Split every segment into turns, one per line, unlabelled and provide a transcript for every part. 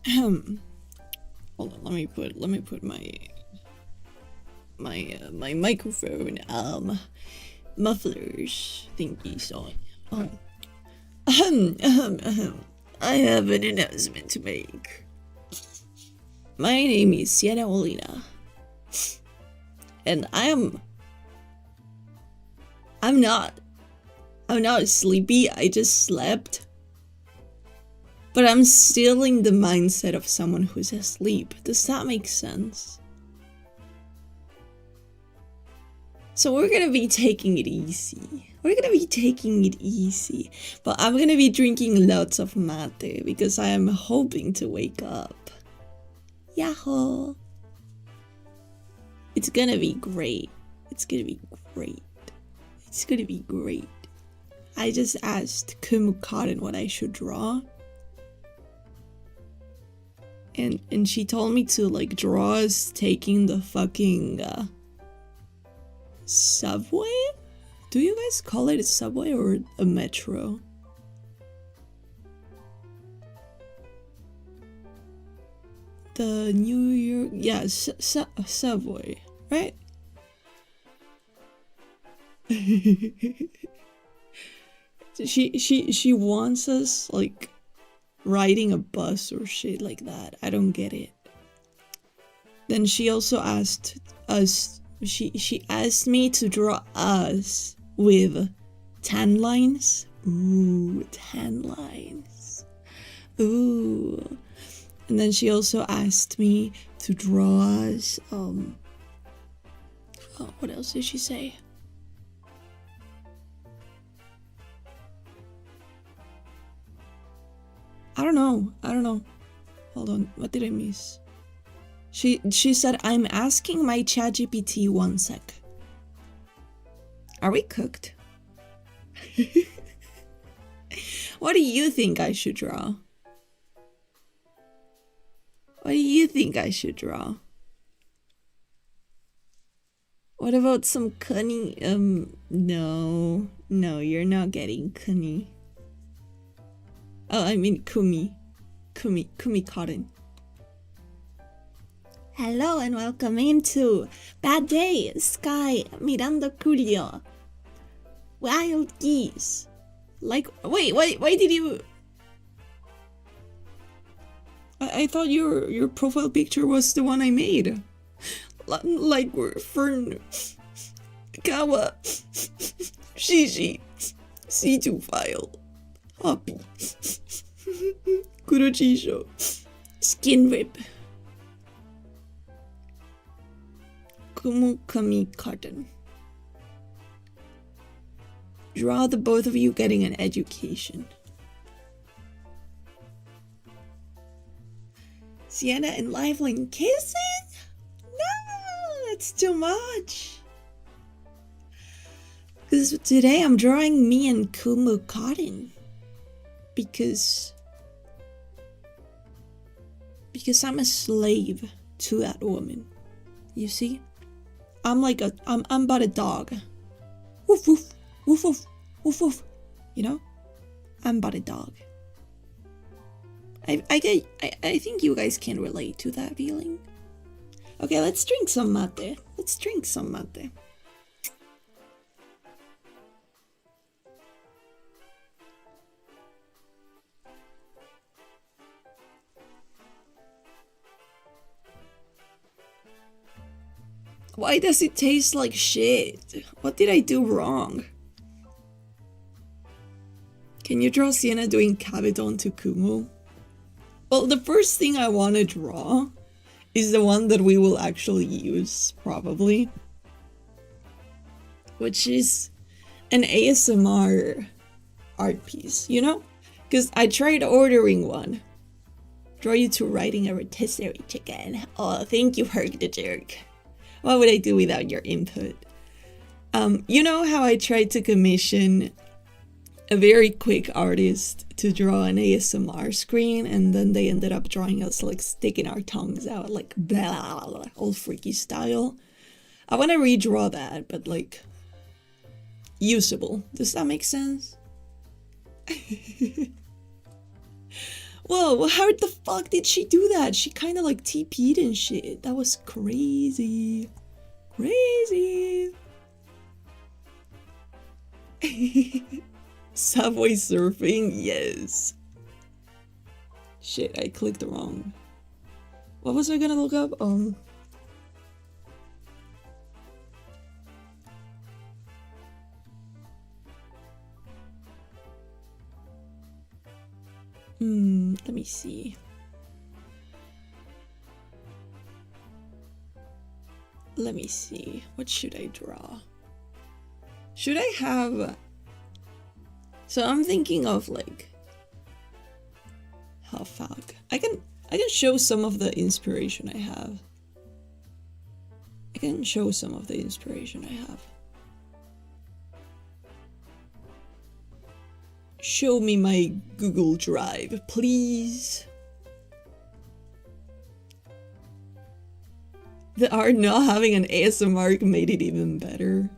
Hold on, let me put my microphone mufflers thingies on. I have an announcement to make. My name is Siena Olena, and I'm not sleepy. I just slept. But I'm still in the mindset of someone who's asleep. Does that make sense? So we're gonna be taking it easy. But I'm gonna be drinking lots of mate because I am hoping to wake up. Yahoo! It's gonna be great. I just asked Kumu Cotton what I should draw. And she told me to like draw us taking the fucking subway? Do you guys call it a subway or a metro? The New York, yeah, subway, right? She wants us like riding a bus or shit like that. I don't get it. Then she also asked us, she asked me to draw us with tan lines. Ooh, tan lines. Ooh. And then she also asked me to draw us, oh, what else did she say? I don't know. Hold on, what did I miss? She said, I'm asking my ChatGPT 1 sec. Are we cooked? What do you think I should draw? What about some Kuni? No, you're not getting Kuni. Oh, I mean Kumu Cotton. Hello and welcome into Bad Day, Sky, Miranda Julio, Wild Geese. Like, wait, why did you... I thought your profile picture was the one I made. Like, Fern, Kawa, Shishi, C2 file, Happy, Kurochisho, Skin Rip, Kumu Cotton. Draw the both of you getting an education. Siena and Lifeline kissing? No, that's too much. Because today I'm drawing me and Kumu Cotton. Because I'm a slave to that woman. You see? I'm but a dog. Woof woof, woof woof, woof woof. You know? I'm but a dog. I think you guys can relate to that feeling. Okay, let's drink some mate. Why does it taste like shit? What did I do wrong? Can you draw Siena doing Kabedon to Kumu? Well, the first thing I want to draw is the one that we will actually use, probably. Which is an ASMR art piece, you know? Because I tried ordering one. Draw you to writing a rotisserie chicken. Oh, thank you, Herc the Jerk. What would I do without your input? You know how I tried to commission a very quick artist to draw an ASMR screen, and then they ended up drawing us like sticking our tongues out, like blah, blah, blah, all freaky style. I want to redraw that, but like usable. Does that make sense? Whoa, how the fuck did she do that? She kind of like TP'd and shit. That was crazy. Crazy. Subway surfing, yes. Shit, I clicked wrong. What was I gonna look up? Let me see. Let me see. What should I draw? Should I have... So I'm thinking of like... Oh fuck. I can show some of the inspiration I have. I can show some of the inspiration I have. Show me my Google Drive, please. The art not having an ASMR made it even better.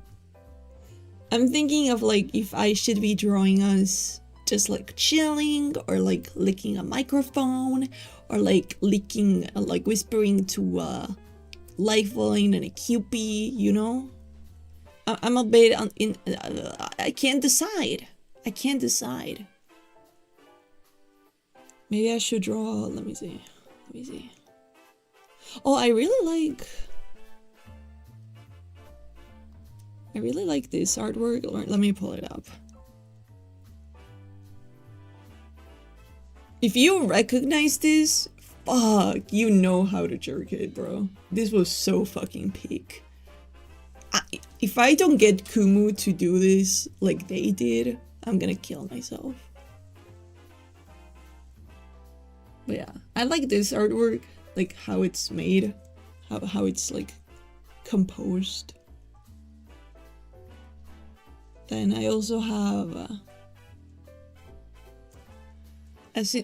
I'm thinking of like if I should be drawing us just like chilling or like licking a microphone or like licking, like whispering to a lifeline and a QP, you know? I'm a bit I can't decide. I can't decide. Maybe I should draw, let me see. Let me see. Oh, I really like this artwork. Let me pull it up. If you recognize this, fuck, you know how to jerk it, bro. This was so fucking peak. If I don't get Kumu to do this like they did, I'm gonna kill myself. But yeah, I like this artwork, like how it's made, how it's like composed. Then I also have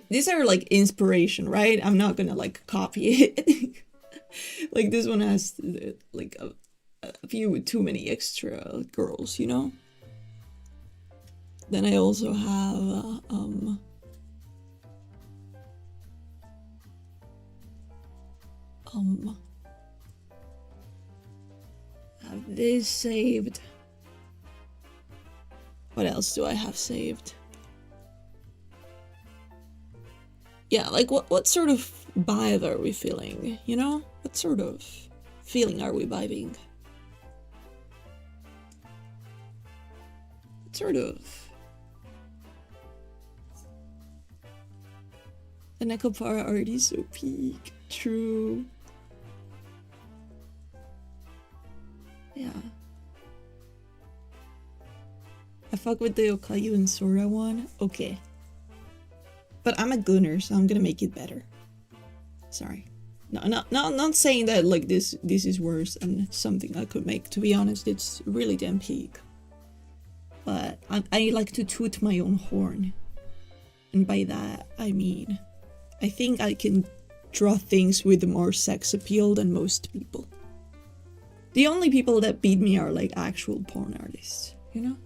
these are like inspiration, right? I'm not gonna like copy it. Like this one has like a few too many extra girls, you know? Then I also have have this saved. What else do I have saved? Yeah, like what sort of vibe are we feeling, you know? What sort of feeling are we vibing? What sort of... The Nekopara art is so peak. True. Yeah. I fuck with the Okayu and Sora one. Okay. But I'm a gunner, so I'm gonna make it better. Sorry. No, not saying that like this is worse than something I could make. To be honest, it's really damn peak. But I like to toot my own horn. And by that, I mean, I think I can draw things with more sex appeal than most people. The only people that beat me are like actual porn artists, you know?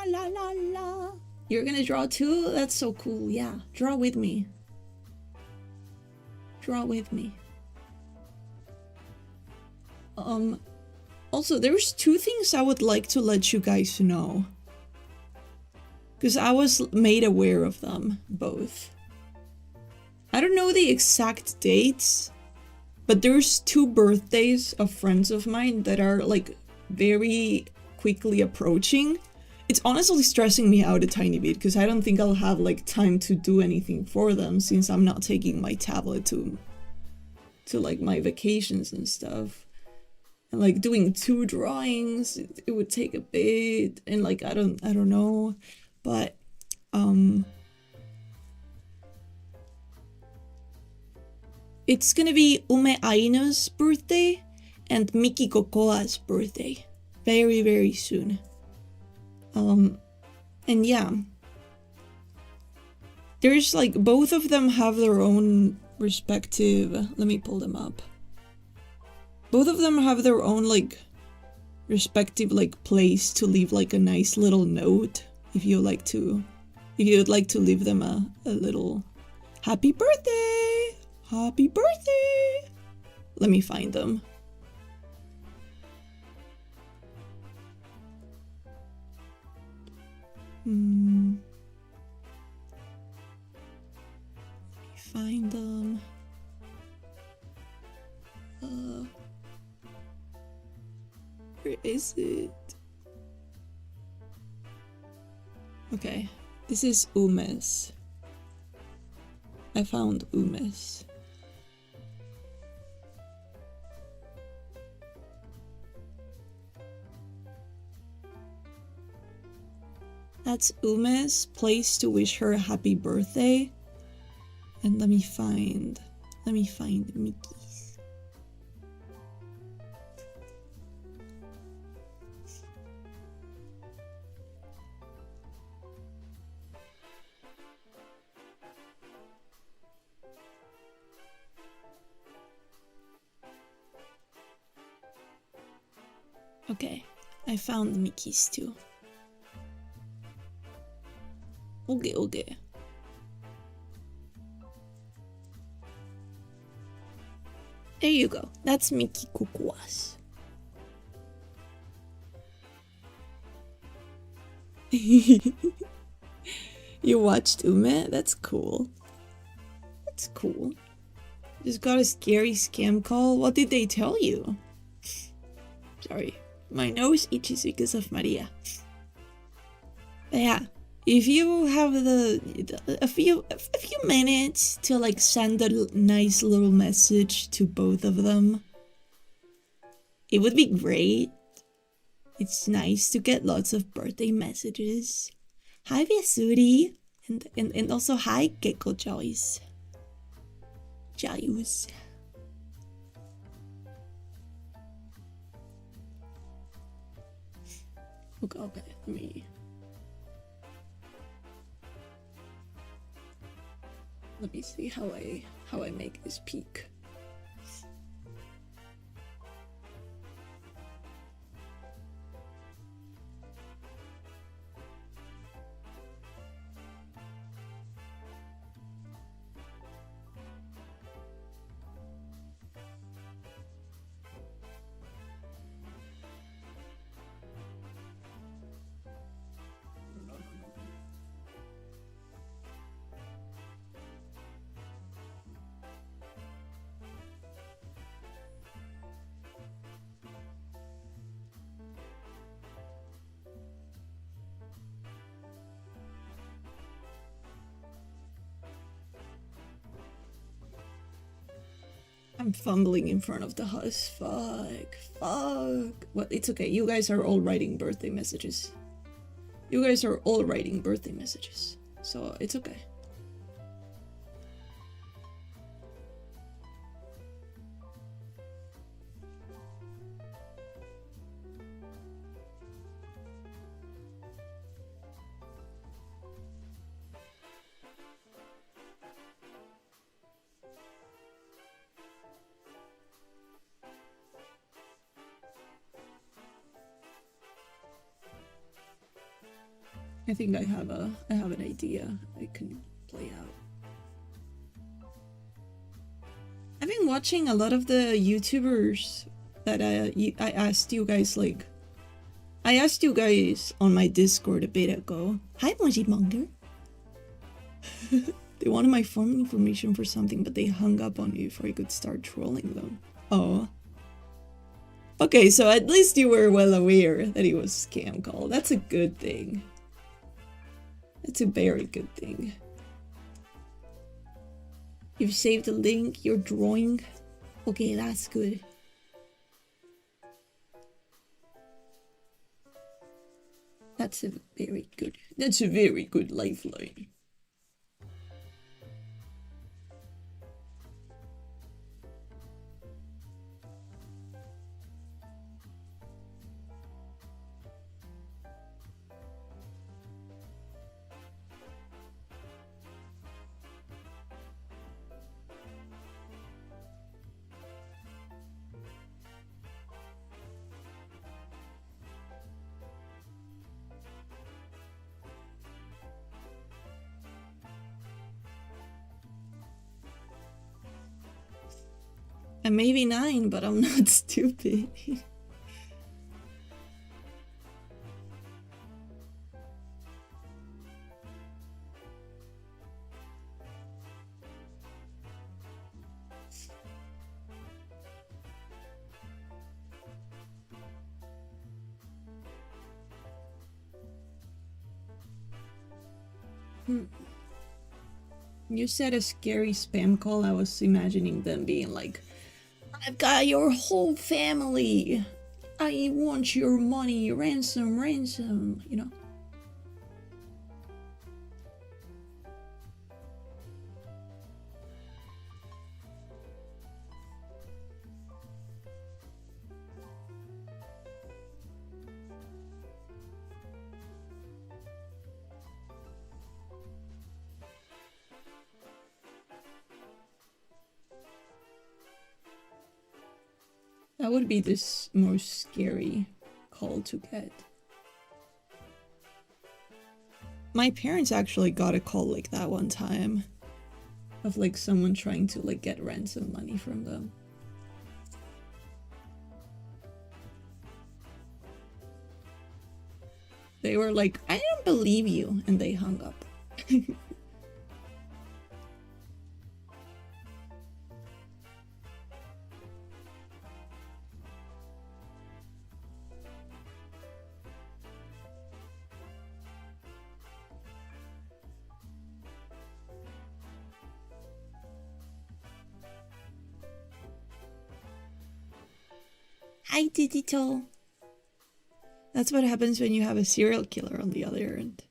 La la la. You're gonna draw too? That's so cool. Yeah, draw with me. Draw with me. Also, there's two things I would like to let you guys know. Because I was made aware of them, both. I don't know the exact dates, but there's 2 birthdays of friends of mine that are like very quickly approaching. It's honestly stressing me out a tiny bit because I don't think I'll have like time to do anything for them since I'm not taking my tablet to like my vacations and stuff. And like doing 2 drawings, it would take a bit, and like I don't know, but It's gonna be Ume Ainu's birthday and Miki Kokoa's birthday. Very, very soon. And yeah. There's like, both of them have their own respective... Let me pull them up. Both of them have their own like respective like place to leave like a nice little note if you'd like to leave them a little happy birthday, happy birthday. Let me find them. Let me find them. Where is it? Okay, this is Ume's. I found Ume's. That's Ume's place to wish her a happy birthday. And let me find Mickey's. Okay, I found Mickey's too. Okay. There you go. That's Miki Kokoa's. You watched Ume? That's cool. That's cool. Just got a scary scam call. What did they tell you? Sorry. My nose itches because of Maria. But yeah. If you have a few minutes to like send a nice little message to both of them, it would be great. It's nice to get lots of birthday messages. Hi Vesuri, and also hi Gecko Joyce. Jayus. Okay, let me. Let me see how I make this peak. I'm fumbling in front of the house. Fuck. Well, it's okay. You guys are all writing birthday messages. So it's okay. I think I have an idea I can play out. I've been watching a lot of the YouTubers that I asked you guys like. I asked you guys on my Discord a bit ago. Hi, Mojimonger. They wanted my phone information for something, but they hung up on me before I could start trolling them. Oh. Okay, so at least you were well aware that it was a scam call. That's a good thing. That's a very good thing. You've saved the link, you're drawing. Okay, that's good. That's a very good lifeline. And maybe 9, but I'm not stupid. You said a scary spam call. I was imagining them being like, I've got your whole family. I want your money. Ransom, ransom, you know? That would be this most scary call to get. My parents actually got a call like that one time. Of like someone trying to like get ransom money from them. They were like, I don't believe you, and they hung up. Hi, Digital. That's what happens when you have a serial killer on the other end.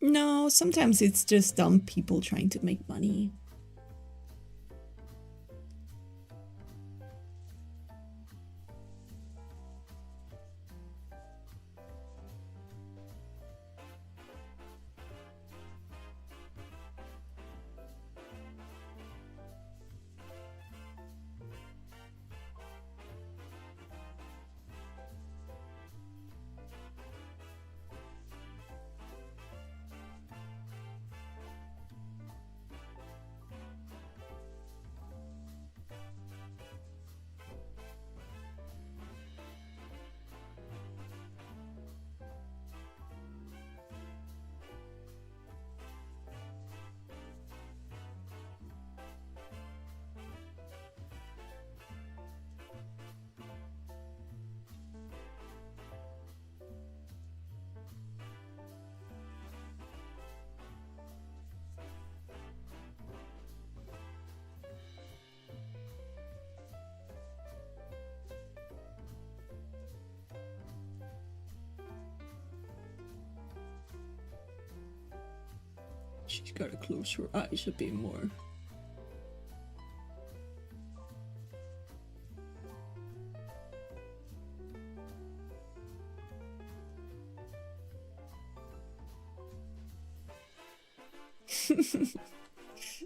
No, sometimes it's just dumb people trying to make money. She's gotta close her eyes a bit more.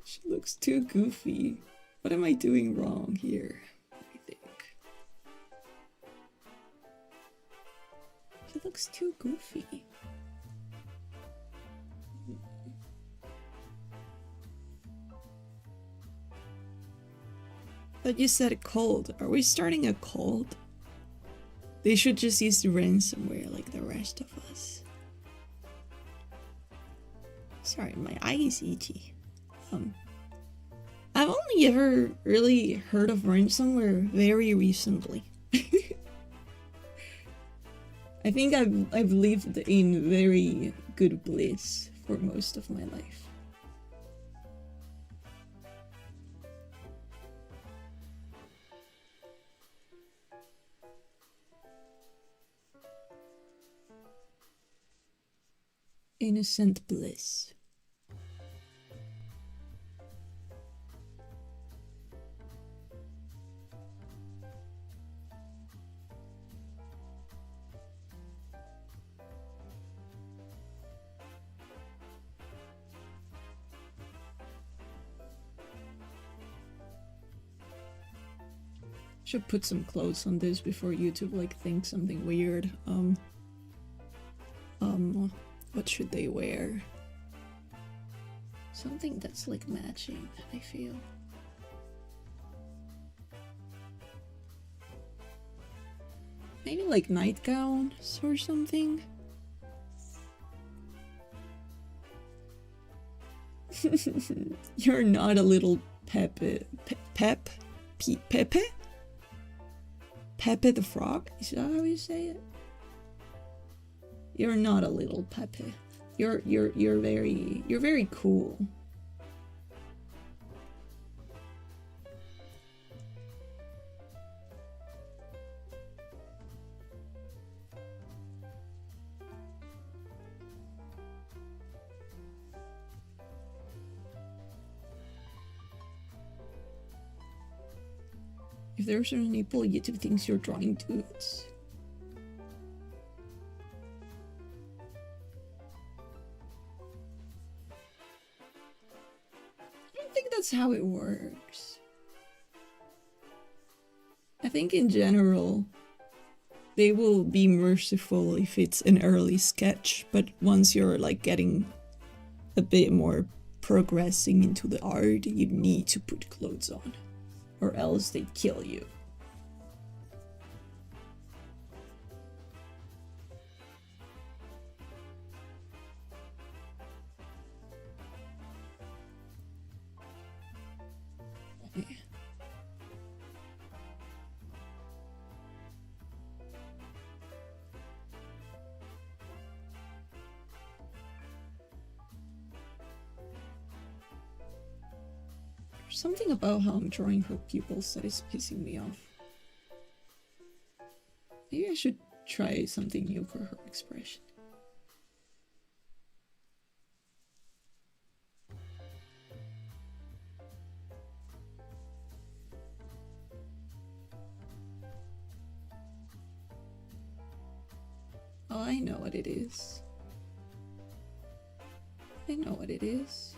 She looks too goofy. What am I doing wrong here? I think. She looks too goofy. But you said cold. Are we starting a cold? They should just use the ransomware like the rest of us. Sorry, my eye is itchy. I've only ever really heard of ransomware very recently. I think I've lived in very good bliss for most of my life. Innocent bliss. Should put some clothes on this before YouTube like thinks something weird. What should they wear? Something that's like matching, I feel. Maybe like nightgowns or something. You're not a little Pepe. Pepe? Pepe the Frog? Is that how you say it? You're not a little Pepe. You're very cool. If there's a nipple, YouTube thinks you're drawing dudes. I don't think that's how it works. I think in general, they will be merciful if it's an early sketch, but once you're like getting a bit more progressing into the art, you need to put clothes on, or else they kill you. Something about how I'm drawing her pupils that is pissing me off. Maybe I should try something new for her expression. Oh, I know what it is. I know what it is.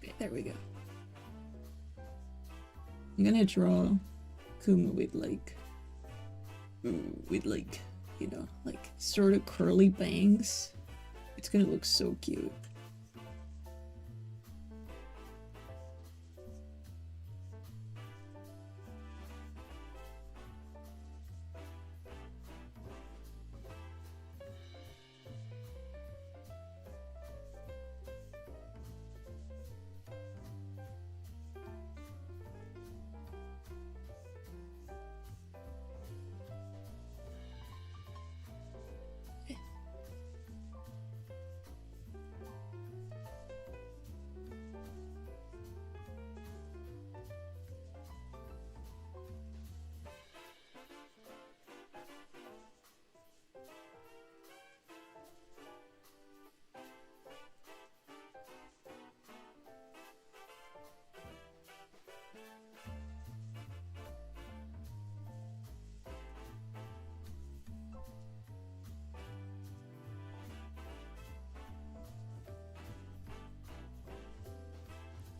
Okay, there we go. I'm gonna draw Kumu with like, you know, like sort of curly bangs. It's gonna look so cute.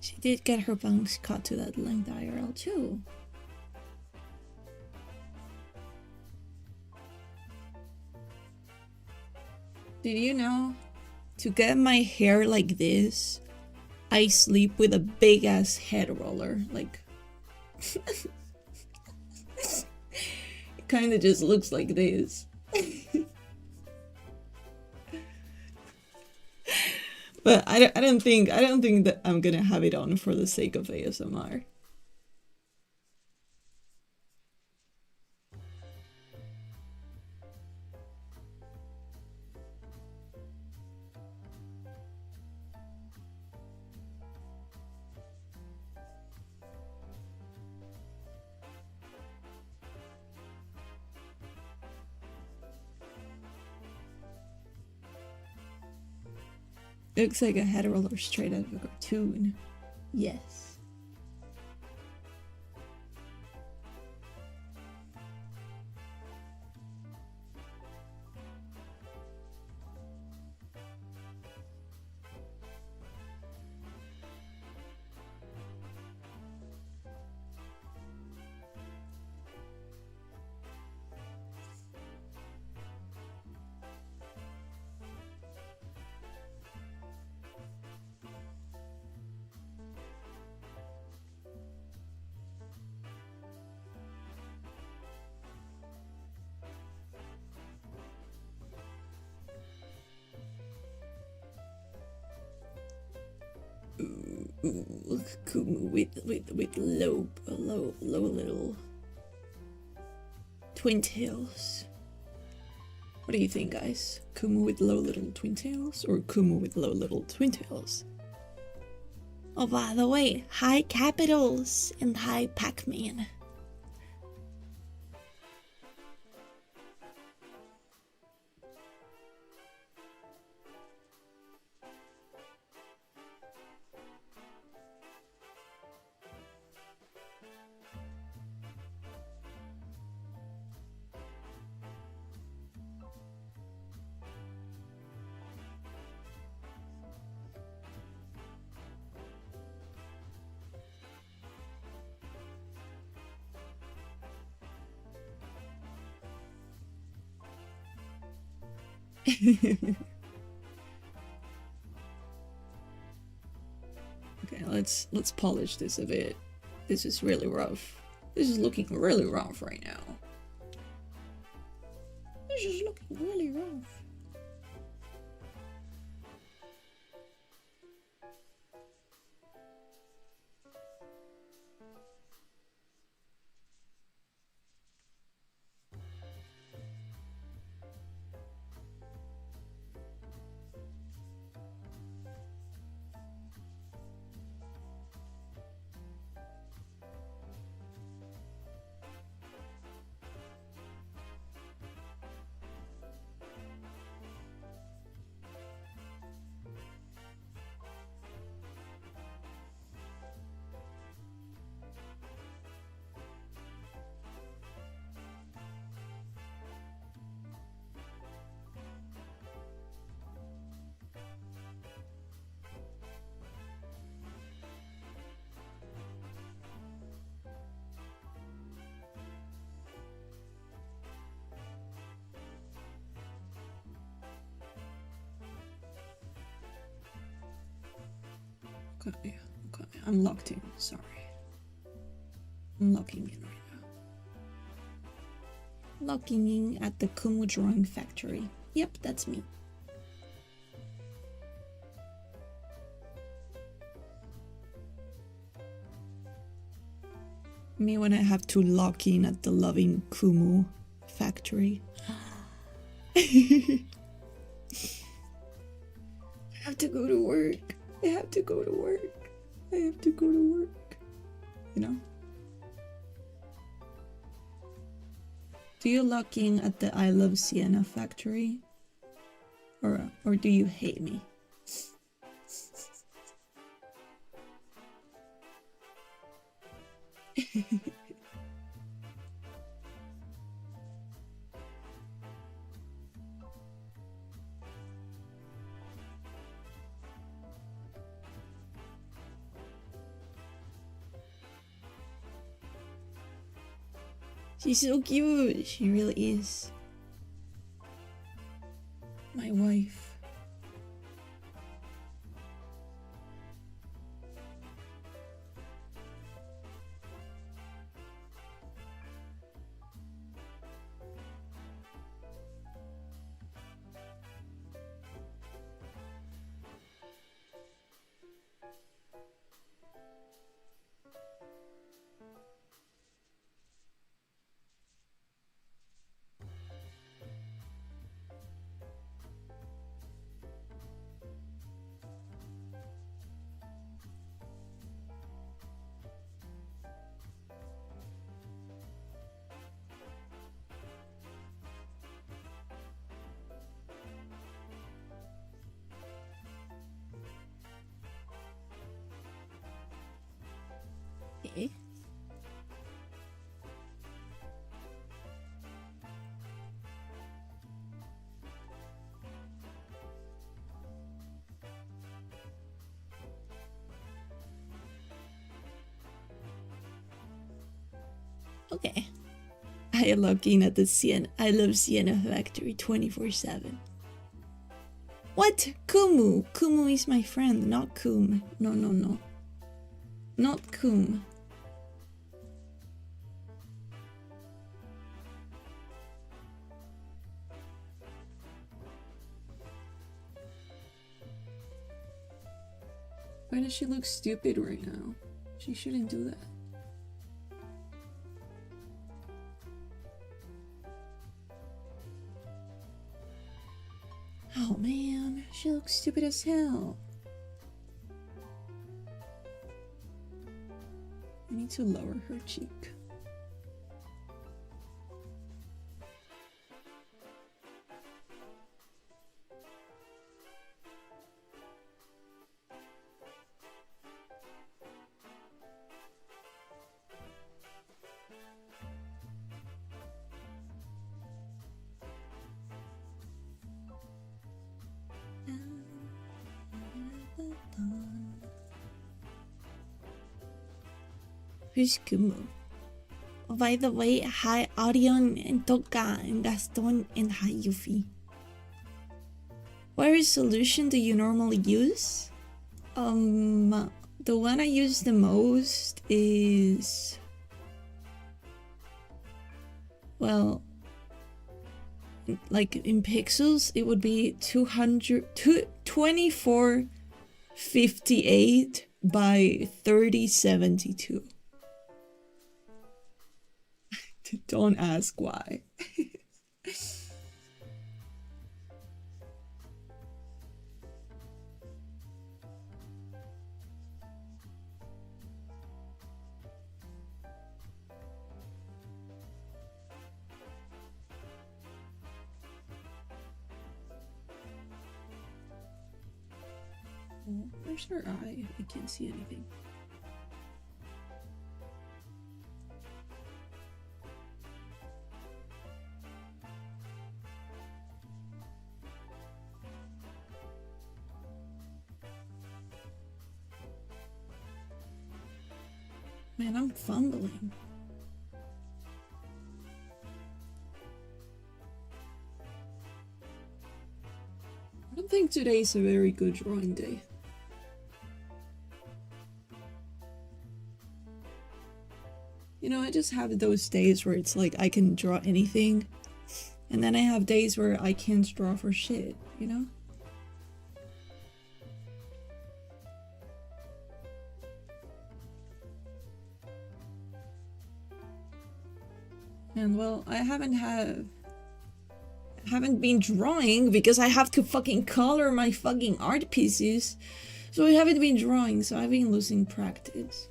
She did get her bangs cut to that length IRL too. Did you know? To get my hair like this, I sleep with a big ass head roller. Like, it kind of just looks like this. But I don't think that I'm gonna have it on for the sake of ASMR. It looks like a head roller straight out of a cartoon. Yes. Ooh, Kumu with low little twin tails. What do you think, guys? Kumu with low little twin tails or Kumu with low little twin tails? Oh, by the way, hi Capitals and hi Pac-Man. Okay, let's polish this a bit. This is really rough. This is looking really rough right now. This is looking really rough. Okay, I'm locked in, sorry. I'm locking in right now. Locking in at the Kumu Drawing Factory. Yep, that's me. Me when I have to lock in at the loving Kumu factory. I have to go to work. I have to go to work. I have to go to work. You know? Do you lock in at the I Love Siena factory? Or do you hate me? She's so cute. She really is. My wife. Okay. Okay. I log in at the Siena. I love Siena factory 24/7. What? Kumu? Kumu is my friend, not Kum. No. Not Kum. Where does she looks stupid right now. She shouldn't do that. Oh man, she looks stupid as hell. I need to lower her cheek. Who's Kumu? Oh, by the way, hi Orion and Toka and Gaston and hi Yuffie. What resolution do you normally use? The one I use the most is... well, like in pixels, it would be 2458 by 3072. Don't ask why. Oh, where's her eye? I can't see anything. Man, I'm fumbling. I don't think today's a very good drawing day. You know, I just have those days where it's like I can draw anything, and then I have days where I can't draw for shit, you know? And well, I haven't been drawing because I have to fucking color my fucking art pieces. So I haven't been drawing, so I've been losing practice.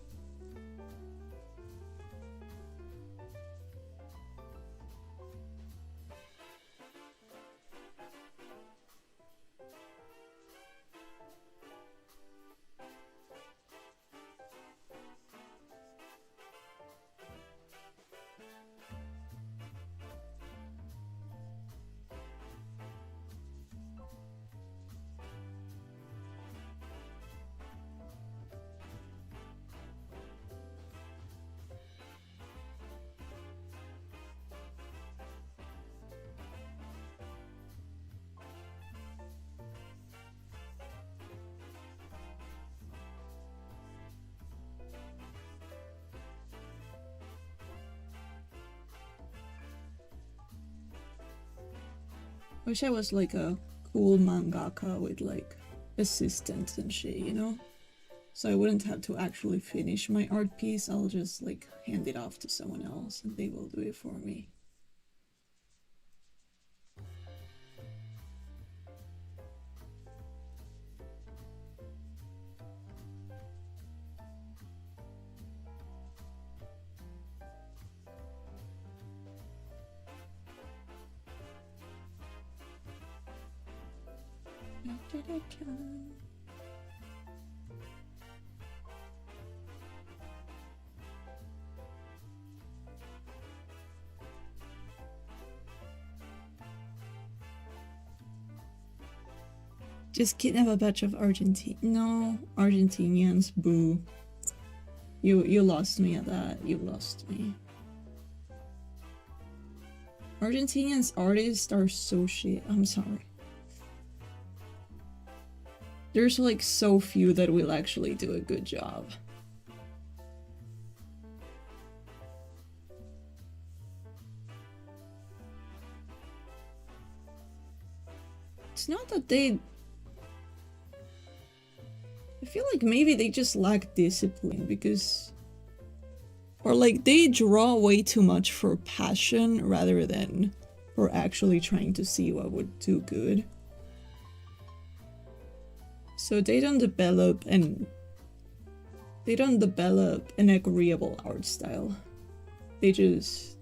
Wish I was like a cool mangaka with like assistants and shit, you know? So I wouldn't have to actually finish my art piece. I'll just like hand it off to someone else and they will do it for me. Just kidnap a bunch of Argentinians, boo. You lost me at that. You lost me. Argentinians artists are so shit. I'm sorry. There's like so few that will actually do a good job. It's not that they feel like maybe they just lack discipline because, or like they draw way too much for passion rather than for actually trying to see what would do good. So they don't develop an agreeable art style. They just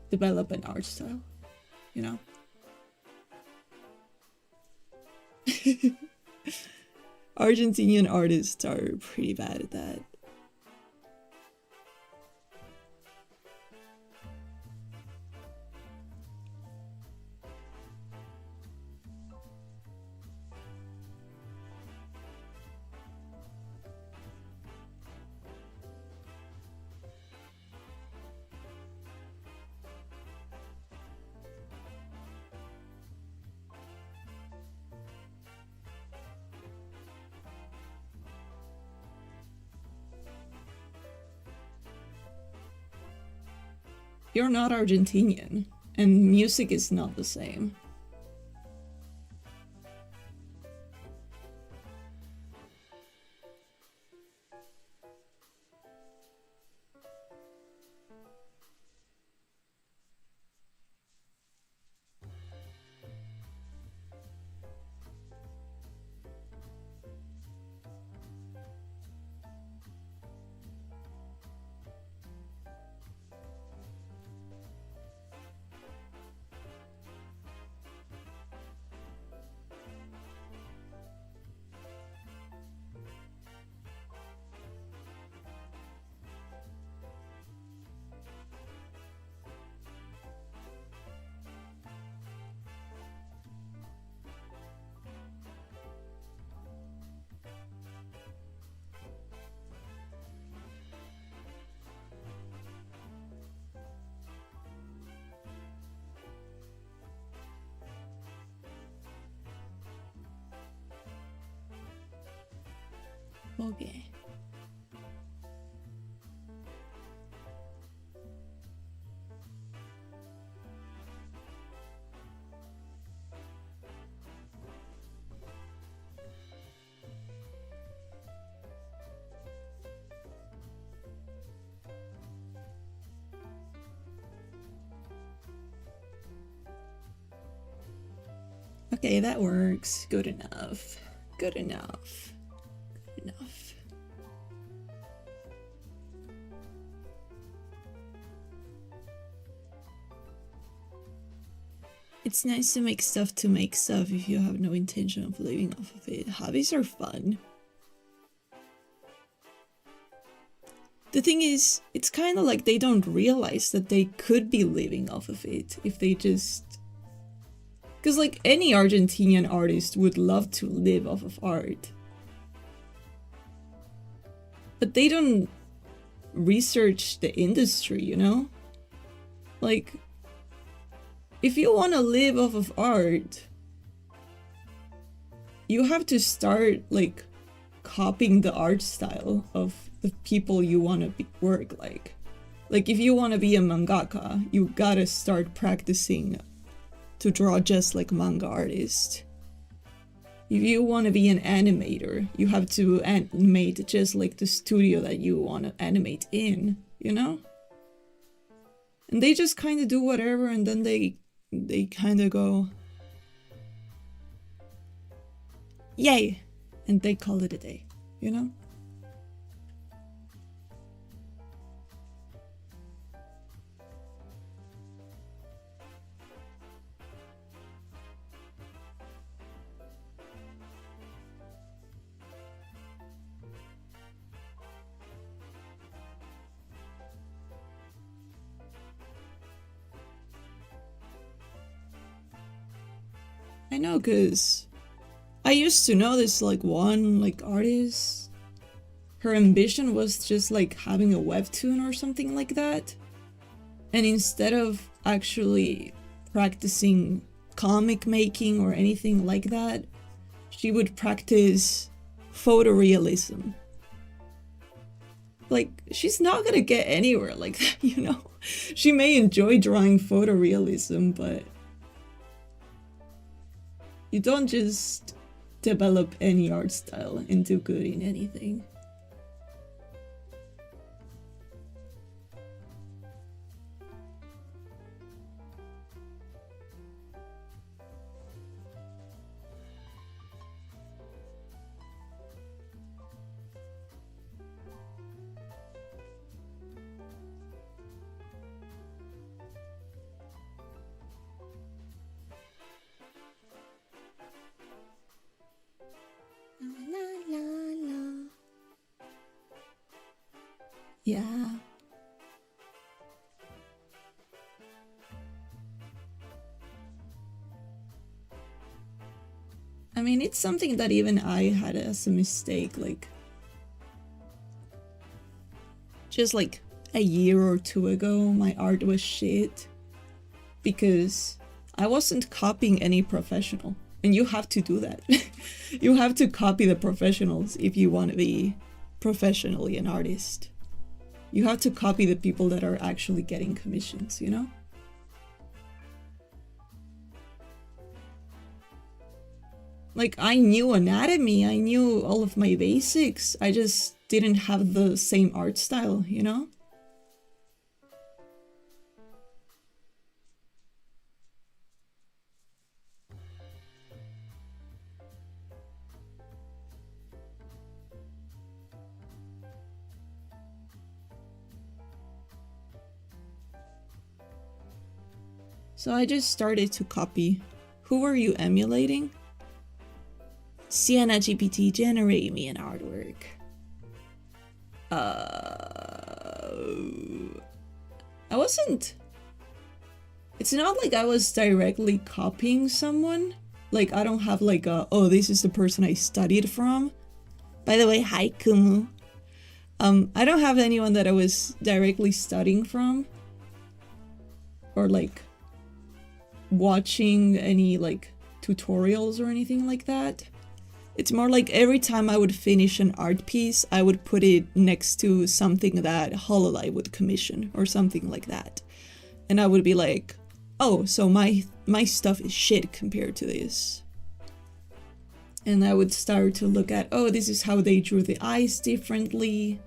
develop an art style, you know? Argentinian artists are pretty bad at that. You're not Argentinian, and music is not the same. Okay. Okay, that works. Good enough. Good enough. Good enough. It's nice to make stuff if you have no intention of living off of it. Hobbies are fun. The thing is, it's kind of like they don't realize that they could be living off of it if they just... Because like any Argentinian artist would love to live off of art. But they don't research the industry, you know? Like, if you want to live off of art, you have to start like copying the art style of the people you want to work like. Like if you want to be a mangaka, you gotta start practicing to draw just like manga artists. If you want to be an animator, you have to animate just like the studio that you want to animate in, you know? And they just kind of do whatever, and then they kind of go, yay, and they call it a day, you know? I know, cause I used to know this like one like artist. Her ambition was just like having a webtoon or something like that. And instead of actually practicing comic making or anything like that, she would practice photorealism. Like, she's not gonna get anywhere like that, you know? She may enjoy drawing photorealism, but you don't just develop any art style and do good in anything. Yeah. I mean, it's something that even I had as a mistake, like, just like a year or two ago, my art was shit because I wasn't copying any professional. And you have to do that. You have to copy the professionals if you want to be professionally an artist. You have to copy the people that are actually getting commissions, you know? Like, I knew anatomy, I knew all of my basics, I just didn't have the same art style, you know? So I just started to copy. Who are you emulating? Siena GPT, generate me an artwork. I wasn't... It's not like I was directly copying someone. Like, I don't have like a, oh, this is the person I studied from. By the way, hi Kumu. I don't have anyone that I was directly studying from. Or like watching any like tutorials or anything like that. It's more like every time I would finish an art piece, I would put it next to something that Hololive would commission or something like that. And I would be like, oh, so my stuff is shit compared to this. And I would start to look at, oh, this is how they drew the eyes differently.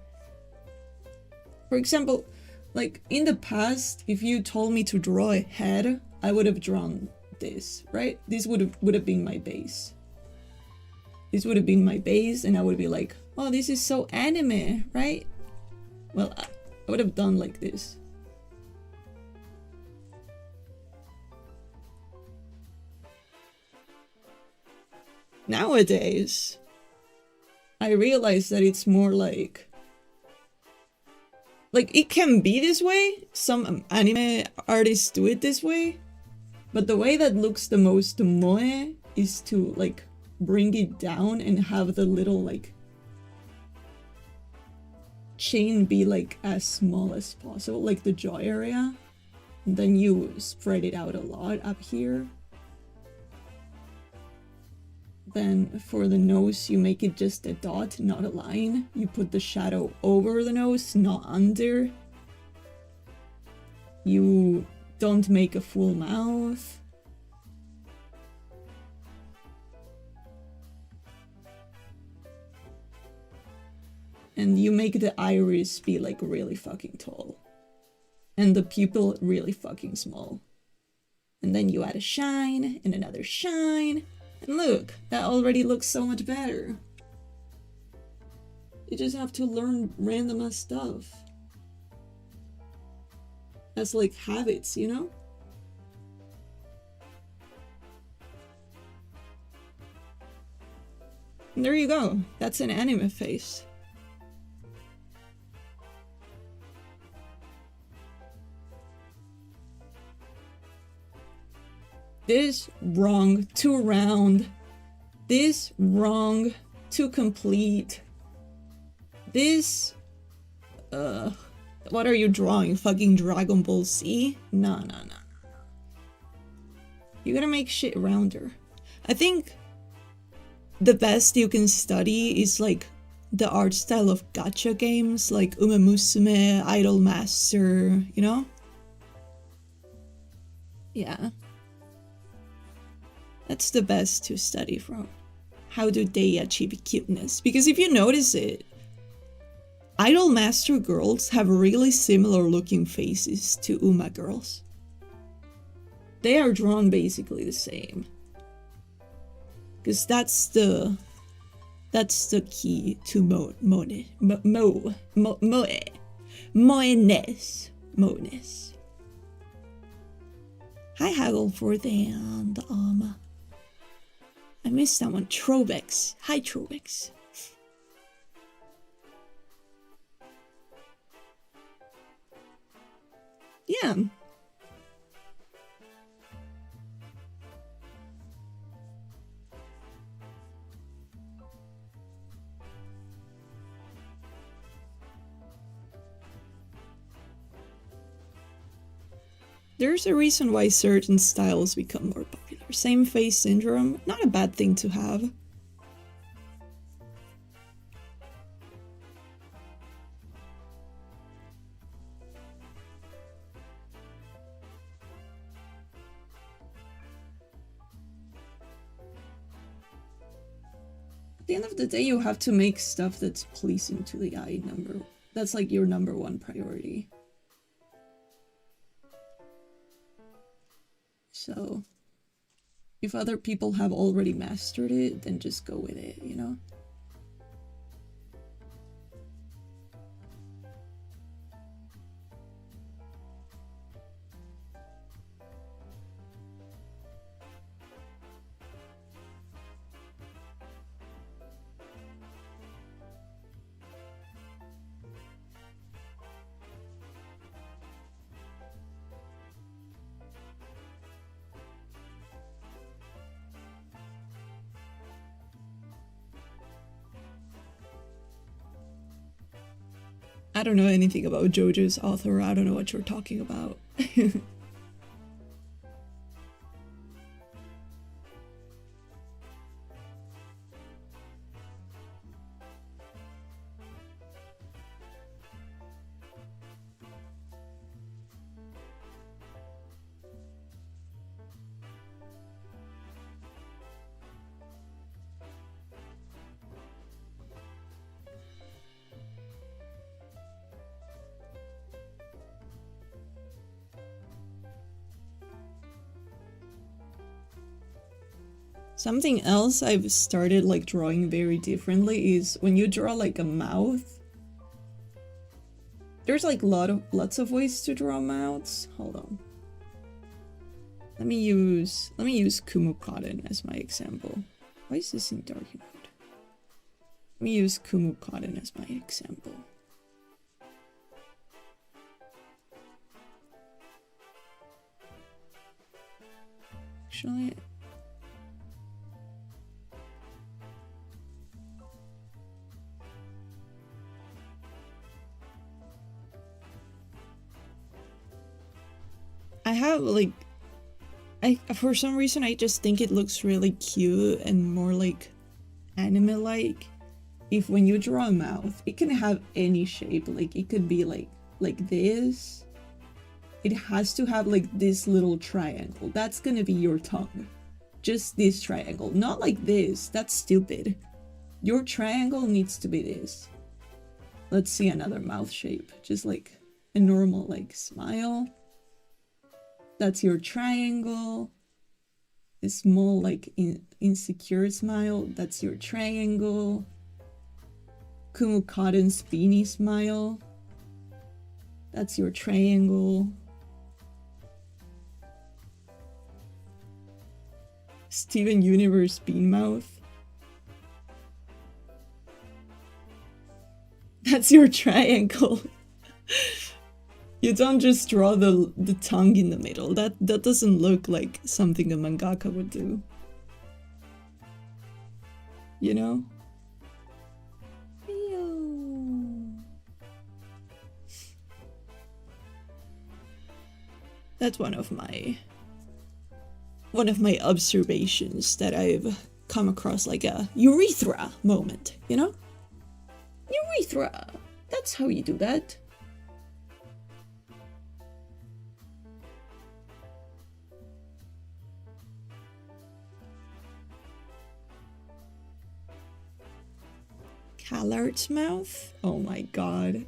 For example, like in the past, if you told me to draw a head, I would have drawn this, right? This would have been my base. This would have been my base, and I would be like, oh, this is so anime, right? Well, I would have done like this. Nowadays, I realize that it's more like it can be this way. Some anime artists do it this way, but the way that looks the most moe is to like bring it down and have the little like chain be like as small as possible, like the jaw area, and then you spread it out a lot up here. Then for the nose, you make it just a dot, not a line. You put the shadow over the nose, not under. You don't make a full mouth. And you make the iris be like really fucking tall. And the pupil really fucking small. And then you add a shine and another shine. And look, that already looks so much better. You just have to learn random ass stuff. As like habits, you know? And there you go. That's an anime face. This wrong, too round. This wrong, too complete. This, what are you drawing? Fucking Dragon Ball Z? No. You gotta make shit rounder. I think the best you can study is like the art style of gacha games, like Musume, Idol Master, you know? Yeah. That's the best to study from. how do they achieve cuteness? Because if you notice it, idol master girls have really similar looking faces to Uma girls. They are drawn basically the same. Because that's the key to moeness. Hi Haggleford and I missed that one. Trobex. Hi Trobex. Yeah. There's a reason why certain styles become more popular. Same face syndrome, not a bad thing to have. At the end of the day, you have to make stuff that's pleasing to the eye. That's like your number one priority. So, if other people have already mastered it, then just go with it, you know? I don't know anything about JoJo's author. I don't know what you're talking about. Something else I've started like drawing very differently is when you draw like a mouth. There's like lots of ways to draw mouths. Hold on. Let me use Kumu Cotton as my example. Why is this in dark mode? Let me use Kumu Cotton as my example. Actually, I have like, for some reason I just think it looks really cute and more like anime-like. If when you draw a mouth, it can have any shape. Like it could be like this. It has to have like this little triangle. That's gonna be your tongue. Just this triangle, not like this. That's stupid. Your triangle needs to be this. Let's see another mouth shape. Just like a normal like smile. That's your triangle. A small like insecure smile. That's your triangle. Kumu Cotton's beanie smile. That's your triangle. Steven Universe bean mouth. That's your triangle. You don't just draw the tongue in the middle. That doesn't look like something a mangaka would do. You know? That's one of my observations that I've come across, like a urethra moment, you know? Urethra! That's how you do that. lizard's mouth? Oh my god.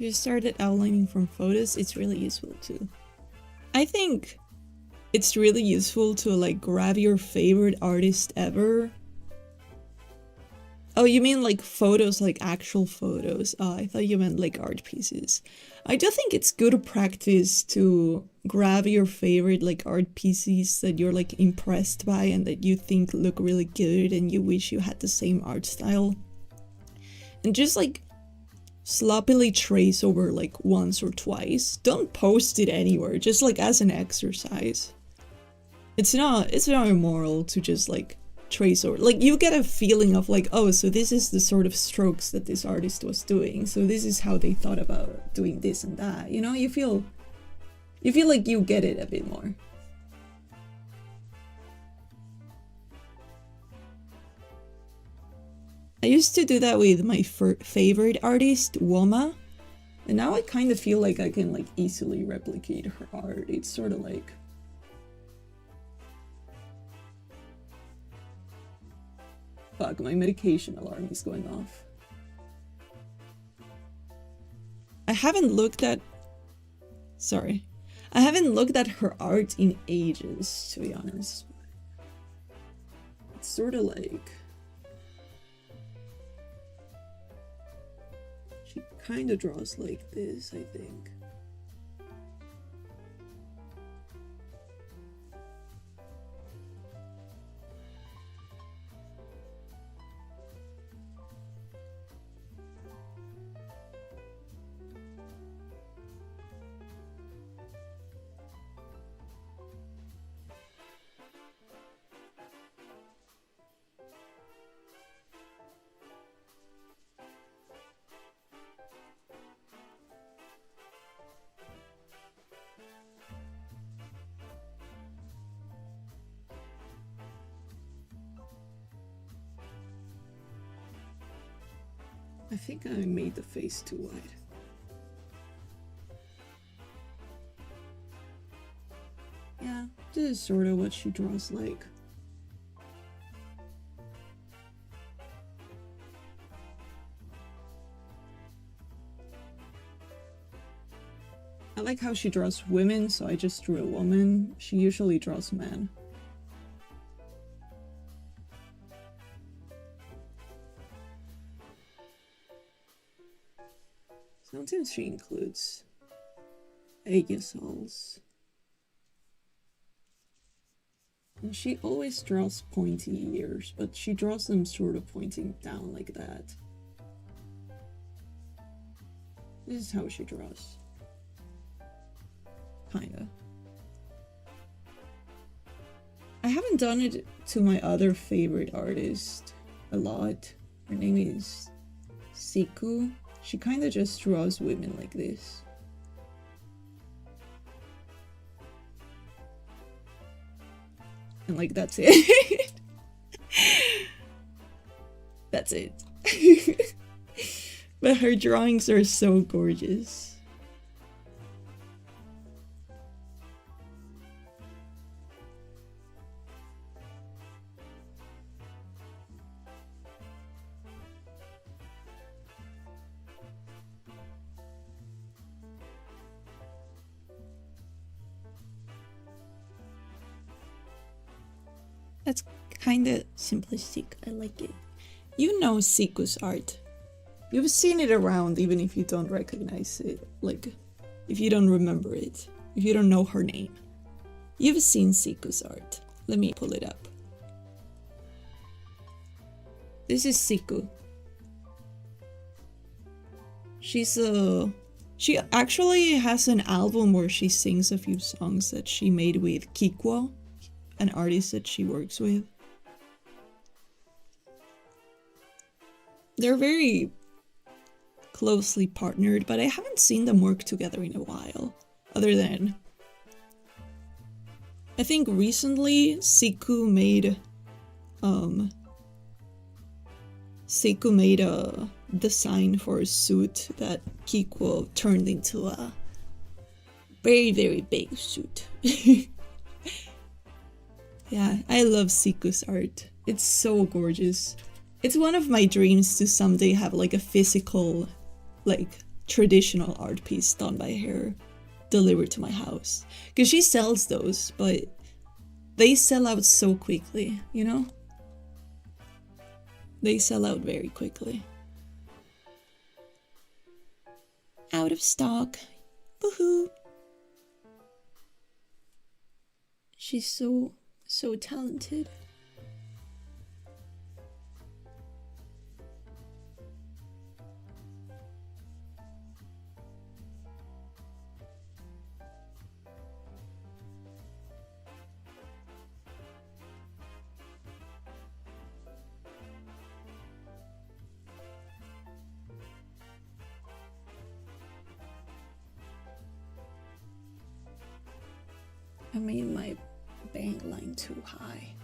You started outlining from photos, it's really useful too. I think it's really useful to like grab your favorite artist ever. Oh, you mean like photos, like actual photos? Oh, I thought you meant like art pieces. I do think it's good practice to grab your favorite like art pieces that you're like impressed by and that you think look really good and you wish you had the same art style. And just like sloppily trace over like once or twice. Don't post it anywhere, just like as an exercise. It's not immoral to just like trace over. Like you get a feeling of like, oh, so this is the sort of strokes that this artist was doing. So this is how they thought about doing this and that. You know, you feel like you get it a bit more. I used to do that with my favorite artist, Woma, and now I kind of feel like I can like easily replicate her art. It's sort of like... Fuck, my medication alarm is going off. I haven't looked at... Sorry. I haven't looked at her art in ages, to be honest. It's sort of like... She kind of draws like this, I think. I think I made the face too wide. Yeah, this is sort of what she draws like. I like how she draws women, so I just drew a woman. She usually draws men. Sometimes she includes aerosols. And she always draws pointy ears, but she draws them sort of pointing down like that. This is how she draws. Kinda. I haven't done it to my other favorite artist a lot. Her name is Siku. She kind of just draws women like this. And like, that's it. That's it. But her drawings are so gorgeous. That's kinda simplistic. I like it. You know Siku's art. You've seen it around even if you don't recognize it. Like, if you don't remember it. If you don't know her name. You've seen Siku's art. Let me pull it up. This is Siku. She actually has an album where she sings a few songs that she made with Kikwo, an artist that she works with. They're very closely partnered, but I haven't seen them work together in a while. Other than, I think recently Siku made a design for a suit that Kikwo turned into a very, very big suit. Yeah, I love Siku's art. It's so gorgeous. It's one of my dreams to someday have like a physical, like traditional art piece done by her delivered to my house. Because she sells those, but they sell out so quickly, you know? They sell out very quickly. Out of stock. Woohoo! She's so talented. I made my bang line too high.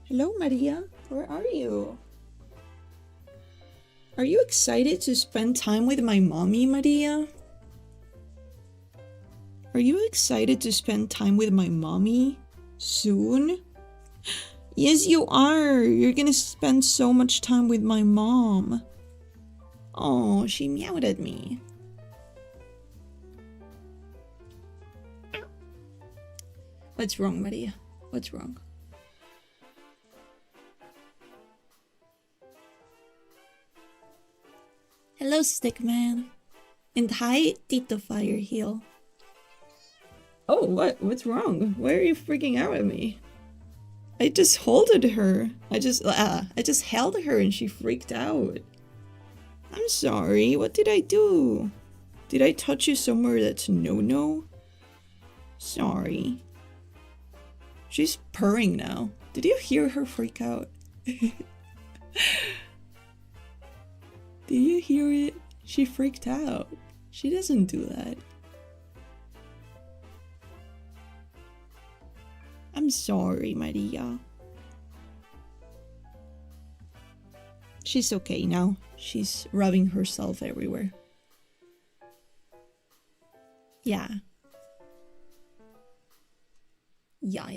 Hello, Maria. Where are you? Are you excited to spend time with my mommy, Maria? Are you excited to spend time with my mommy soon? Yes, you are. You're gonna spend so much time with my mom. Oh, she meowed at me. What's wrong, Maria? What's wrong? Hello, Stickman. And hi, Tito Fireheel. Oh, what's wrong? Why are you freaking out at me? I just holded her. I just held her and she freaked out. I'm sorry. What did I do? Did I touch you somewhere that's no-no? Sorry. She's purring now. Did you hear her freak out? Did you hear it? She freaked out. She doesn't do that. I'm sorry, Maria. She's okay now. She's rubbing herself everywhere. Yeah. Yeah.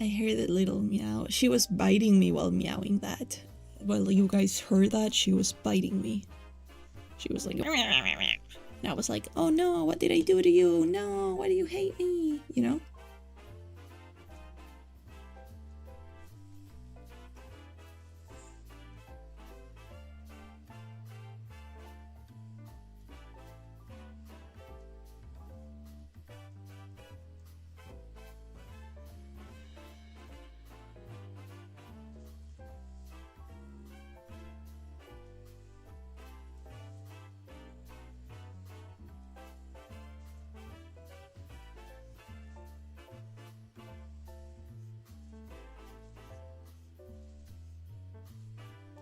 I heard that little meow. She was biting me while meowing that. Well, you guys heard that? She was biting me. She was like... And I was like, oh no, what did I do to you? No, why do you hate me? You know?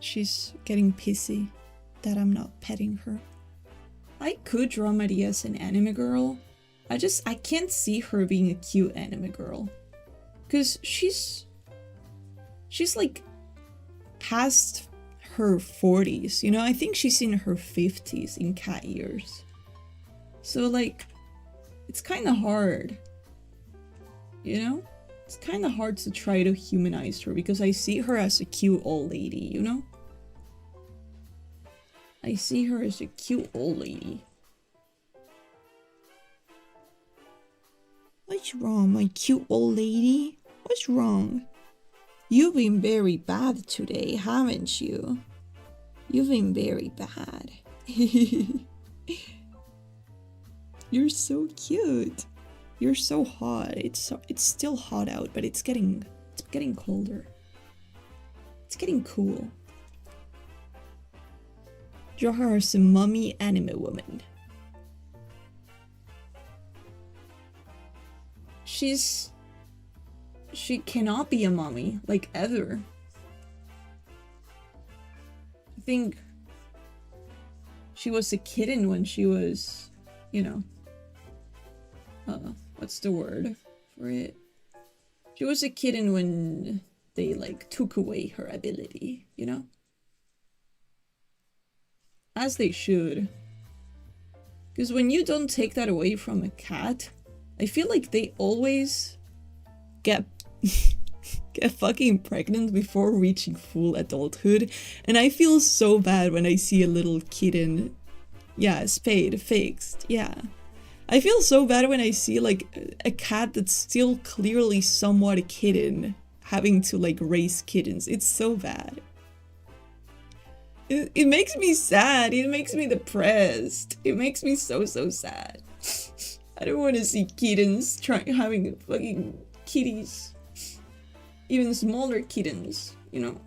She's getting pissy. that I'm not petting her. I could draw Maria as an anime girl. I can't see her being a cute anime girl. Cause she's like past her 40s, you know? I think she's in her 50s in cat years. So like, it's kind of hard, you know? It's kind of hard to try to humanize her because I see her as a cute old lady, you know? I see her as a cute old lady. What's wrong, my cute old lady? What's wrong? You've been very bad today, haven't you? You've been very bad. You're so cute. You're so hot. It's still hot out, but it's getting colder. It's getting cool. Draw her as a mummy anime woman. She cannot be a mommy, like, ever. I think she was a kitten when she was, you know, what's the word for it? She was a kitten when they, like, took away her ability, you know? As they should. Because when you don't take that away from a cat, I feel like they always get fucking pregnant before reaching full adulthood, and I feel so bad when I see a little kitten, yeah, spayed, fixed, yeah. I feel so bad when I see like a cat that's still clearly somewhat a kitten having to like raise kittens. It's so bad. It makes me sad. It makes me depressed. It makes me so sad. I don't want to see kittens having fucking kitties. Even smaller kittens, you know?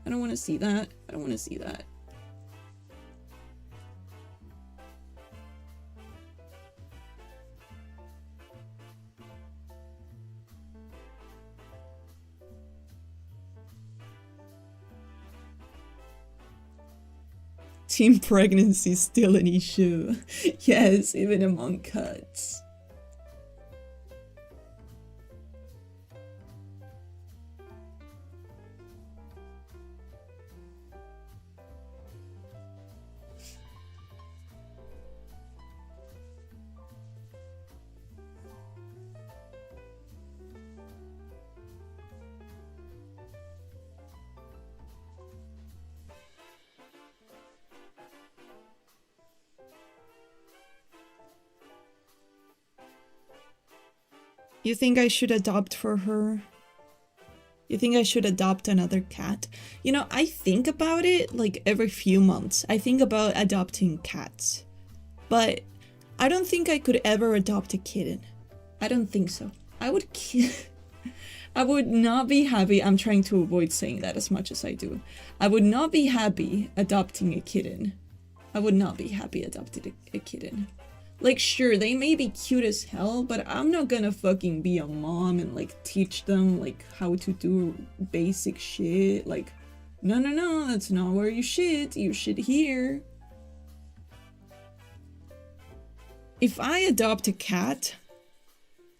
I don't want to see that. I don't want to see that. Teen pregnancy is still an issue. Yes, even among cats. You think I should adopt for her? You think I should adopt another cat? You know, I think about it like every few months. I think about adopting cats. But I don't think I could ever adopt a kitten. I don't think so. I would not be happy. I'm trying to avoid saying that as much as I do. I would not be happy adopting a kitten. I would not be happy adopting a kitten. Like, sure, they may be cute as hell, but I'm not gonna fucking be a mom and, like, teach them, like, how to do basic shit. Like, no, that's not where you shit. You shit here. If I adopt a cat,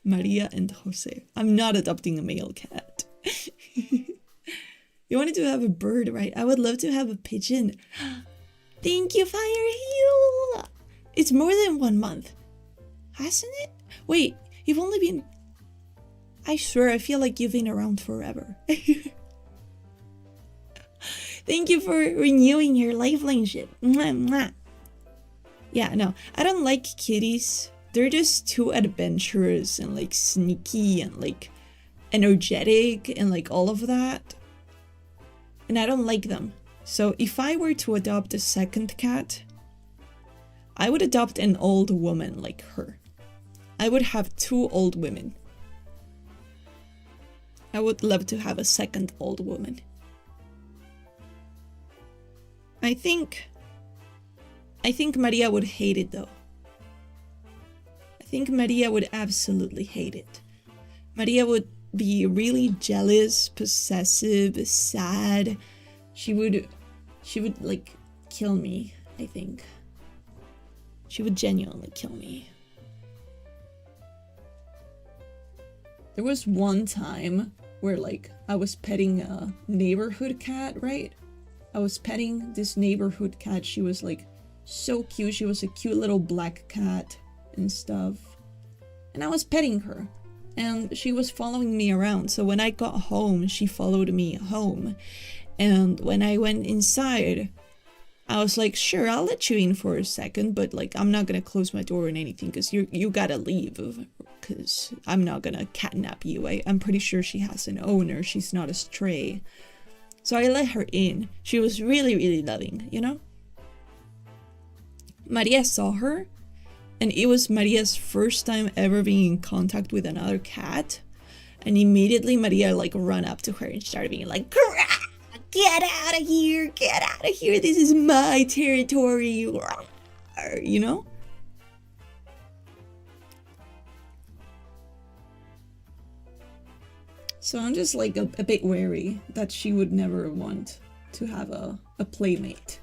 Maria and Jose, I'm not adopting a male cat. You wanted to have a bird, right? I would love to have a pigeon. Thank you, Fire Heel! It's more than 1 month. Hasn't it? Wait, you've only been... I swear, I feel like you've been around forever. Thank you for renewing your lifeline ship. Mwah, mwah. Yeah, no, I don't like kitties. They're just too adventurous and like sneaky and like energetic and like all of that. And I don't like them. So if I were to adopt a second cat, I would adopt an old woman like her. I would have 2 old women. I would love to have a second old woman. I think Maria would hate it though. I think Maria would absolutely hate it. Maria would be really jealous, possessive, sad. She would She would like kill me, I think. She would genuinely kill me. There was one time where like I was petting a neighborhood cat, right? I was petting this neighborhood cat. She was like so cute. She was a cute little black cat and stuff. And I was petting her. And she was following me around. So when I got home, she followed me home. And when I went inside, I was like, sure, I'll let you in for a second, but like I'm not gonna close my door or anything because you gotta leave because I'm not gonna catnap you. I'm pretty sure she has an owner. She's not a stray. So I let her in. She was really, really loving, you know? Maria saw her, and it was Maria's first time ever being in contact with another cat. And immediately Maria like ran up to her and started being like, get out of here, get out of here, this is my territory, you know? So I'm just like a bit wary that she would never want to have a playmate.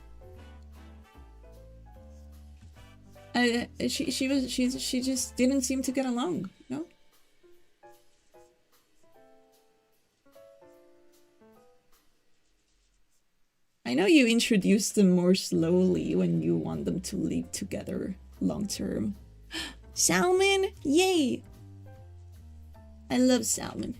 She just didn't seem to get along, you know? I know you introduce them more slowly when you want them to live together long term. Salmon! Yay! I love salmon.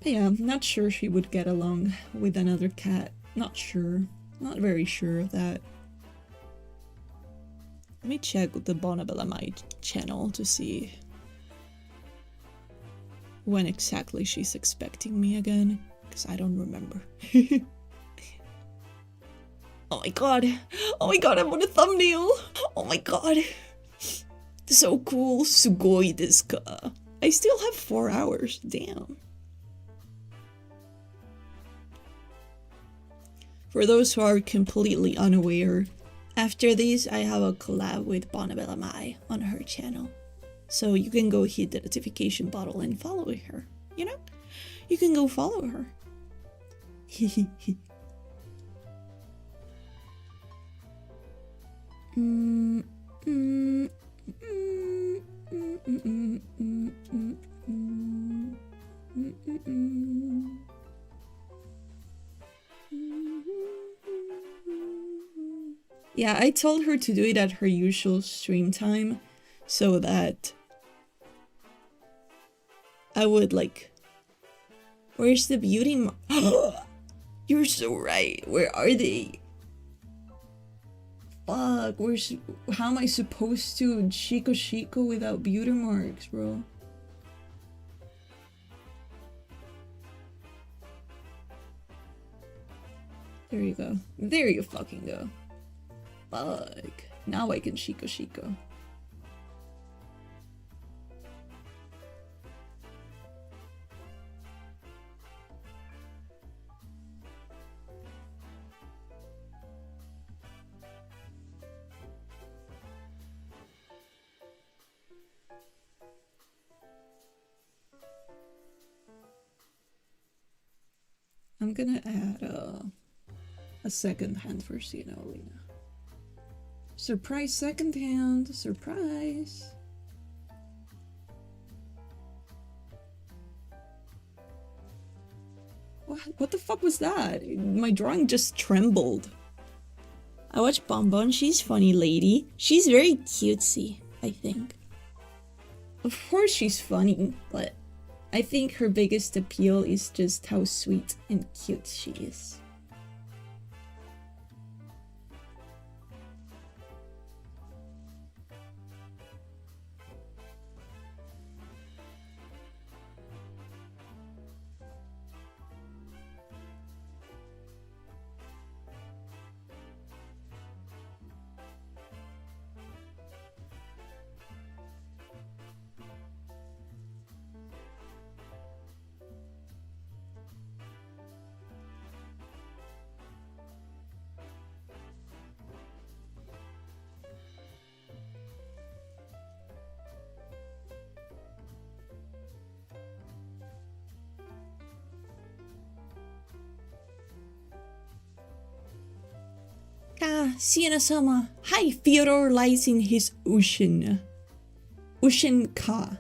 Yeah, I'm not sure she would get along with another cat. Not sure. Not very sure of that. Let me check the Bonabella channel to see when exactly she's expecting me again, because I don't remember. Oh my god. Oh my god, I'm on a thumbnail. Oh my god. So cool. Sugoi desu ka. I still have 4 hours. Damn. For those who are completely unaware, after this I have a collab with Bonabella Mai on her channel. So you can go hit the notification button and follow her, you know? You can go follow her. Yeah, I told her to do it at her usual stream time so that I would like... Where's the beauty You're so right. Where are they? Fuck, how am I supposed to Shiko without beauty marks, bro? There you go. There you fucking go. Fuck. Now I can Shiko. I'm gonna add a second hand for Siena, Olena. Surprise second hand, surprise. What the fuck was that? My drawing just trembled. I watch Bonbon, she's funny lady. She's very cutesy, I think. Of course she's funny, but I think her biggest appeal is just how sweet and cute she is. Siena-sama. Hi, Fyodor lies in his ocean. Ocean-ka.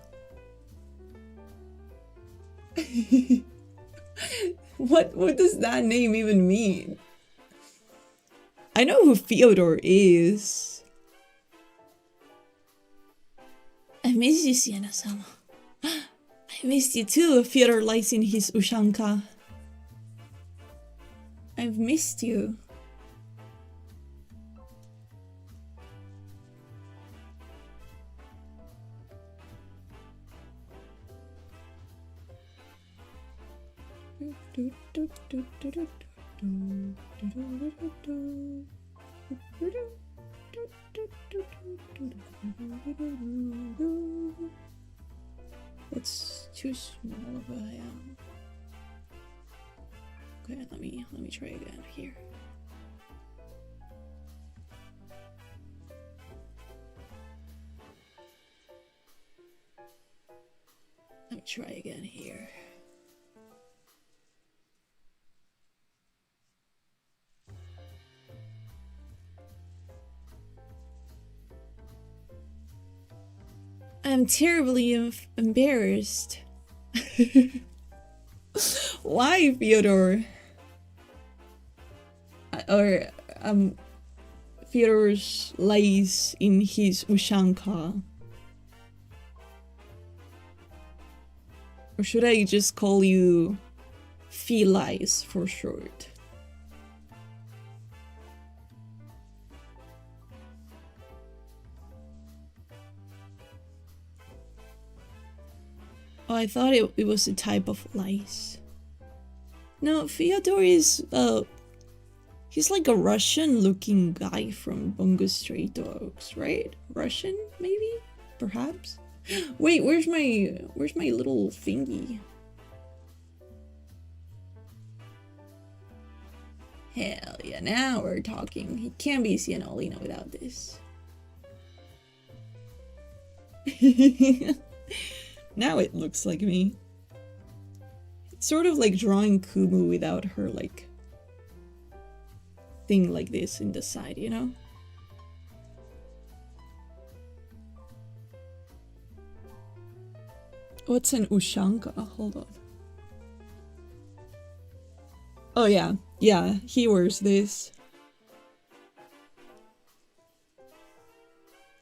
What does that name even mean? I know who Fyodor is. I miss you, Siena-sama. I missed you too, Fyodor lies in his Ushanka. I've missed you. It's too small of a Okay, let me try again here. Let me try again here. I'm terribly embarrassed. Why, Fyodor? Or Fyodor's lies in his Ushanka. Or should I just call you Felice for short? Oh, I thought it was a type of lice. No, Fyodor is, he's like a Russian-looking guy from Bungo Stray Dogs, right? Russian, maybe? Perhaps? Wait, where's my little thingy? Hell yeah, now we're talking. He can't be Siena Olena without this. Now it looks like me. It's sort of like drawing Kumu without her, like, thing like this in the side, you know? What's an Ushanka? Hold on. Oh yeah, yeah, he wears this.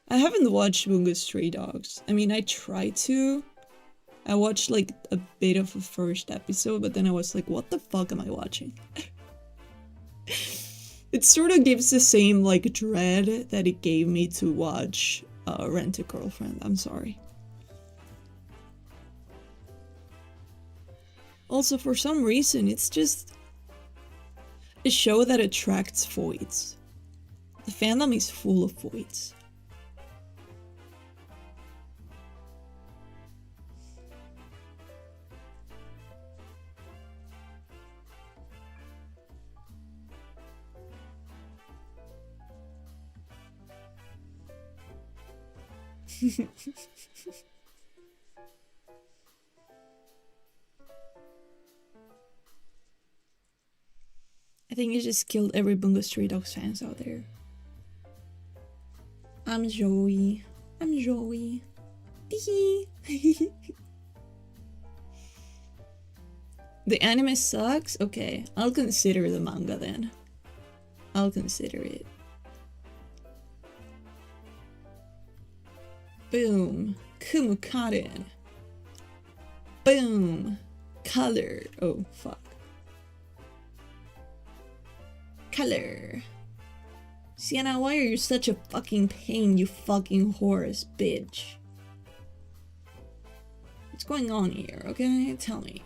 I haven't watched Bungo Stray Dogs. I mean, I tried to. I watched like a bit of the first episode, but then I was like, what the fuck am I watching? It sort of gives the same like dread that it gave me to watch Rent a Girlfriend. I'm sorry. Also, for some reason, it's just a show that attracts voids. The fandom is full of voids. I think you just killed every Bungo Stray Dogs fans out there. I'm Joey. I'm Joey. The anime sucks? Okay, I'll consider the manga then. I'll consider it. Boom. Kumu Cotton. Boom. Color. Oh, fuck. Color. Siena, why are you such a fucking pain, you fucking horse bitch? What's going on here, okay? Tell me.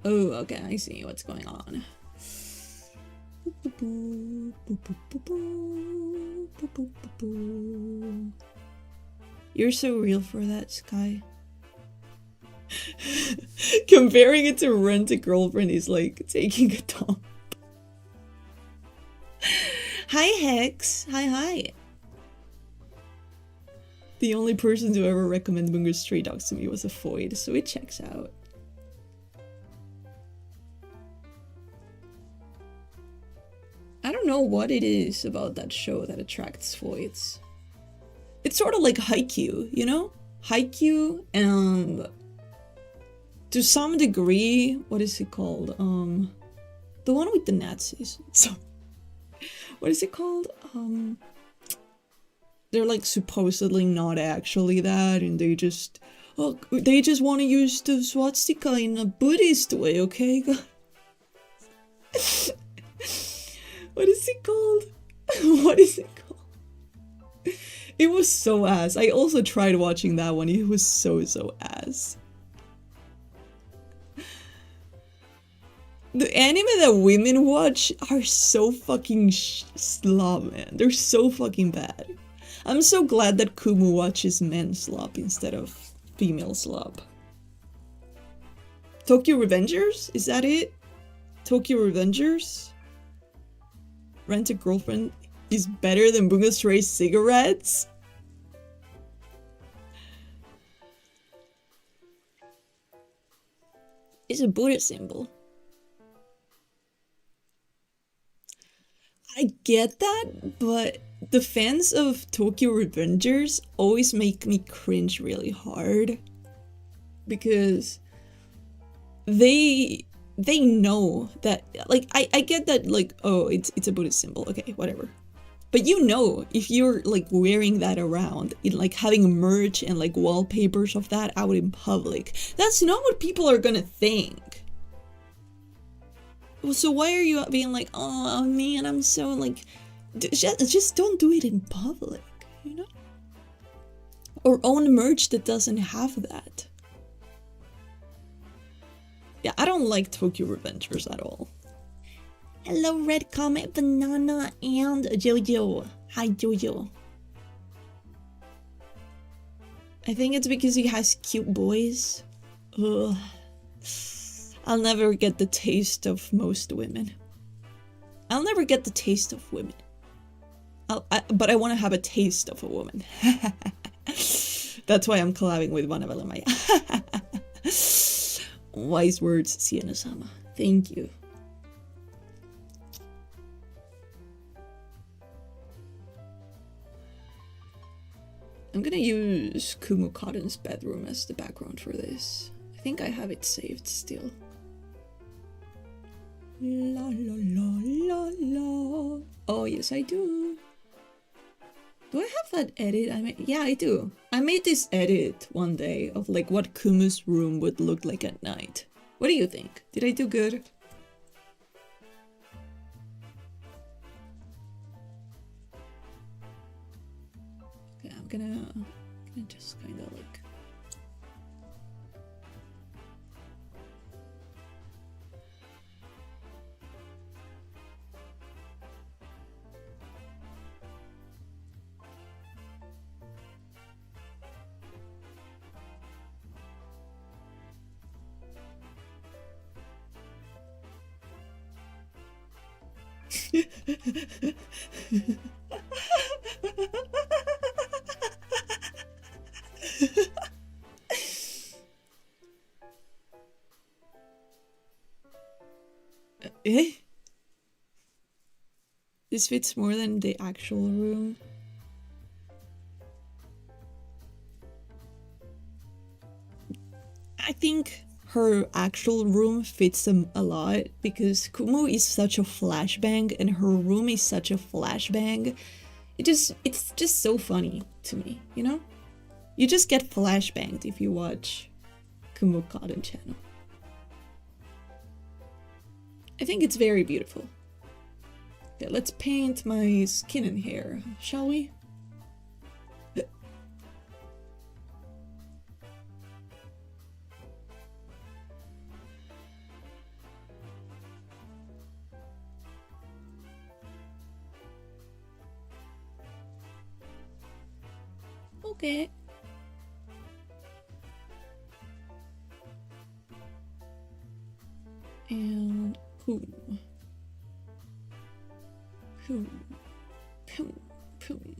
Oh, okay, I see what's going on. You're so real for that, Sky. Comparing it to Rent a Girlfriend is like taking a dump. Hi, Hex. Hi. The only person to ever recommend Bungo Stray Dogs to me was a Void, so it checks out. I don't know what it is about that show that attracts Floyds. It's sort of like Haikyuu, you know? Haikyuu and to some degree, what is it called? The one with the Nazis. So, what is it called? They're like supposedly not actually that, and they just want to use the swastika in a Buddhist way, okay? What is it called? What is it called? It was so ass. I also tried watching that one. It was so ass. The anime that women watch are so fucking slop, man. They're so fucking bad. I'm so glad that Kumu watches men slop instead of female slop. Tokyo Revengers? Is that it? Tokyo Revengers? Rent a Girlfriend is better than Bungo Stray cigarettes? It's a Buddha symbol. I get that, but the fans of Tokyo Revengers always make me cringe really hard. Because they know that, like, I get that, like, oh, it's a Buddhist symbol, okay, whatever. But you know, if you're like wearing that around, like having merch and like wallpapers of that out in public, that's not what people are gonna think. So why are you being like, oh man, I'm so like, just don't do it in public, you know? Or own merch that doesn't have that. Yeah, I don't like Tokyo Revengers at all. Hello, Red Comet, Banana, and Jojo. Hi, Jojo. I think it's because he has cute boys. Ugh. I'll never get the taste of most women. I'll never get the taste of women. But I want to have a taste of a woman. That's why I'm collabing with Manabella Maya. Wise words, Siena-sama. Thank you. I'm gonna use Kumu Cotton's bedroom as the background for this. I think I have it saved still. La la la la la. Oh yes, I do. Do I have that edit I made? Yeah, I do. I made this edit one day of like what Kumu's room would look like at night. What do you think? Did I do good? Okay, I'm gonna just kind of like... Eh? This fits more than the actual room. I think her actual room fits them a lot because Kumu is such a flashbang and her room is such a flashbang. It's just so funny to me, you know? You just get flashbanged if you watch Kumu Cotton channel. I think it's very beautiful. Okay, let's paint my skin and hair, shall we? Okay. And boom. Boom. Boom. Boom.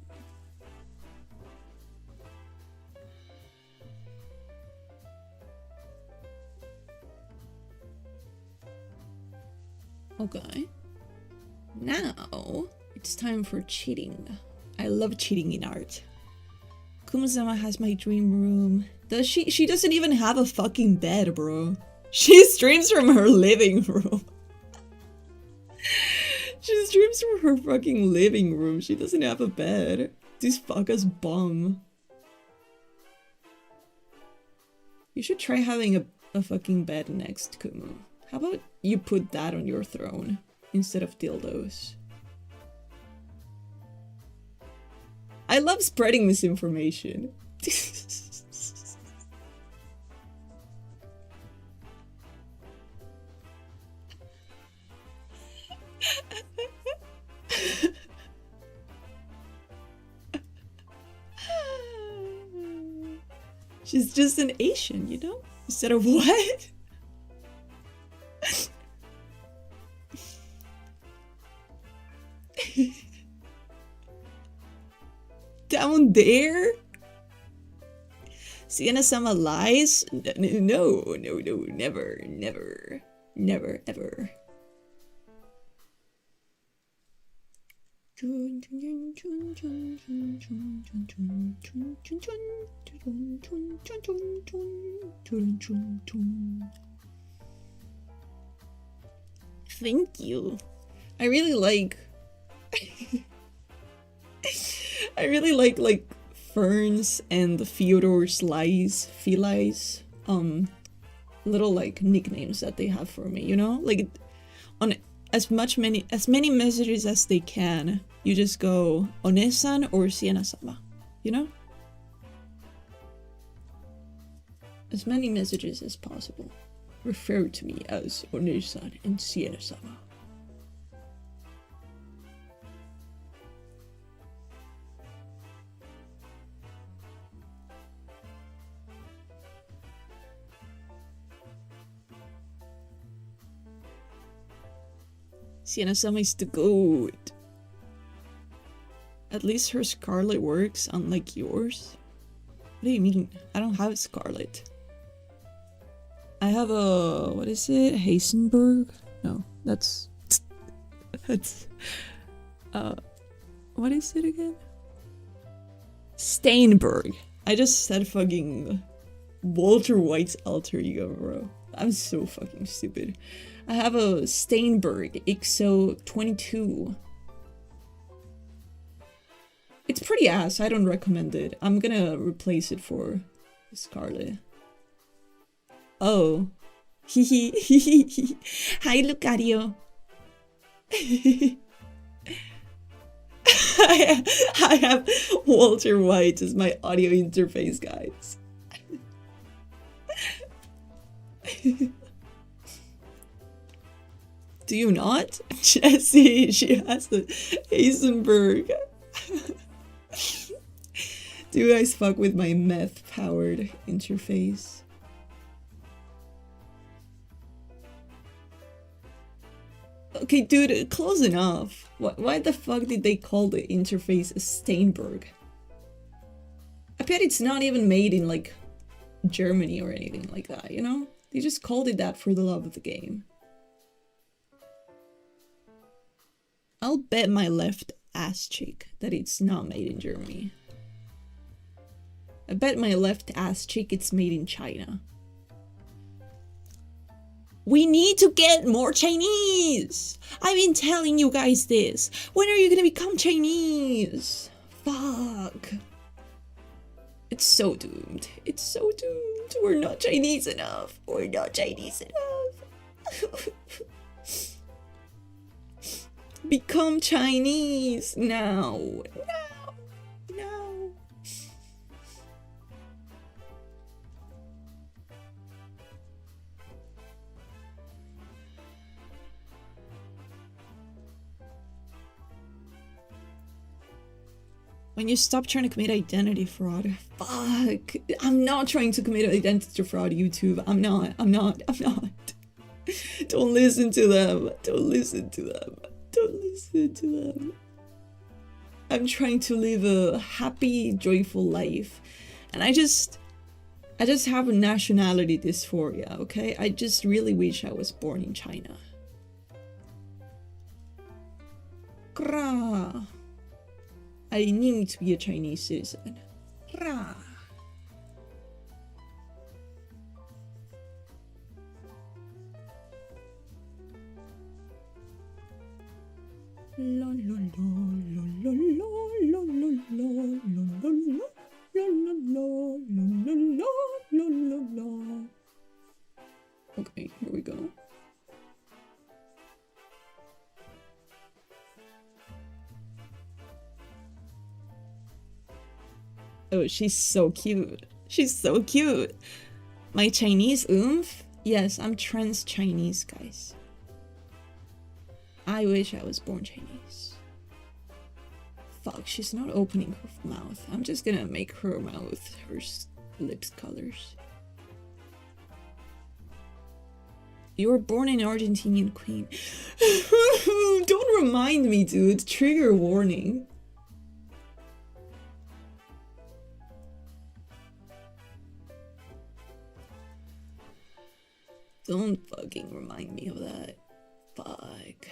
Okay. Now, it's time for cheating. I love cheating in art. Kumu-sama has my dream room. Does she? She doesn't even have a fucking bed, bro. She streams from her living room. She streams from her fucking living room. She doesn't have a bed. This fucker's bum. You should try having a fucking bed next, Kumu. How about you put that on your throne instead of dildos? I love spreading misinformation. She's just an Asian, you know? Instead of what? Down there? Siena-sama lies? No, never, ever. Thank you. I really like like Ferns and the Fyodor's Feli's little like nicknames that they have for me, you know? Like on as many messages as they can, you just go One-san or Siena-sama, you know? As many messages as possible. Refer to me as One-san and Siena-sama. Siena-sama is the goat. At least her Scarlet works, unlike yours. What do you mean? I don't have Scarlet. I have a... what is it? Heisenberg? No, that's... what is it again? Steinberg. I just said fucking Walter White's alter ego, bro. I'm so fucking stupid. I have a Steinberg XO22. It's pretty ass. I don't recommend it. I'm gonna replace it for Scarlet. Oh. Hehe. Hi, Lucario. I have Walter White as my audio interface, guys. Do you not? Jessie, she has the Heisenberg. Do you guys fuck with my meth-powered interface? Okay, dude, close enough. Why the fuck did they call the interface a Steinberg? I bet it's not even made in, like, Germany or anything like that, you know? They just called it that for the love of the game. I'll bet my left ass cheek that it's not made in Germany. I bet my left ass cheek it's made in China. We need to get more Chinese! I've been telling you guys this. When are you gonna become Chinese? Fuck. It's so doomed. It's so doomed. We're not Chinese enough. We're not Chinese enough. Become Chinese now. No. When you stop trying to commit identity fraud. Fuck. I'm not trying to commit identity fraud, YouTube. I'm not. Don't listen to them. I'm trying to live a happy, joyful life. And I just have a nationality dysphoria, okay? I just really wish I was born in China. Gra. I need to be a Chinese citizen. Gra. La la la la la la la la la la la la la. Okay, here we go. Oh, she's so cute. She's so cute. My Chinese oomph? Yes, I'm trans Chinese, guys. I wish I was born Chinese. Fuck, she's not opening her mouth. I'm just gonna make her mouth her lips colors. You were born an Argentinian queen. Don't remind me, dude. Trigger warning. Don't fucking remind me of that. Fuck.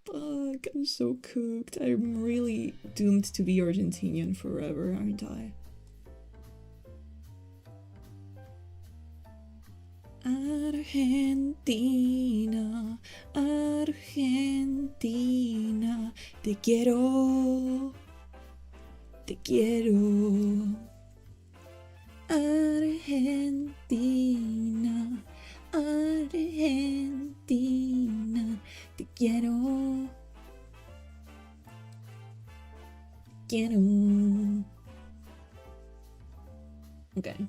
Fuck, I'm so cooked. I'm really doomed to be Argentinian forever, aren't I? Argentina, Argentina, te quiero, te quiero. Argentina, Argentina, te quiero, quiero. Okay.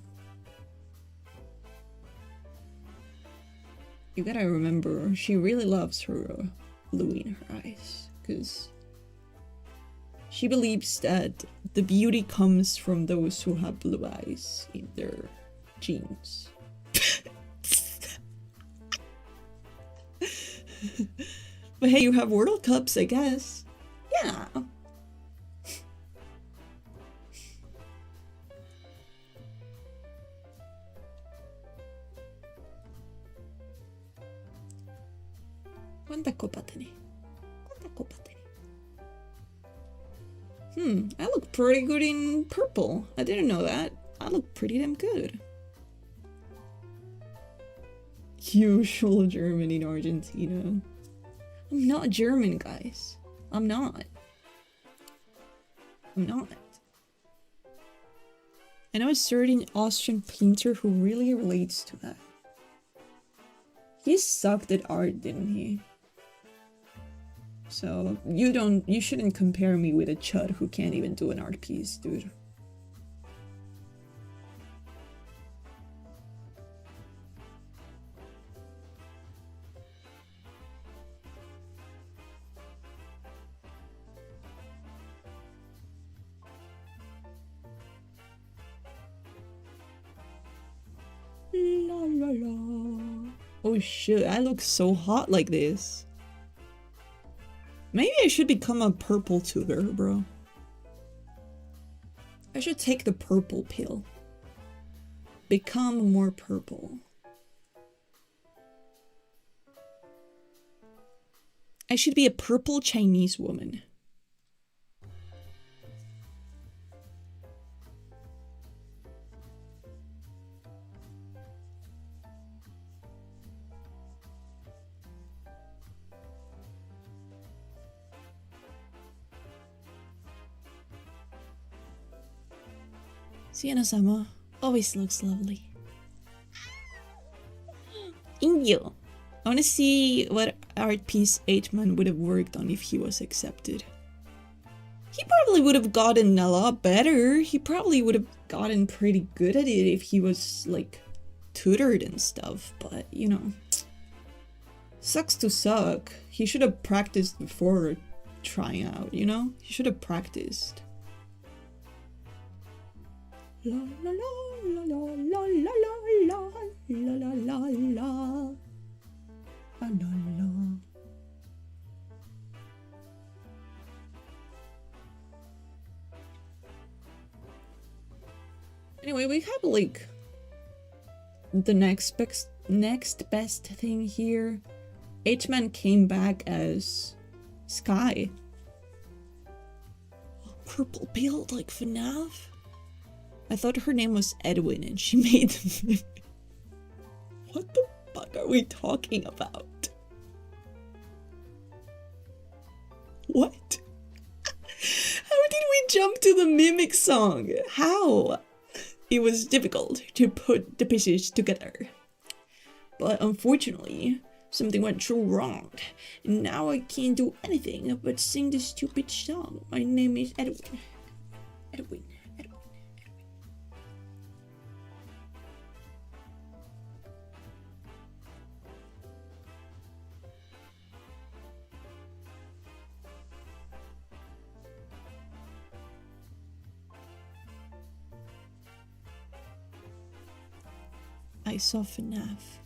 You gotta remember, she really loves her blue in her eyes, because she believes that the beauty comes from those who have blue eyes in their genes. But hey, you have World Cups, I guess. Yeah. ¿Cuánta copa tenés? ¿Cuánta copa tenés? I look pretty good in purple. I didn't know that. I look pretty damn good. Usual German in Argentina. I'm not German, guys. I'm not. I'm not. I know a certain Austrian painter who really relates to that. He sucked at art, didn't he? So, you shouldn't compare me with a chud who can't even do an art piece, dude. La la la. Oh shit, I look so hot like this. Maybe I should become a purple tutor, bro. I should take the purple pill. Become more purple. I should be a purple Chinese woman. Siena-sama always looks lovely. Indio. I want to see what art piece 8-man would have worked on if he was accepted. He probably would have gotten a lot better. He probably would have gotten pretty good at it if he was, like, tutored and stuff. But, you know, sucks to suck. He should have practiced before trying out, you know? He should have practiced. La la la la la la la la la la la la. Anyway, we have like the next best thing here. H-Man came back as Sky. Purple build like FNAF? I thought her name was Edwin and she made the What the fuck are we talking about? What? How did we jump to the Mimic song? How? It was difficult to put the pieces together. But unfortunately, something went so wrong. And now I can't do anything but sing this stupid song. My name is Edwin. Edwin. I saw FNAF.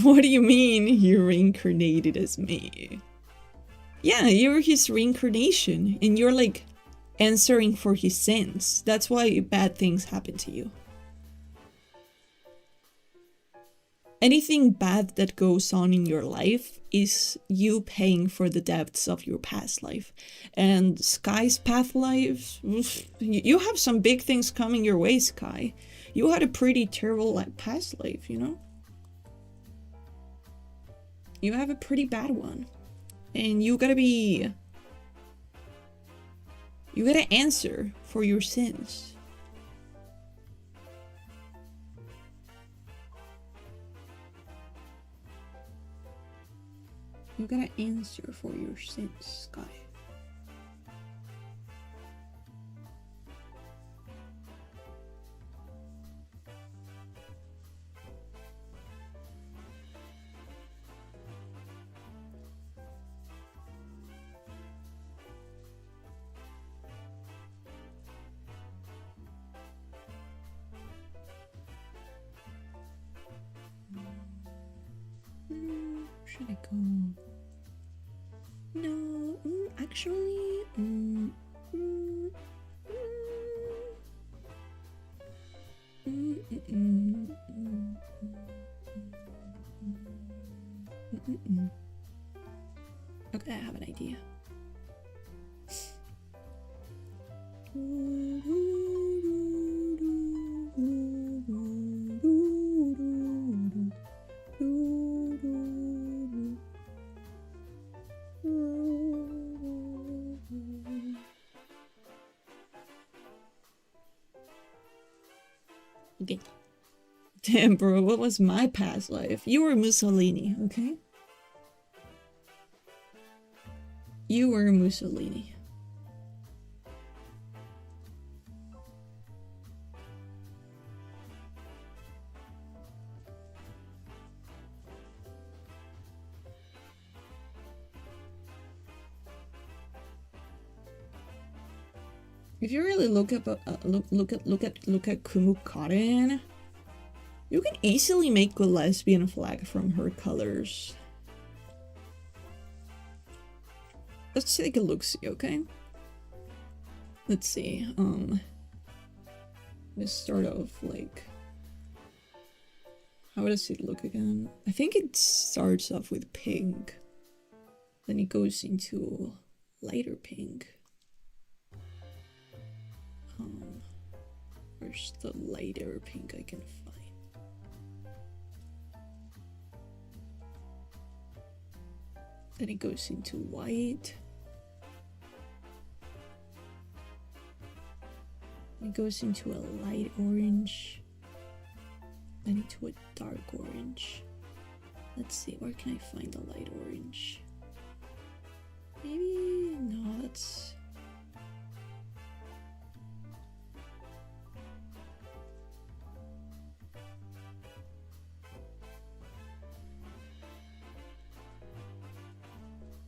What do you mean you reincarnated as me? Yeah, you're his reincarnation, and you're like answering for his sins. That's why bad things happen to you. Anything bad that goes on in your life is you paying for the depths of your past life. And Sky's past life, you have some big things coming your way, Sky. You had a pretty terrible past life, you know? You have a pretty bad one. And you gotta answer for your sins. You gotta answer for your sins, Sky. Should I go? No, actually, okay, I have an idea. Okay. Damn, bro, what was my past life? You were Mussolini, okay? You were Mussolini. If you really look at Kumu Cotton, you can easily make a lesbian flag from her colors. Let's take a look-see, okay? Let's see, let's start off like, how does it look again? I think it starts off with pink, then it goes into lighter pink. Where's the lighter pink I can find? Then it goes into white. It goes into a light orange. Then into a dark orange. Let's see, where can I find the light orange? Maybe, no, that's...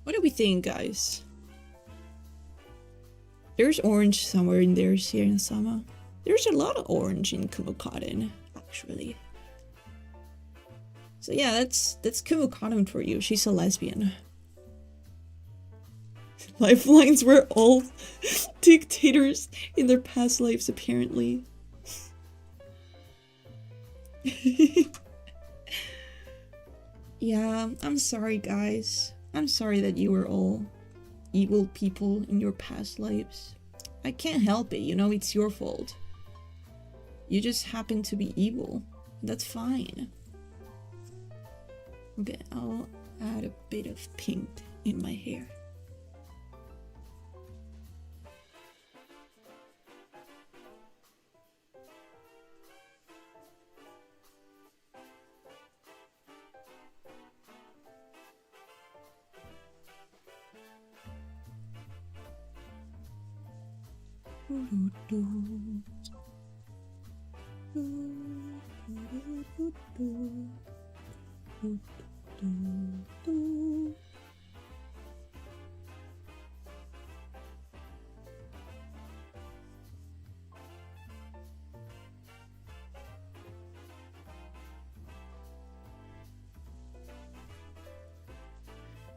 What do we think, guys? There's orange somewhere in there, Siena-sama. There's a lot of orange in Kumu Cotton, actually. So yeah, that's Kumu Cotton for you. She's a lesbian. Lifelines were all dictators in their past lives, apparently. Yeah, I'm sorry, guys. I'm sorry that you were all evil people in your past lives. I can't help it, you know, it's your fault. You just happen to be evil. That's fine. Okay, I'll add a bit of pink in my hair.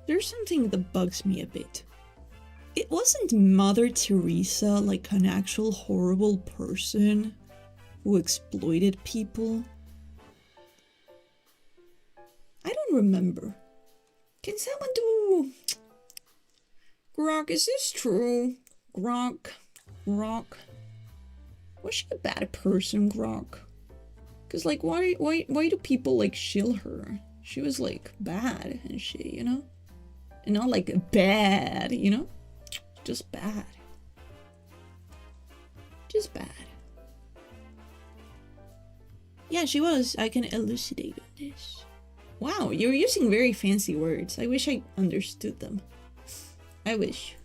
There's something that bugs me a bit. It wasn't Mother Teresa like an actual horrible person who exploited people? I don't remember. Can someone do... Grok, is this true? Grok? Was she a bad person, Grok? Cause like, why do people like shill her? She was like bad and shit, you know? And not like bad, you know? Just bad. Just bad. Yeah, she was. I can elucidate on this. Wow, you're using very fancy words. I wish I understood them. I wish.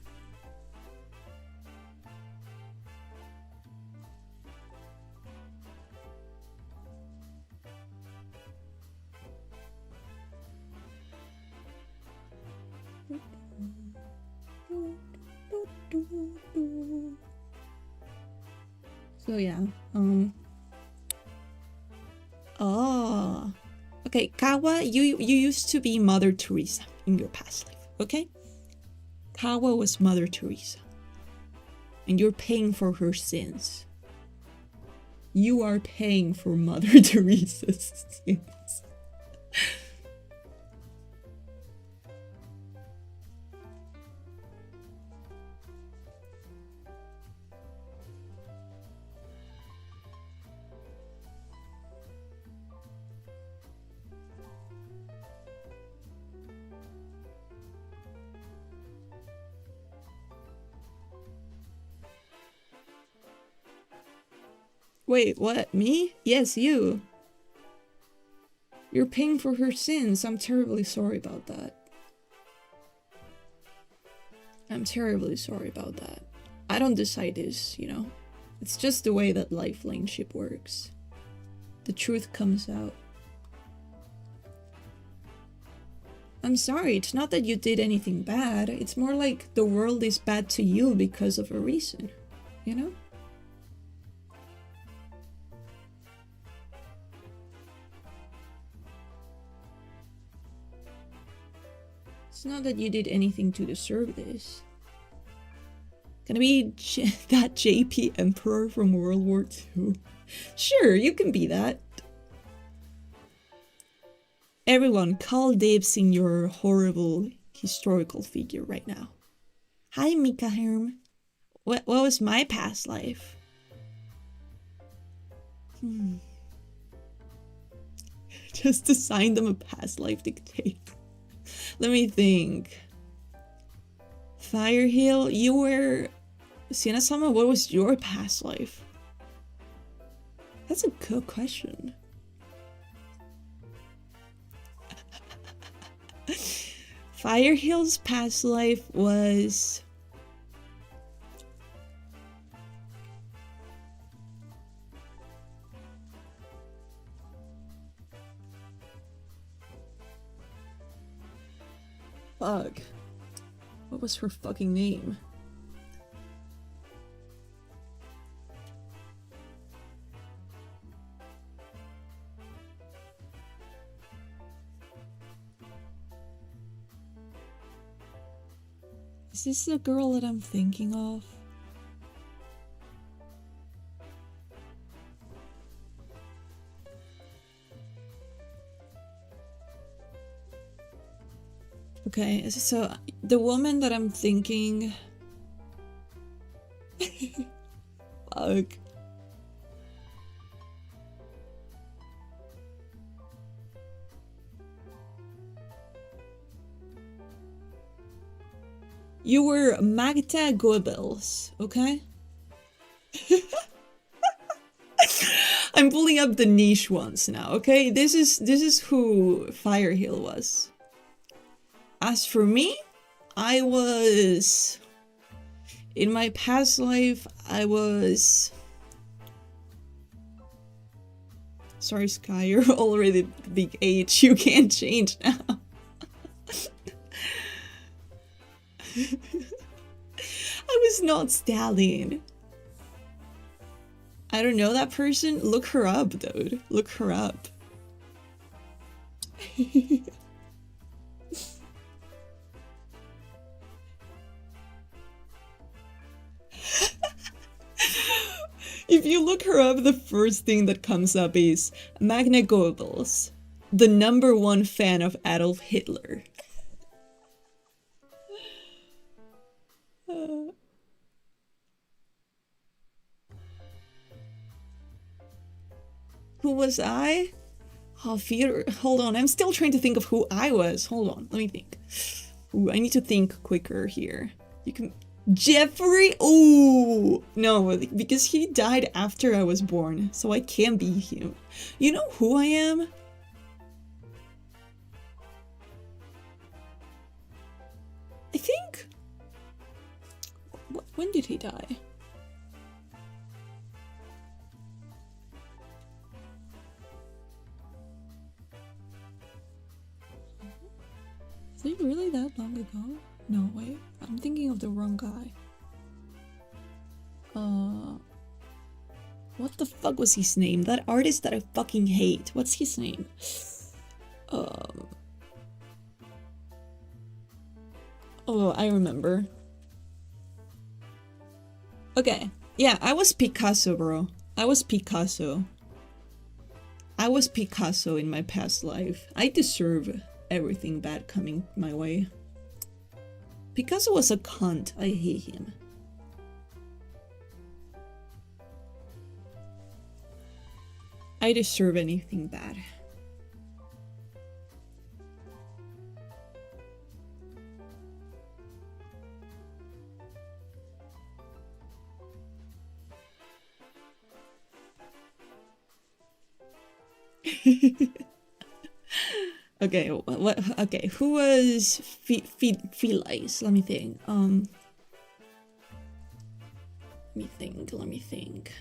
So yeah, oh, okay, Kawa, you used to be Mother Teresa in your past life, okay? Kawa was Mother Teresa, and you're paying for her sins. You are paying for Mother Teresa's sins. Wait, what? Me? Yes, you. You're paying for her sins. I'm terribly sorry about that. I'm terribly sorry about that. I don't decide this, you know. It's just the way that lifeline ship works. The truth comes out. I'm sorry, it's not that you did anything bad. It's more like the world is bad to you because of a reason, you know? It's not that you did anything to deserve this. Can I be that JP Emperor from World War II? Sure, you can be that. Everyone, call dibs in your horrible historical figure right now. Hi, Mika Herm. What was my past life? Just assign them a past life dictate. Let me think. Firehill, you were... Siena-sama, what was your past life? That's a good question. Firehill's past life was... Fuck. What was her fucking name? Is this the girl that I'm thinking of? Okay, so the woman that I'm thinking... Fuck. You were Magda Goebbels, okay? I'm pulling up the niche ones now, okay? This is who Firehill was. As for me, I was... In my past life, I was... Sorry, Sky, you're already big age. You can't change now. I was not Stalin. I don't know that person. Look her up, dude. Look her up. If you look her up, the first thing that comes up is Magna Goebbels, the #1 fan of Adolf Hitler. Who was I? Oh, Theodore. Hold on, I'm still trying to think of who I was. Hold on, let me think. Ooh, I need to think quicker here. You can... Jeffrey? Oh no, because he died after I was born, so I can't be him. You know who I am? I think... When did he die? Is it really that long ago? No, wait. I'm thinking of the wrong guy. What the fuck was his name? That artist that I fucking hate. What's his name? Oh, I remember. Okay. Yeah, I was Picasso, bro. I was Picasso. I was Picasso in my past life. I deserve everything bad coming my way. Picasso was a cunt. I hate him. I deserve anything bad. Okay, what? Okay, who was Felice? Let me think. Let me think.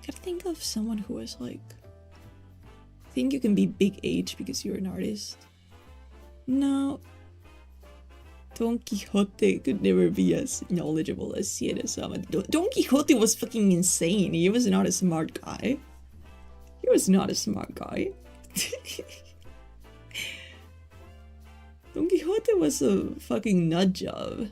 Gotta think of someone who was like... I think you can be big age because you're an artist. No. Don Quixote could never be as knowledgeable as Siena. Don Quixote was fucking insane. He was not a smart guy. He was not a smart guy. Don Quixote was a fucking nut job.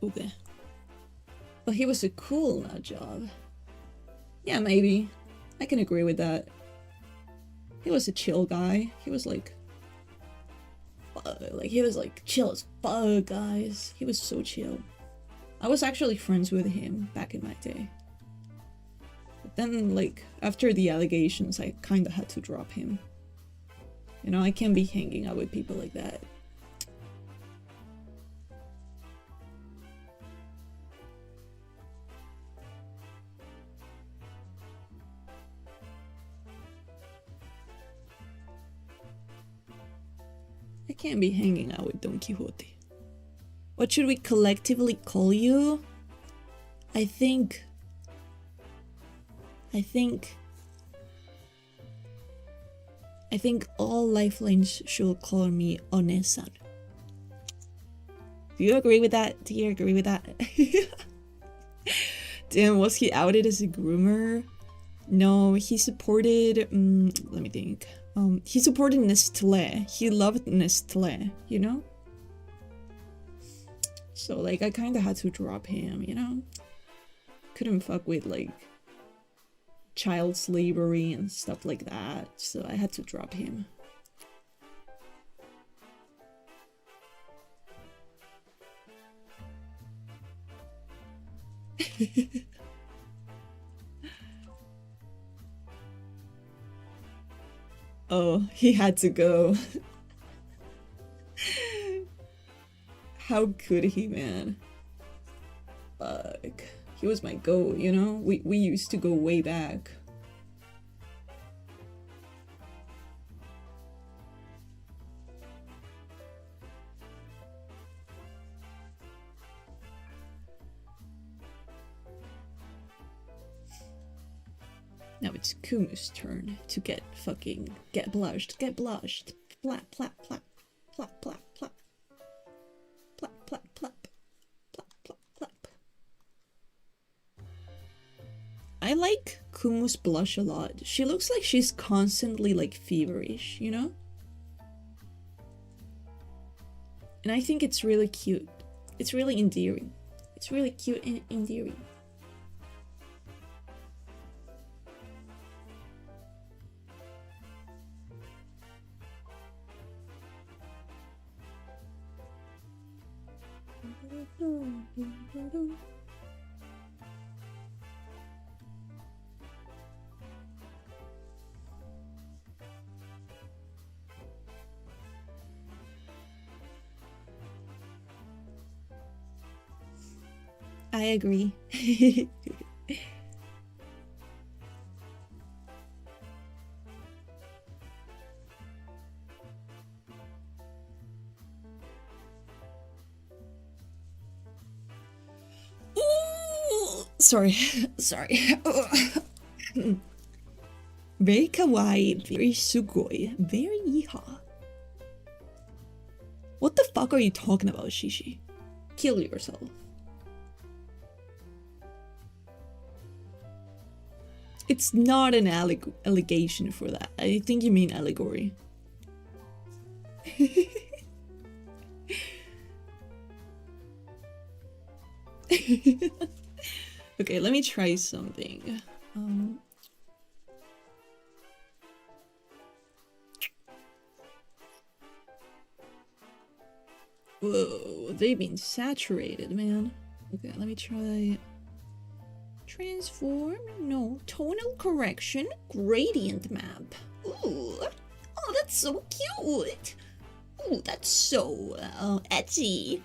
Okay. But he was a cool nut job. Yeah, maybe. I can agree with that. He was a chill guy. He was like he was like chill as fuck, guys. He was so chill. I was actually friends with him back in my day. But then, like, after the allegations, I kinda had to drop him. You know, I can't be hanging out with people like that. I can't be hanging out with Don Quixote. What should we collectively call you? I think I think all lifelines should call me Onesan. Do you agree with that? Do you agree with that? Damn, was he outed as a groomer? No, he supported, let me think. He supported Nestle. He loved Nestle, you know? So, like, I kind of had to drop him, you know? Couldn't fuck with, like, child slavery and stuff like that. So I had to drop him. Oh, he had to go. How could he, man? Fuck. He was my goat, you know? We used to go way back. Now it's Kumu's turn to get blushed. Plap, plap, plap. Plap, plap, plap. Plap, plap, plap. Plap, plap, plap. I like Kumu's blush a lot. She looks like she's constantly like feverish, you know? And I think it's really cute. It's really endearing. It's really cute and endearing. I agree. Ooh, sorry. Very kawaii, very sugoi, very yeehaw. What the fuck are you talking about, Shishi? Kill yourself. It's not an allegation for that. I think you mean allegory. Okay, let me try something. Whoa, they've been saturated, man. Okay, let me try... Transform? No. Tonal correction? Gradient map. Ooh. Oh, that's so cute. Ooh, that's so edgy.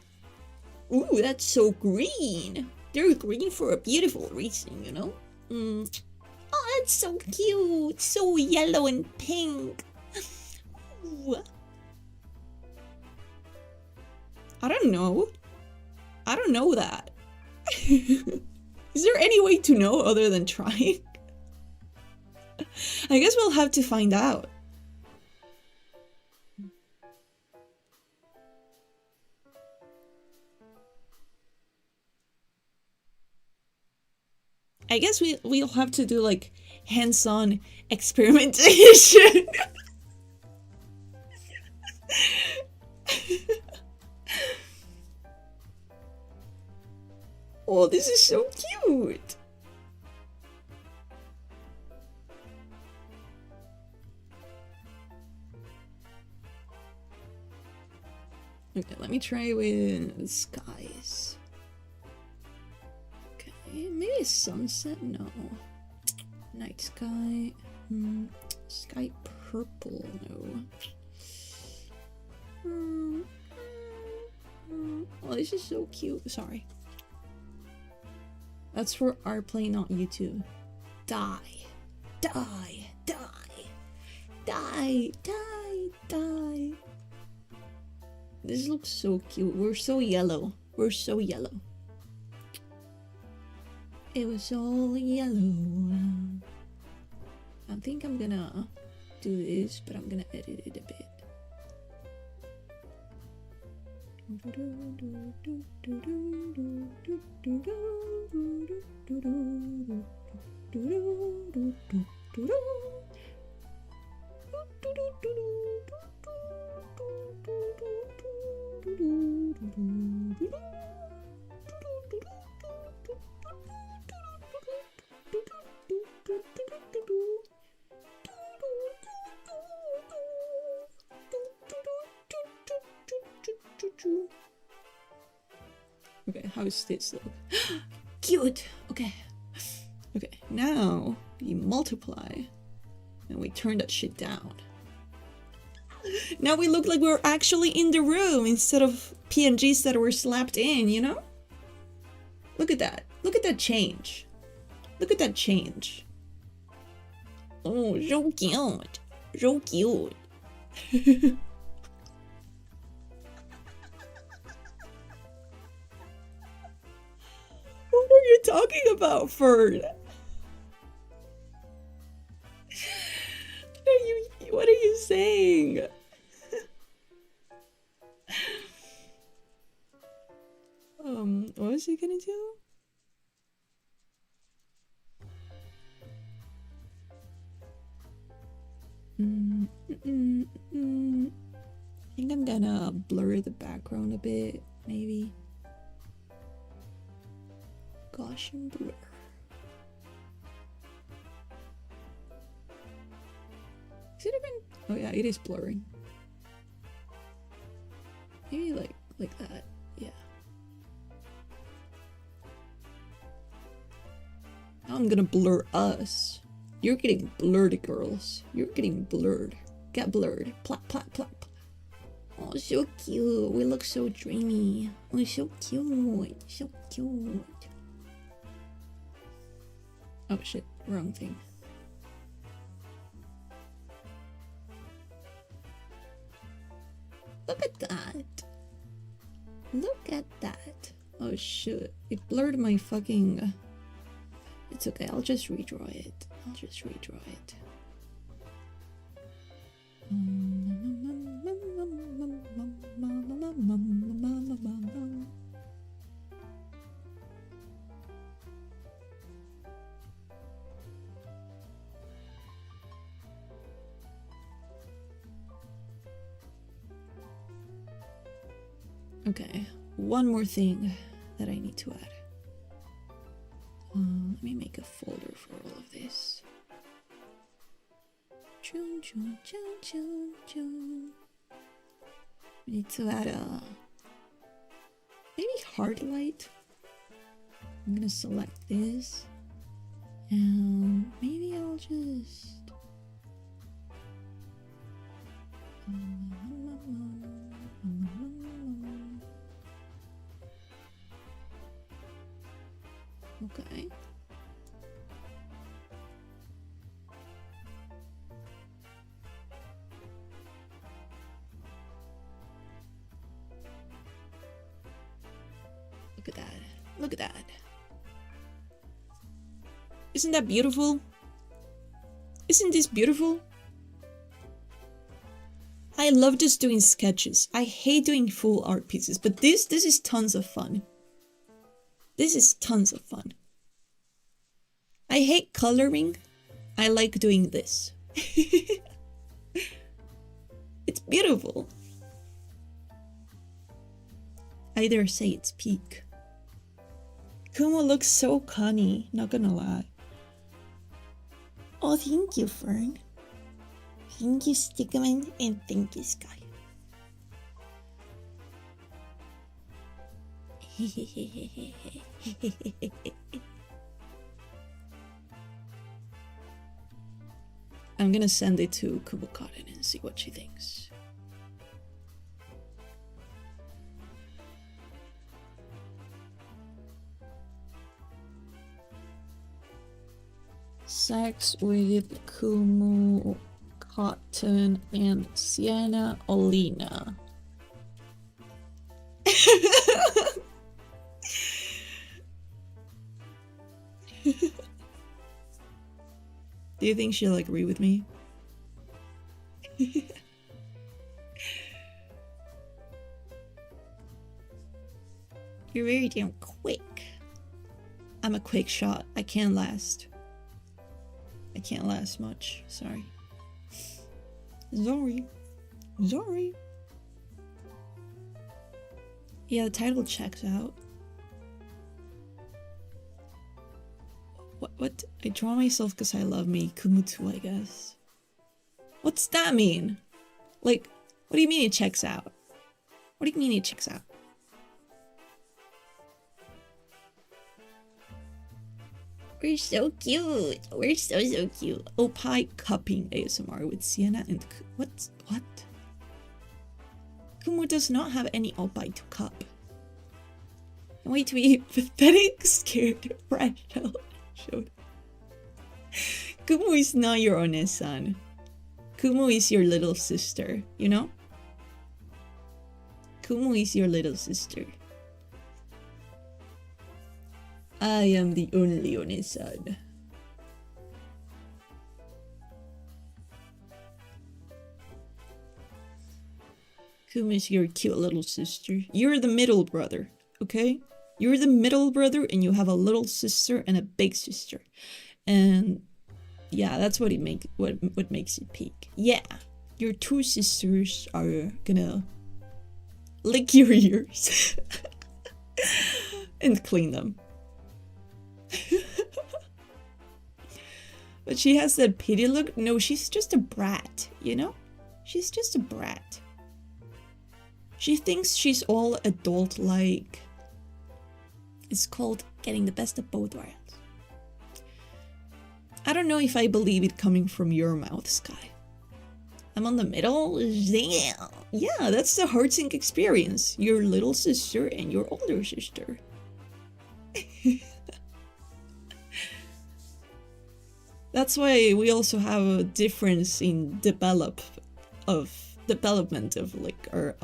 Ooh, that's so green. They're green for a beautiful reason, you know? Oh, that's so cute. So yellow and pink. Ooh. I don't know. I don't know that. Is there any way to know other than trying? I guess we'll have to find out. I guess we'll have to do like hands-on experimentation. Oh, this is so cute. Okay, let me try with skies. Okay, maybe sunset? No. Night sky. Sky purple? No. Oh, this is so cute. Sorry. That's for our play, not YouTube. Die. Die. Die. Die. Die. Die. This looks so cute. We're so yellow. We're so yellow. It was all yellow. I think I'm gonna do this, but I'm gonna edit it a bit. Okay, how is this look? Cute! Okay. Okay, now we multiply and we turn that shit down. Now we look like we're actually in the room instead of PNGs that were slapped in, you know? Look at that. Look at that change. Look at that change. Oh, so cute. So cute. What are you talking about, Fern? What are you saying? What was he gonna do? I think I'm gonna blur the background a bit, maybe. Gaussian blur. Is it even? Oh yeah, it is blurring. Maybe like that. Yeah. Now I'm gonna blur us. You're getting blurred, girls. You're getting blurred. Get blurred. Plop, plop, plop. Oh, so cute. We look so dreamy. Oh, so cute. So cute. Oh shit, wrong thing. Look at that. Look at that. Oh shit. It blurred my fucking... It's okay, I'll just redraw it. I'll just redraw it. Okay, one more thing that I need to add. Let me make a folder for all of this. Chun, chun, chun, chun, chun. We need to add a maybe heart light. I'm gonna select this, and maybe I'll just okay. Look at that. Look at that. Isn't that beautiful? Isn't this beautiful? I love just doing sketches. I hate doing full art pieces, but this is tons of fun. This is tons of fun. I hate coloring. I like doing this. It's beautiful. I dare say it's peak. Kumu looks so cunny, not gonna lie. Oh, thank you, Fern. Thank you, Stickman, and thank you, Sky. I'm gonna send it to Kumu Cotton and see what she thinks. Sex with Kumu Cotton and Siena Olena. Do you think she'll agree with me? You're very damn quick. I'm a quick shot. I can't last. I can't last much. Sorry. Sorry. Sorry. Yeah, the title checks out. What? I draw myself because I love me. Kumu too, I guess. What's that mean? Like, what do you mean it checks out? What do you mean it checks out? We're so cute. We're so cute. Oh, pie cupping ASMR with Siena and what? Kumu does not have any oppai to cup. And wait to be pathetic, scared, fragile. Kumu is not your one-san. Kumu is your little sister, you know? Kumu is your little sister. I am the only one-san. Kumu is your cute little sister. You're the middle brother, okay? You're the middle brother and you have a little sister and a big sister. And yeah, that's what makes it peak. Yeah, your two sisters are gonna lick your ears and clean them. But she has that pity look. No, she's just a brat, you know? She's just a brat. She thinks she's all adult-like. It's called getting the best of both worlds. I don't know if I believe it coming from your mouth, Sky. I'm on the middle? Damn. Yeah, that's the HeartSync experience. Your little sister and your older sister. That's why we also have a difference in development of like our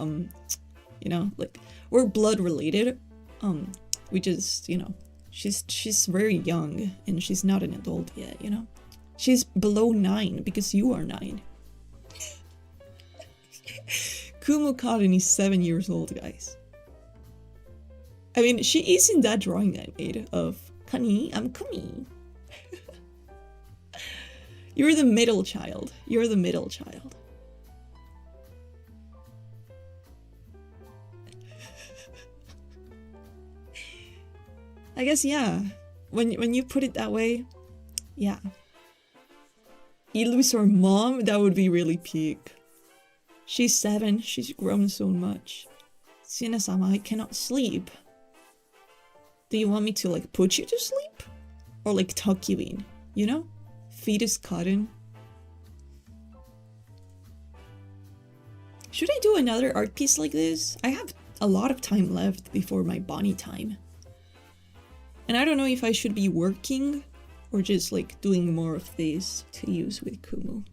you know, like we're blood related. We just, you know, she's very young and she's not an adult yet, you know? She's below 9 because you are 9. Kumu Cotton is 7 years old, guys. I mean, she is in that drawing I made of Kani, I'm Kumi. You're the middle child. You're the middle child. I guess, yeah. When you put it that way, yeah. You lose her mom, that would be really peak. She's 7, she's grown so much. Siena-sama, I cannot sleep. Do you want me to like put you to sleep? Or like tuck you in, you know? Fetus cotton. Should I do another art piece like this? I have a lot of time left before my Bonnie time. And I don't know if I should be working or just like doing more of these to use with Kumu.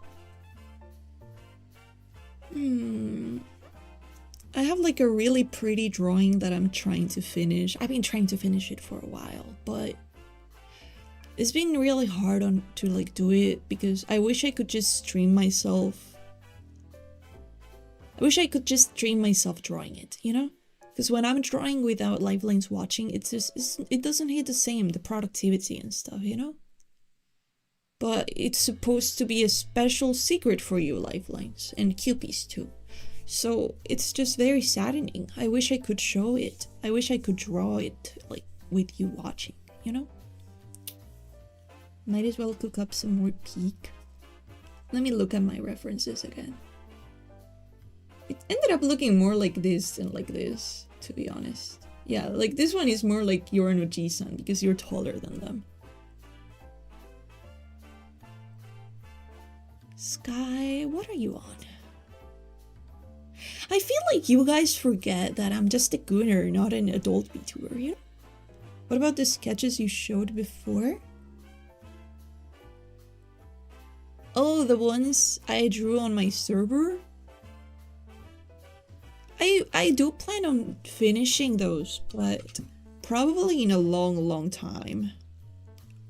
I have like a really pretty drawing that I'm trying to finish. I've been trying to finish it for a while, but it's been really hard to like do it because I wish I could just stream myself. I wish I could just stream myself drawing it, you know? Because when I'm drawing without Lifelines watching, it doesn't hit the same, the productivity and stuff, you know? But it's supposed to be a special secret for you, Lifelines, and Cupies too. So it's just very saddening. I wish I could show it. I wish I could draw it, like, with you watching, you know? Might as well cook up some more peak. Let me look at my references again. It ended up looking more like this than like this, to be honest. Yeah, like this one is more like you're an Oji-san because you're taller than them. Sky, what are you on? I feel like you guys forget that I'm just a gooner, not an adult Vtuber, you know? What about the sketches you showed before? Oh, the ones I drew on my server? I do plan on finishing those, but probably in a long time.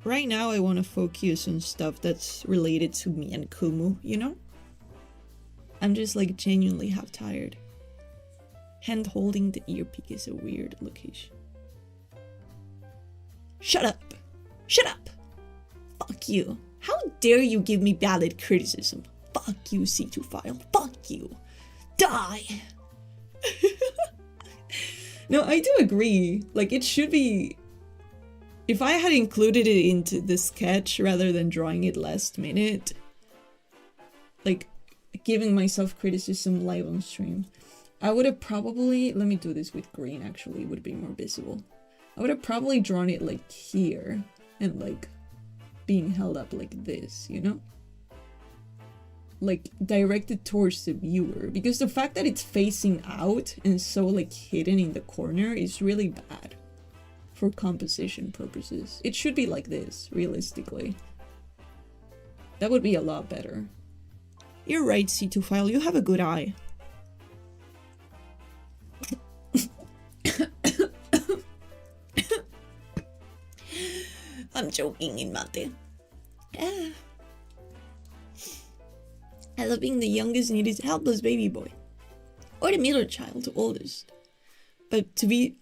Right now I want to focus on stuff that's related to me and Kumu, you know? I'm just like genuinely half tired. Hand holding the earpiece is a weird location. Shut up. Shut up. Fuck you. How dare you give me valid criticism? Fuck you, C2 file. Fuck you. Die. No, I do agree. Like, it should be... If I had included it into the sketch rather than drawing it last minute, like, giving myself criticism live on stream, I would have probably... Let me do this with green, actually. It would be more visible. I would have probably drawn it, like, here. And, like, being held up like this, you know? Like, directed towards the viewer. Because the fact that it's facing out and so, like, hidden in the corner is really bad. For composition purposes. It should be like this, realistically. That would be a lot better. You're right, C2 file. You have a good eye. I'm joking in mate. I love being the youngest needed helpless baby boy. Or the middle child, the oldest. But to be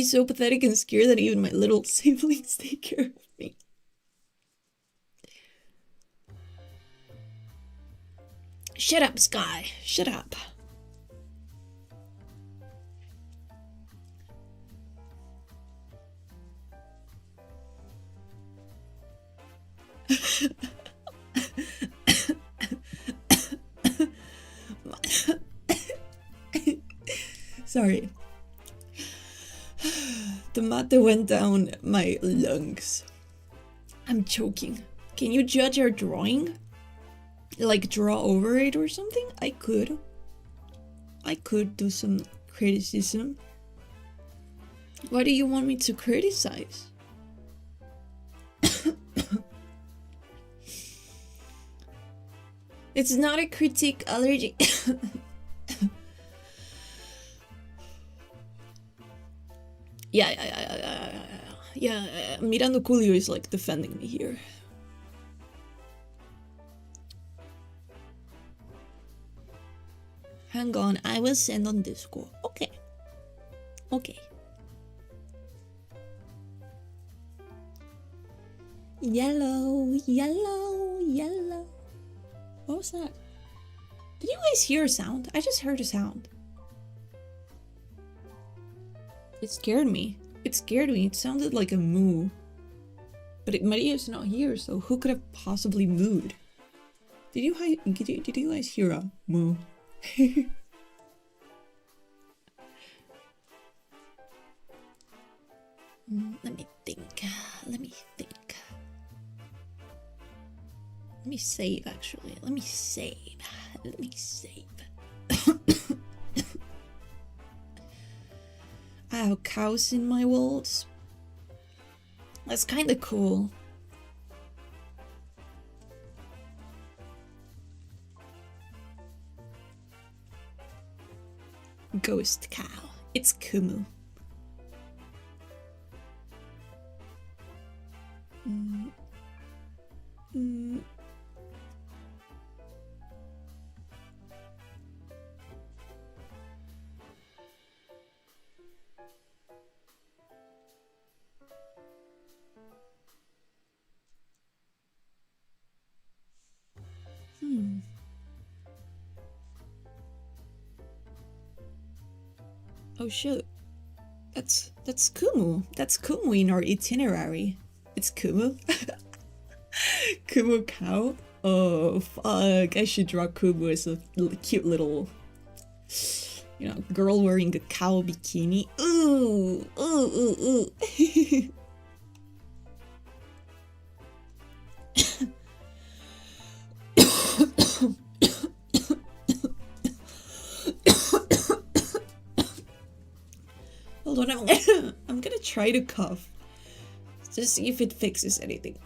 so pathetic and scared that even my little siblings take care of me. Shut up, Sky. Shut up. Sorry. The mate went down my lungs. I'm choking. Can you judge our drawing? Like, draw over it or something? I could do some criticism. Why do you want me to criticize? It's not a critique, allergy. Yeah, Mirando Coolio is like defending me here. Hang on, I will send on Discord. Okay. Yellow. What was that? Did you guys hear a sound? I just heard a sound. It scared me. It sounded like a moo. But Maria's not here, so who could have possibly mooed? Did you guys hear a moo? Let me think. Let me save, actually. Let me save. I have cows in my walls. That's kind of cool. Ghost cow. It's Kumu. Oh shit. That's Kumu. That's Kumu in our itinerary. It's Kumu. Kumu cow. Oh fuck! I should draw Kumu as a cute little, girl wearing a cow bikini. Ooh. Hold on, I'm gonna try to cough. Just see if it fixes anything.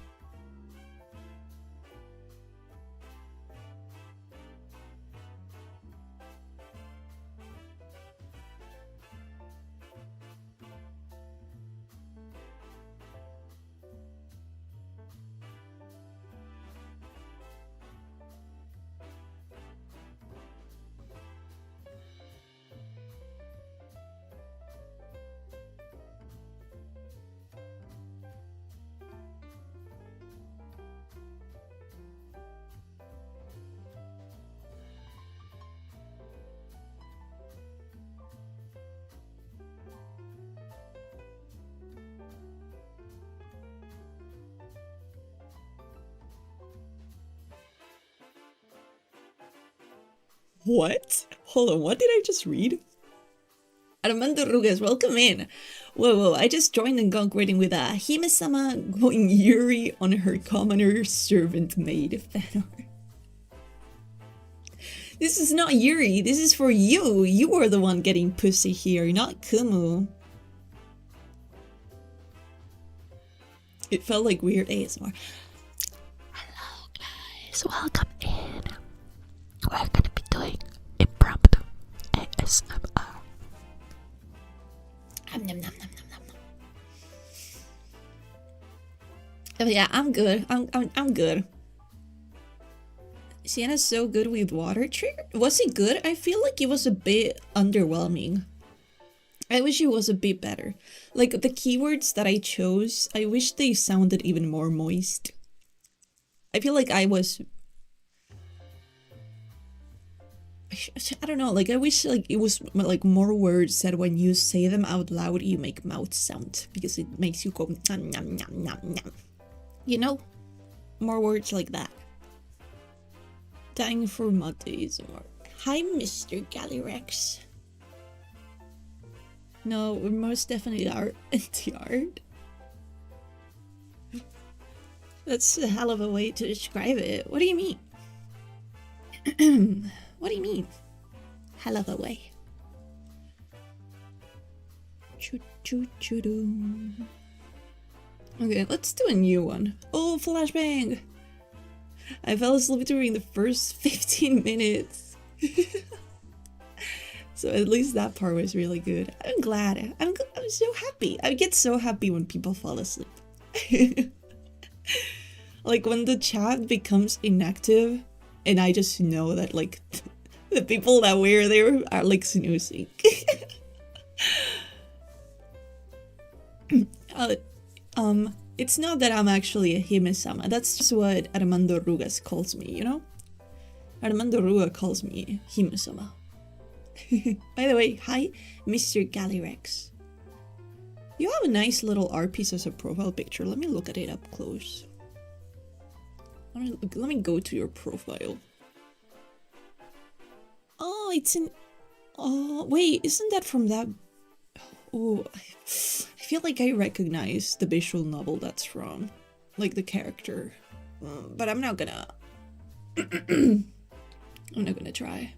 What? Hold on, what did I just read? Armando Rugas, welcome in. Whoa, I just joined the gunk reading with a Hime-sama going Yuri on her commoner servant maid fan art. This is not Yuri, this is for you. You are the one getting pussy here, not Kumu. It felt like weird ASMR. Hello guys, welcome in. We're gonna be doing impromptu ASMR. Nom, nom, nom, nom, nom. Oh yeah, I'm good. I'm good. Siena's so good with water trigger. Was it good? I feel like it was a bit underwhelming. I wish it was a bit better. Like the keywords that I chose, I wish they sounded even more moist. I feel like I don't know, like I wish like it was like more words that when you say them out loud you make mouth sound, because it makes you go nom nom nom nom nom. You know? More words like that. Dying for muddies or hi Mr. Gallyrex. No, we most definitely are anti-art. That's a hell of a way to describe it. What do you mean? What do you mean? Hell of a way. Okay, let's do a new one. Oh, flashbang! I fell asleep during the first 15 minutes. So at least that part was really good. I'm glad. I'm so happy. I get so happy when people fall asleep. Like when the chat becomes inactive and I just know that like the people that were there are like snoozing. It's not that I'm actually a Hime-sama. That's just what Armando Rugas calls me, you know? Armando Ruga calls me Hime-sama. By the way, hi, Mr. Gallyrex. You have a nice little art piece as a profile picture. Let me look at it up close. Let me go to your profile. Oh, it's an... Oh, wait, isn't that from that... Oh, I feel like I recognize the visual novel that's from. Like the character. But I'm not gonna... I'm not gonna try.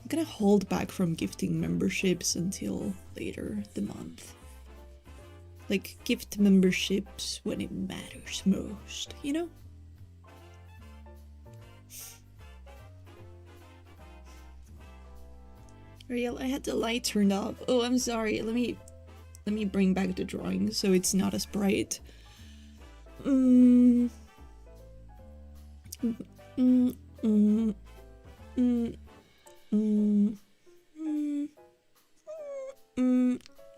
I'm gonna hold back from gifting memberships until later the month. Like, gift memberships when it matters most, you know? Real, I had the light turned off. Oh, I'm sorry. Let me bring back the drawing so it's not as bright.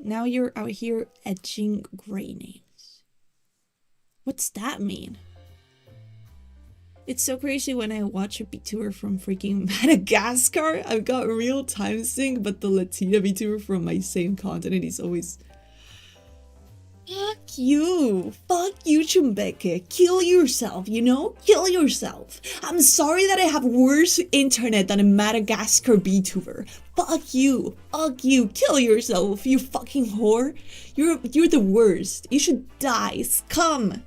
Now you're out here etching gray names. What's that mean? It's so crazy when I watch a Vtuber from freaking Madagascar. I've got real time sync, but the Latina Vtuber from my same continent is always... Fuck you, Chumbeke. Kill yourself, you know? Kill yourself. I'm sorry that I have worse internet than a Madagascar Vtuber. Fuck you, kill yourself, you fucking whore. You're the worst. You should die, scum.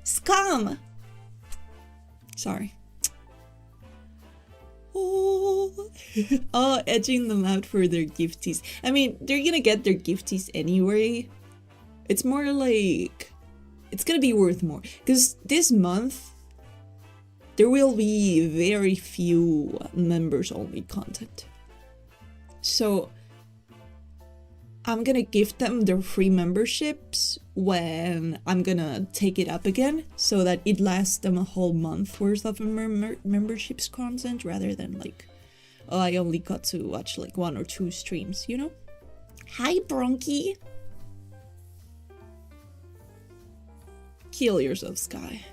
Sorry. Oh, edging them out for their gifties. I mean, they're gonna get their gifties anyway. It's more like, it's gonna be worth more. Because this month, there will be very few members-only content. So, I'm gonna give them their free memberships when I'm gonna take it up again, so that it lasts them a whole month worth of memberships content, rather than like, oh, I only got to watch like 1 or 2 streams, you know? Hi, Bronchi! Kill yourself, Sky.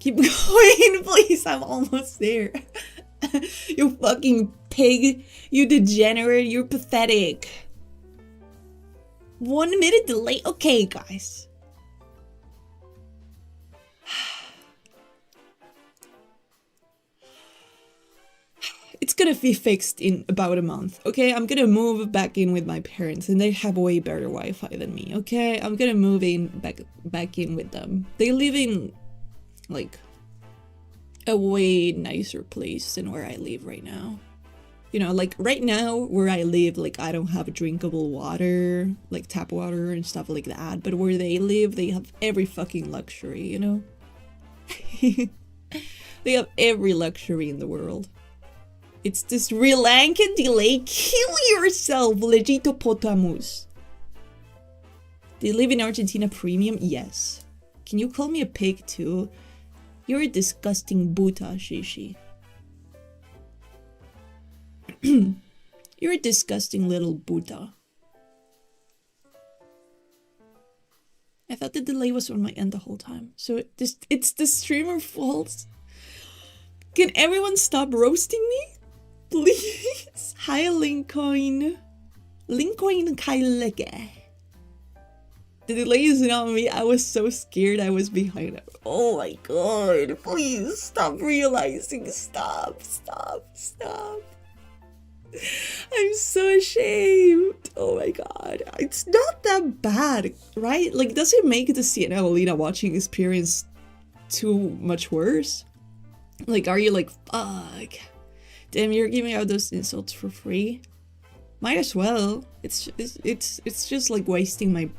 Keep going, please, I'm almost there. You fucking pig, you degenerate, you're pathetic. 1 minute delay? Okay, guys. it's gonna be fixed in about a month, okay? I'm gonna move back in with my parents and they have way better Wi-Fi than me, okay? I'm gonna move in back in with them. They live in like a way nicer place than where I live right now. You know, like right now where I live, like I don't have drinkable water, like tap water and stuff like that. But where they live, they have every fucking luxury, you know? They have every luxury in the world. It's this Sri Lankan delay. Kill yourself, Legitopotamus. They live in Argentina premium? Yes. Can you call me a pig too? You're a disgusting Buddha, Shishi. You're a disgusting little Buddha. I thought the delay was on my end the whole time. So it's the streamer fault. Can everyone stop roasting me? Please. Hi, Lincoln. Lincoln Kaileke. The delay is not me. I was so scared I was behind it. Oh my god. Please stop realizing. Stop. I'm so ashamed. Oh my god. It's not that bad, right? Like, does it make the Siena Olena watching experience too much worse? Like, are you like, fuck, damn, you're giving out those insults for free? Might as well. It's just like wasting my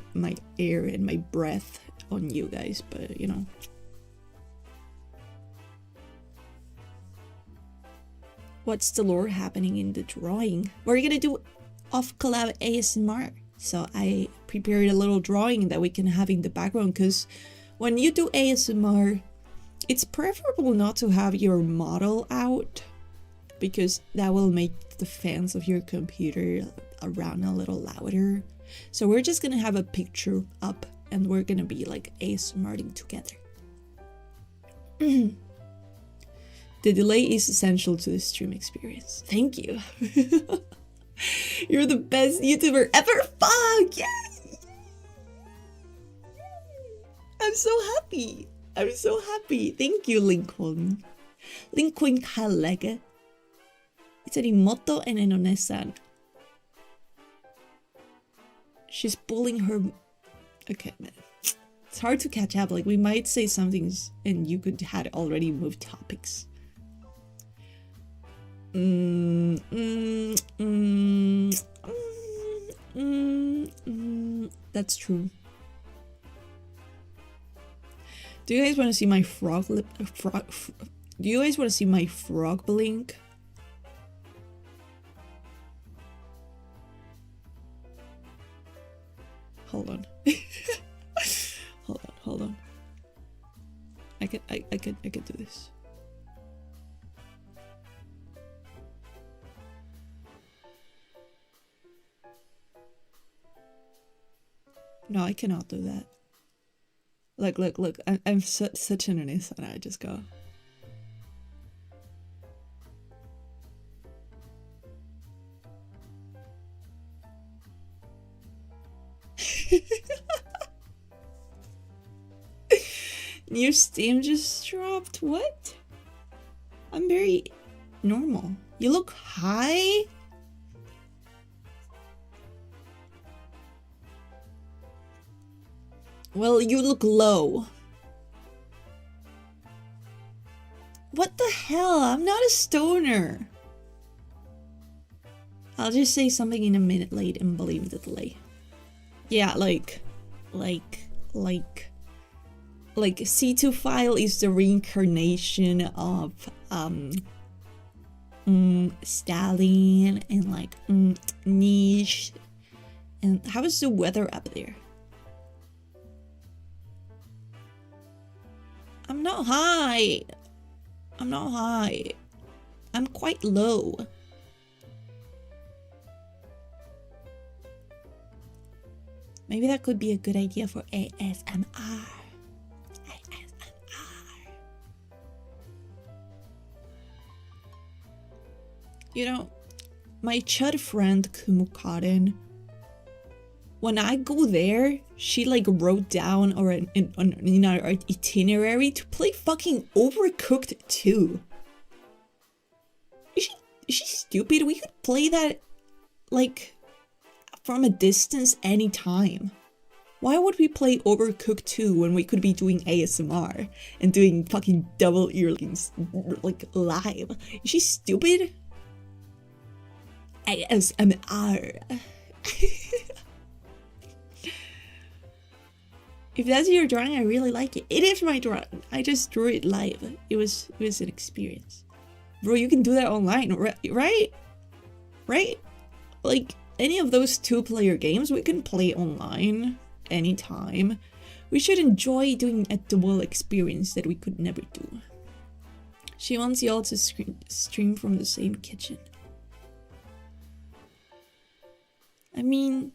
air and my breath on you guys, but you know. What's the lore happening in the drawing? We're gonna do off collab ASMR. So I prepared a little drawing that we can have in the background, because when you do ASMR, it's preferable not to have your model out, because that will make the fans of your computer around a little louder. So we're just gonna have a picture up and we're gonna be like ASMRing together. The delay is essential to the stream experience. Thank you. You're the best YouTuber ever. Fuck! Yay! I'm so happy. I'm so happy. Thank you, Lincoln. Lincoln Kalega. It's a Rimoto and Enonesan. She's pulling her... Okay, man. It's hard to catch up. Like, we might say some things and you could had already moved topics. That's true. Do you guys want to see my frog lip? Do you guys want to see my frog blink? Hold on. Hold on. I could do this. No, I cannot do that. Look. I'm such an innocent. I just go. New Steam just dropped? What? I'm very normal. You look high? Well, you look low. What the hell? I'm not a stoner. I'll just say something in a minute late and blame the delay. Yeah, like C2 file is the reincarnation of Stalin and like niche. And how is the weather up there? I'm not high. I'm quite low. Maybe that could be a good idea for ASMR. You know, my chud friend Kumu Cotton, when I go there, she like wrote down or in our itinerary to play fucking Overcooked 2. Is she stupid? We could play that, like, from a distance anytime. Why would we play Overcooked 2 when we could be doing ASMR and doing fucking double earlings, like, live? Is she stupid? ASMR. If that's your drawing, I really like it. It is my drawing. I just drew it live. It was an experience. Bro, you can do that online, right? Right? Like, any of those 2-player games, we can play online anytime. We should enjoy doing a dual experience that we could never do. She wants y'all to stream from the same kitchen. I mean,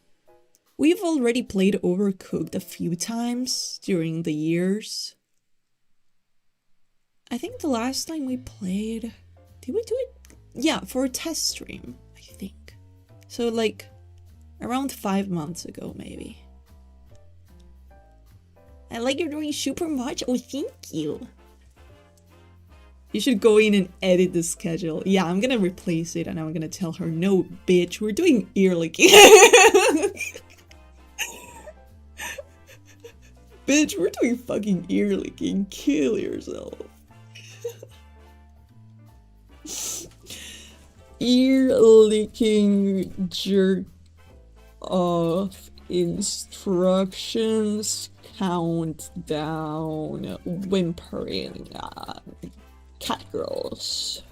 we've already played Overcooked a few times during the years. I think the last time we played... Did we do it? Yeah, for a test stream, I think. So like, around 5 months ago, maybe. I like your drawing super much. Oh, thank you. You should go in and edit the schedule. Yeah, I'm gonna replace it and I'm gonna tell her, no, bitch, we're doing ear licking. Bitch, we're doing fucking ear licking. Kill yourself. Ear licking jerk off instructions, countdown, whimpering, cat girls.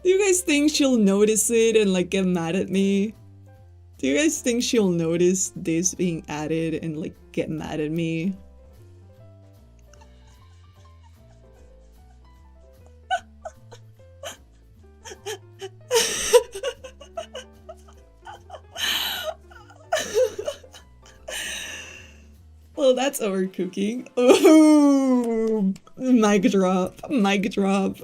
Do you guys think she'll notice it and like get mad at me? Do you guys think she'll notice this being added and like get mad at me? Well, that's overcooking. Ooh, mic drop, mic drop.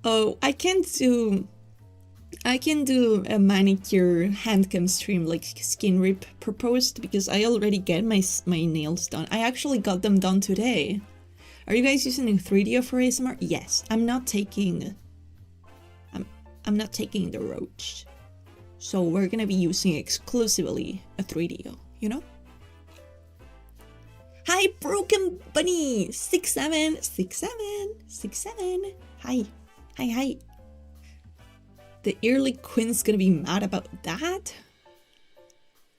Oh, I can do a manicure handcam stream like Skin Rip proposed because I already get my nails done. I actually got them done today. Are you guys using a 3D for ASMR? Yes, I'm not taking the roach. So we're gonna be using exclusively a 3D, you know? Hi, Broken Bunny! 676767. Hi. Hi. The early Queen's gonna be mad about that?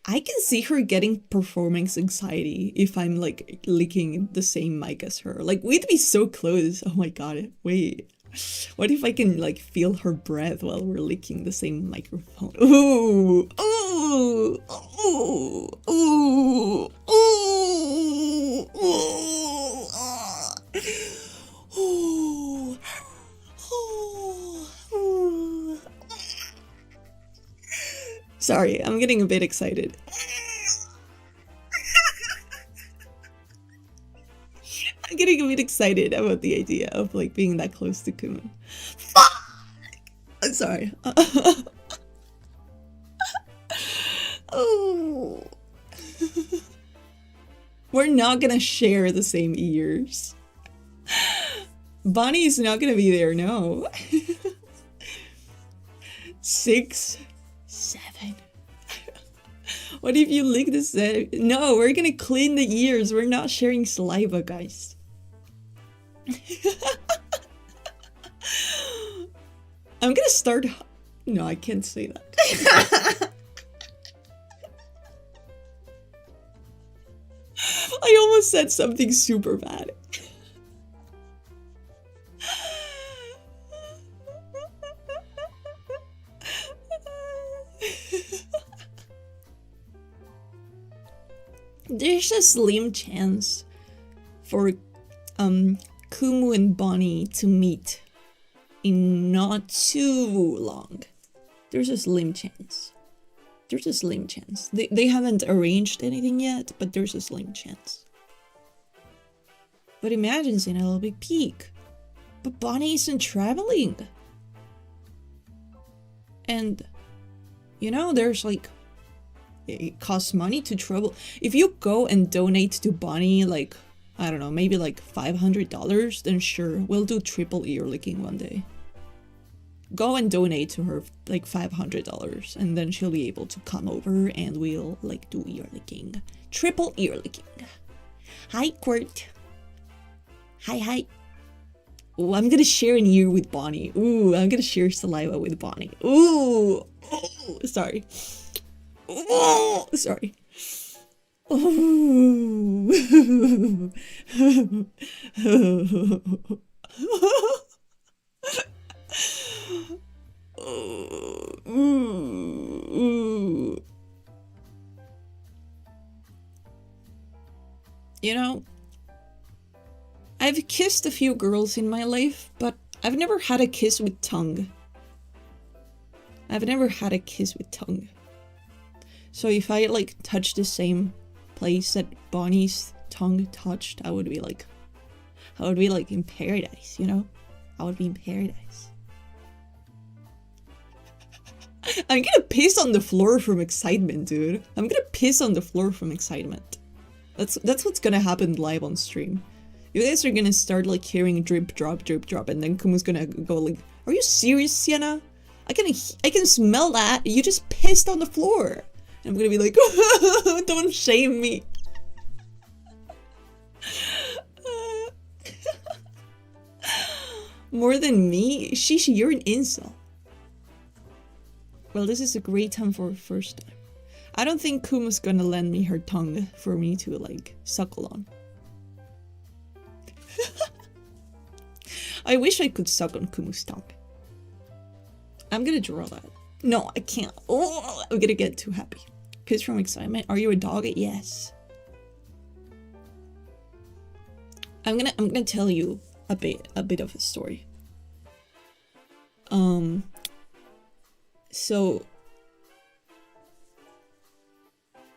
I can see her getting performance anxiety if I'm like licking the same mic as her. Like, we'd be so close. Oh my god, wait. What if I can like feel her breath while we're licking the same microphone? Ooh! Ooh! Ooh! Ooh! Ooh! Ooh! Ooh! Sorry, I'm getting a bit excited. I'm getting a bit excited about the idea of like being that close to Kumu. Fuck! I'm sorry. Oh. We're not gonna share the same ears. Bonnie's not gonna be there, no. 6, 7. What if you lick this? No, we're gonna clean the ears. We're not sharing saliva, guys. I'm gonna start. No, I can't say that. I almost said something super bad. There's a slim chance for Kumu and Bonnie to meet in not too long. There's a slim chance. There's a slim chance. They haven't arranged anything yet, but there's a slim chance. But imagine seeing a little big peak. But Bonnie isn't traveling. And, you know, there's like, it costs money to travel. If you go and donate to Bonnie, like, I don't know, maybe like $500, then sure, we'll do triple ear licking one day. Go and donate to her like $500, and then she'll be able to come over and we'll like do ear licking. Triple ear licking. Hi, Quirt. Hi. Oh, I'm gonna share an ear with Bonnie. Ooh, I'm gonna share saliva with Bonnie. Ooh, oh, sorry. Oh, sorry. Oh. You know, I've kissed a few girls in my life, but I've never had a kiss with tongue. I've never had a kiss with tongue. So if I like touch the same place that Bonnie's tongue touched, I would be like in paradise, you know? I would be in paradise. I'm gonna piss on the floor from excitement, dude. I'm gonna piss on the floor from excitement. That's what's gonna happen live on stream. You guys are gonna start like hearing drip drop, and then Kumu's gonna go like, "Are you serious, Siena? I can smell that. You just pissed on the floor." And I'm gonna be like, "Don't shame me." More than me? Sheesh, you're an incel. Well, this is a great time for a first time. I don't think Kumu's gonna lend me her tongue for me to like suckle on. I wish I could suck on Kumu's tongue. I'm gonna draw that. No, I can't. Oh, I'm gonna get too happy. Kiss from excitement. Are you a dog? Yes. I'm gonna tell you a bit of a story. So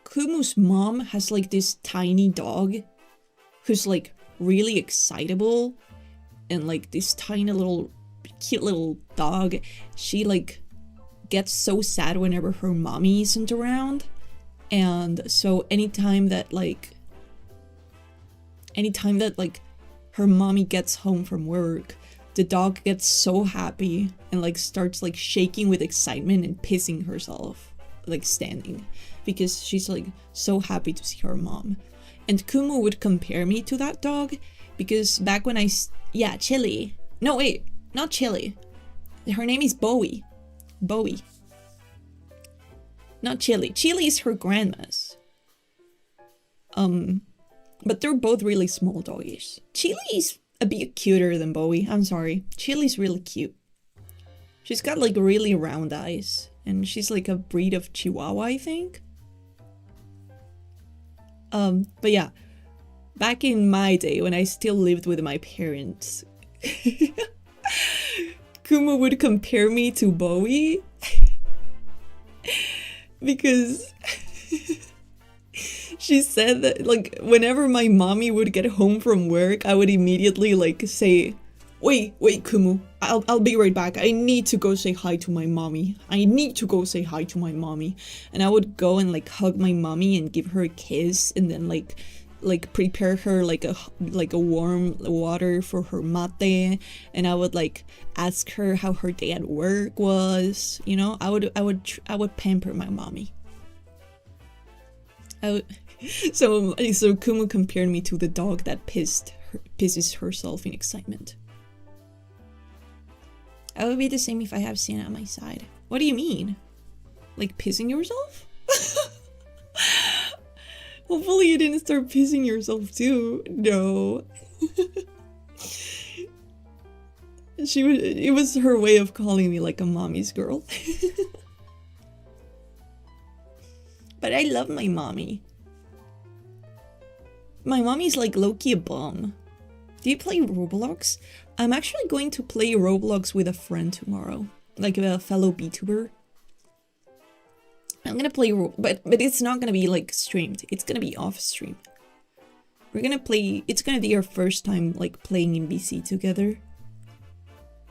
Kumu's mom has like this tiny dog who's like really excitable, and like this tiny little cute little dog, she like gets so sad whenever her mommy isn't around. And so anytime that her mommy gets home from work, the dog gets so happy and like starts like shaking with excitement and pissing herself, like standing, because she's like so happy to see her mom. And Kumu would compare me to that dog because back when Chili. No, wait, not Chili. Her name is Bowie. Not Chili. Chili is her grandma's. But they're both really small doggies. Chili's a bit cuter than Bowie. I'm sorry. Chili's really cute. She's got like really round eyes, and she's like a breed of Chihuahua, I think. But yeah, back in my day when I still lived with my parents, Kumu would compare me to Bowie because she said that like whenever my mommy would get home from work, I would immediately like say, wait Kumu, I'll be right back. I need to go say hi to my mommy. And I would go and like hug my mommy and give her a kiss, and then like prepare her like a warm water for her mate, and I would like ask her how her day at work was, you know. I would pamper my mommy. So Kumu compared me to the dog that pisses herself in excitement. I would be the same if I have Siena on my side. What do you mean? Like pissing yourself? Hopefully you didn't start pissing yourself too. No. It was her way of calling me like a mommy's girl. But I love my mommy. My mommy's like low-key a bum. Do you play Roblox? I'm actually going to play Roblox with a friend tomorrow. Like a fellow Vtuber. I'm gonna play, but it's not gonna be like streamed. It's gonna be off stream. We're gonna play. It's gonna be our first time like playing in BC together.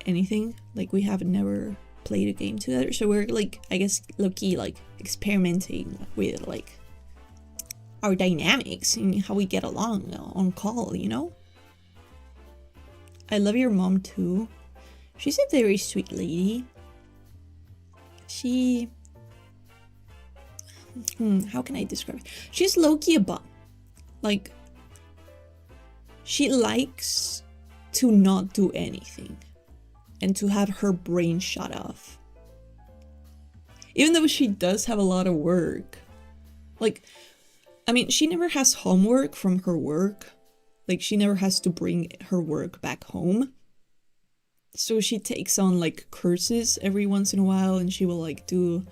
Anything like we have never played a game together, so we're like, I guess, low-key like experimenting with like our dynamics and how we get along on call, you know? I love your mom too. She's a very sweet lady. She... how can I describe it? She's low-key a bum. Like, she likes to not do anything and to have her brain shut off. Even though she does have a lot of work. Like, I mean, she never has homework from her work. Like, she never has to bring her work back home. So she takes on, like, courses every once in a while, and she will, like, do...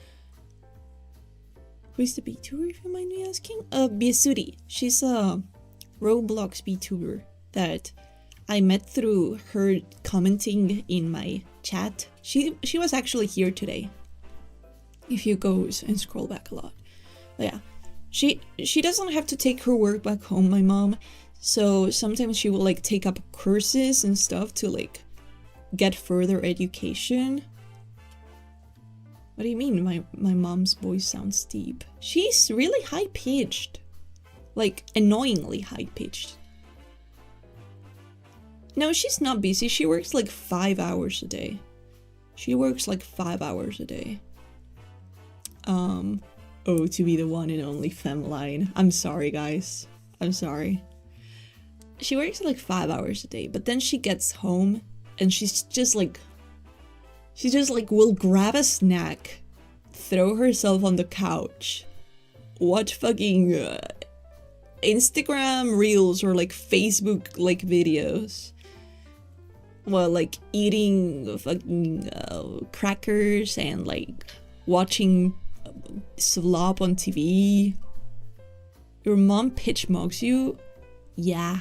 Who's the Vtuber, if you mind me asking? Biasuri. She's a Roblox Vtuber that I met through her commenting in my chat. She was actually here today. If you go and scroll back a lot. But yeah. She doesn't have to take her work back home, my mom. So sometimes she will like take up courses and stuff to like get further education. What do you mean my mom's voice sounds deep? She's really high-pitched. Like annoyingly high-pitched. No, she's not busy. She works like 5 hours a day. She works like 5 hours a day. Oh, to be the one and only femline. I'm sorry, guys. I'm sorry. She works like 5 hours a day, but then she gets home and she's just like will grab a snack, throw herself on the couch, watch fucking Instagram reels or like Facebook like videos, while like eating fucking crackers and like watching slop on TV. Your mom pitch mugs you? Yeah.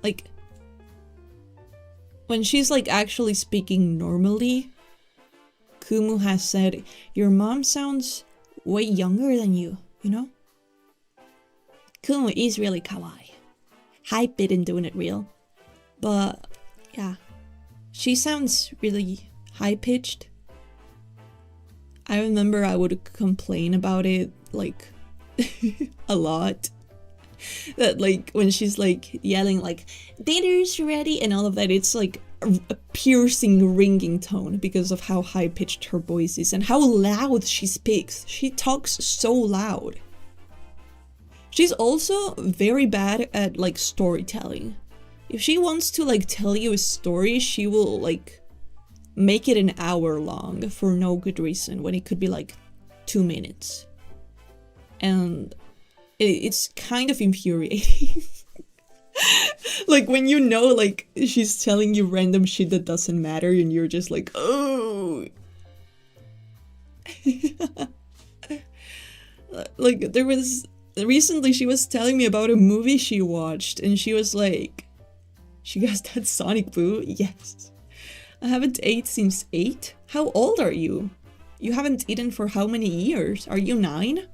Like, when she's like actually speaking normally, Kumu has said, your mom sounds way younger than you, you know? Kumu is really kawaii. Hype it and doing it real. But, yeah. She sounds really high-pitched. I remember I would complain about it, like, a lot. That, like, when she's, like, yelling, like, dinner's ready, and all of that, it's, like, a piercing, ringing tone because of how high-pitched her voice is and how loud she speaks. She talks so loud. She's also very bad at, like, storytelling. If she wants to, like, tell you a story, she will, like, make it an hour long for no good reason when it could be, like, 2 minutes. And it's kind of infuriating. Like, when you know, like, she's telling you random shit that doesn't matter and you're just like, oh. Like, there was... Recently, she was telling me about a movie she watched, and she was like... She goes, that's Sonic Boo? Yes. I haven't ate since 8? How old are you? You haven't eaten for how many years? Are you 9?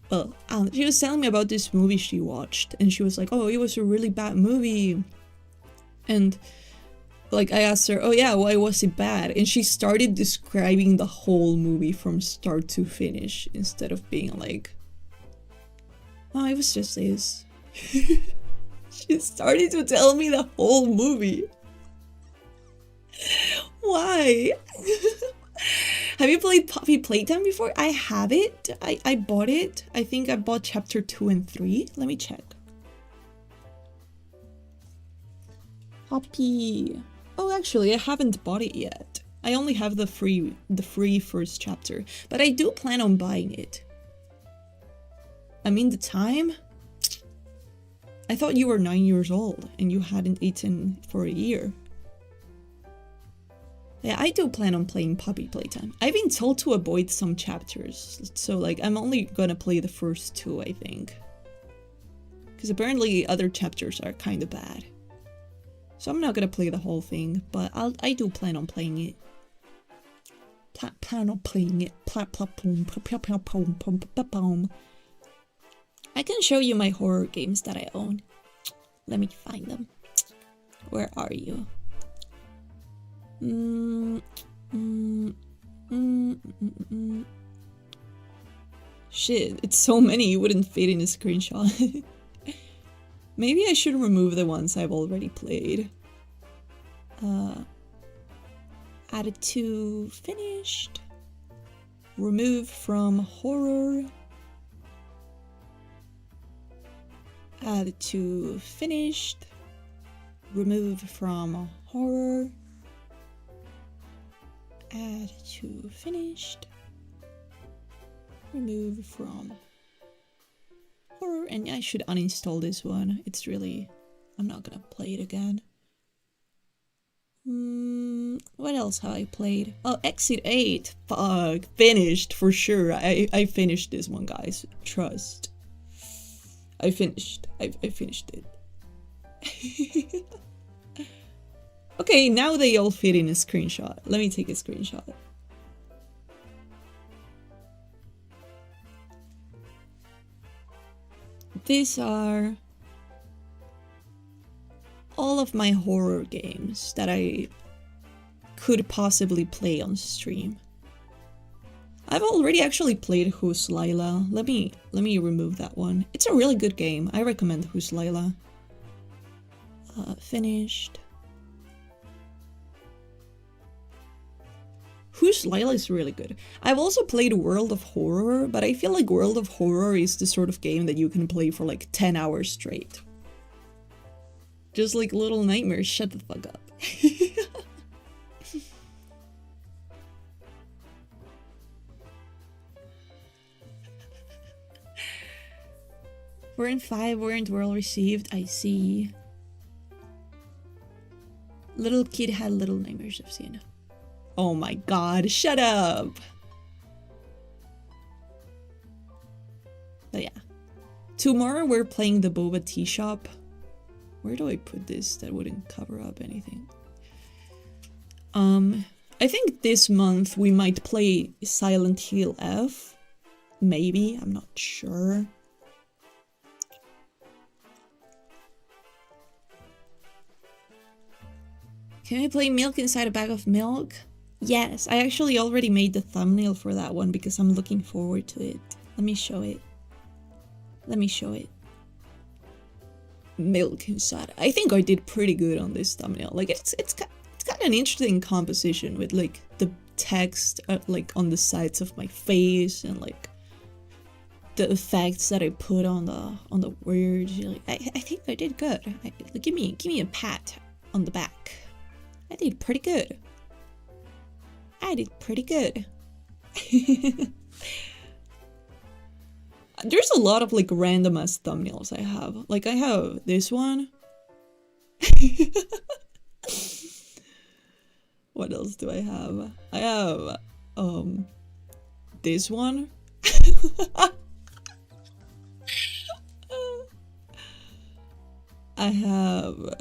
Well, she was telling me about this movie she watched, and she was like, oh, it was a really bad movie. And, like, I asked her, oh yeah, why was it bad? And she started describing the whole movie from start to finish, instead of being like, oh, it was just this. She started to tell me the whole movie. Why? Have you played Poppy Playtime before? I have it. I bought it. I think I bought chapter 2 and 3. Let me check. Poppy. Oh, actually, I haven't bought it yet. I only have the free first chapter, but I do plan on buying it. I mean, the time? I thought you were 9 years old and you hadn't eaten for a year. Yeah, I do plan on playing Poppy Playtime. I've been told to avoid some chapters, so like I'm only gonna play the first 2, I think. Because apparently other chapters are kind of bad. So I'm not gonna play the whole thing, but I do plan on playing it. Plan on playing it. I can show you my horror games that I own. Let me find them. Where are you? Shit, it's so many you wouldn't fit in a screenshot. Maybe I should remove the ones I've already played. Added to finished. Remove from horror. Add to finished. Remove from horror. Add to finished. Remove from horror. And I should uninstall this one. It's really... I'm not gonna play it again. What else have I played? Oh, Exit 8. Fuck. Finished for sure. I finished this one, guys. Trust. I finished it. Okay, now they all fit in a screenshot. Let me take a screenshot. These are all of my horror games that I could possibly play on stream. I've already actually played Who's Layla. Let me remove that one. It's a really good game. I recommend Who's Layla. Finished. Who's Layla is really good. I've also played World of Horror, but I feel like World of Horror is the sort of game that you can play for like 10 hours straight. Just like Little Nightmares, shut the fuck up. Weren't 5 weren't well received, I see. Little kid had Little Nightmares of Siena. Oh my god, shut up! But yeah. Tomorrow we're playing the Boba Tea Shop. Where do I put this that wouldn't cover up anything? I think this month we might play Silent Hill F. Maybe, I'm not sure. Can we play Milk Inside a Bag of Milk? Yes, I actually already made the thumbnail for that one because I'm looking forward to it. Let me show it. Let me show it. Milk Inside. I think I did pretty good on this thumbnail. Like it's got an interesting composition with like the text like on the sides of my face and like the effects that I put on the words. Like, I think I did good. Give me a pat on the back. I did pretty good. I did pretty good. There's a lot of like random ass thumbnails I have. Like I have this one. What else do I have? I have this one. I have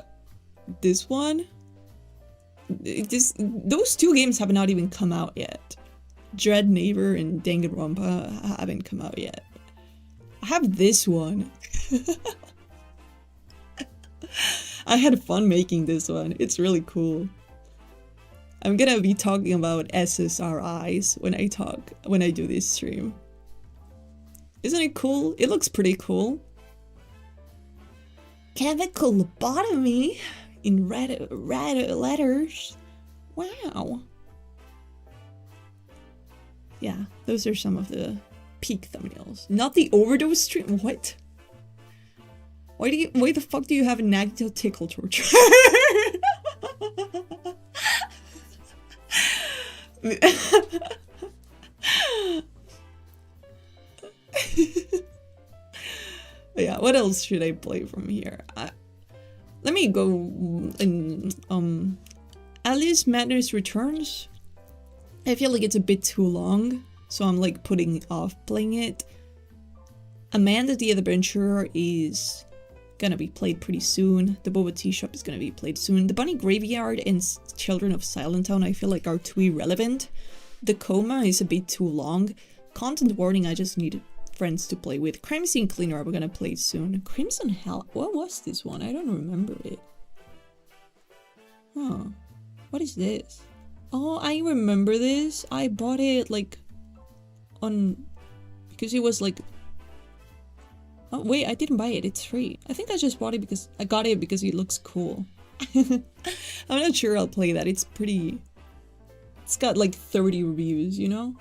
this one. Those two games have not even come out yet. Dread Neighbor and Danganronpa haven't come out yet. I have this one. I had fun making this one. It's really cool. I'm gonna be talking about SSRIs when I do this stream. Isn't it cool? It looks pretty cool. Chemical lobotomy in red letters. Wow. Yeah, those are some of the peak thumbnails. Not the overdose stream. What? Why the fuck do you have a negative tickle torture? Yeah, what else should I play from here? Let me go in Alice Madness Returns. I feel like it's a bit too long, so I'm like putting off playing it. Amanda the Adventurer is gonna be played pretty soon. The Boba Tea Shop is gonna be played soon. The Bunny Graveyard and Children of Silent Town I feel like are too irrelevant The coma is a bit too long. Content warning, I just need friends to play with. Crime Scene Cleaner, we're gonna play soon. Crimson Hell, what was this one? I don't remember it. Huh. What is this? Oh, I remember this. I bought it like on... because it was like... oh wait, I didn't buy it. It's free. I think I just bought it because... I got it because it looks cool. I'm not sure I'll play that. It's pretty... it's got like 30 reviews, you know?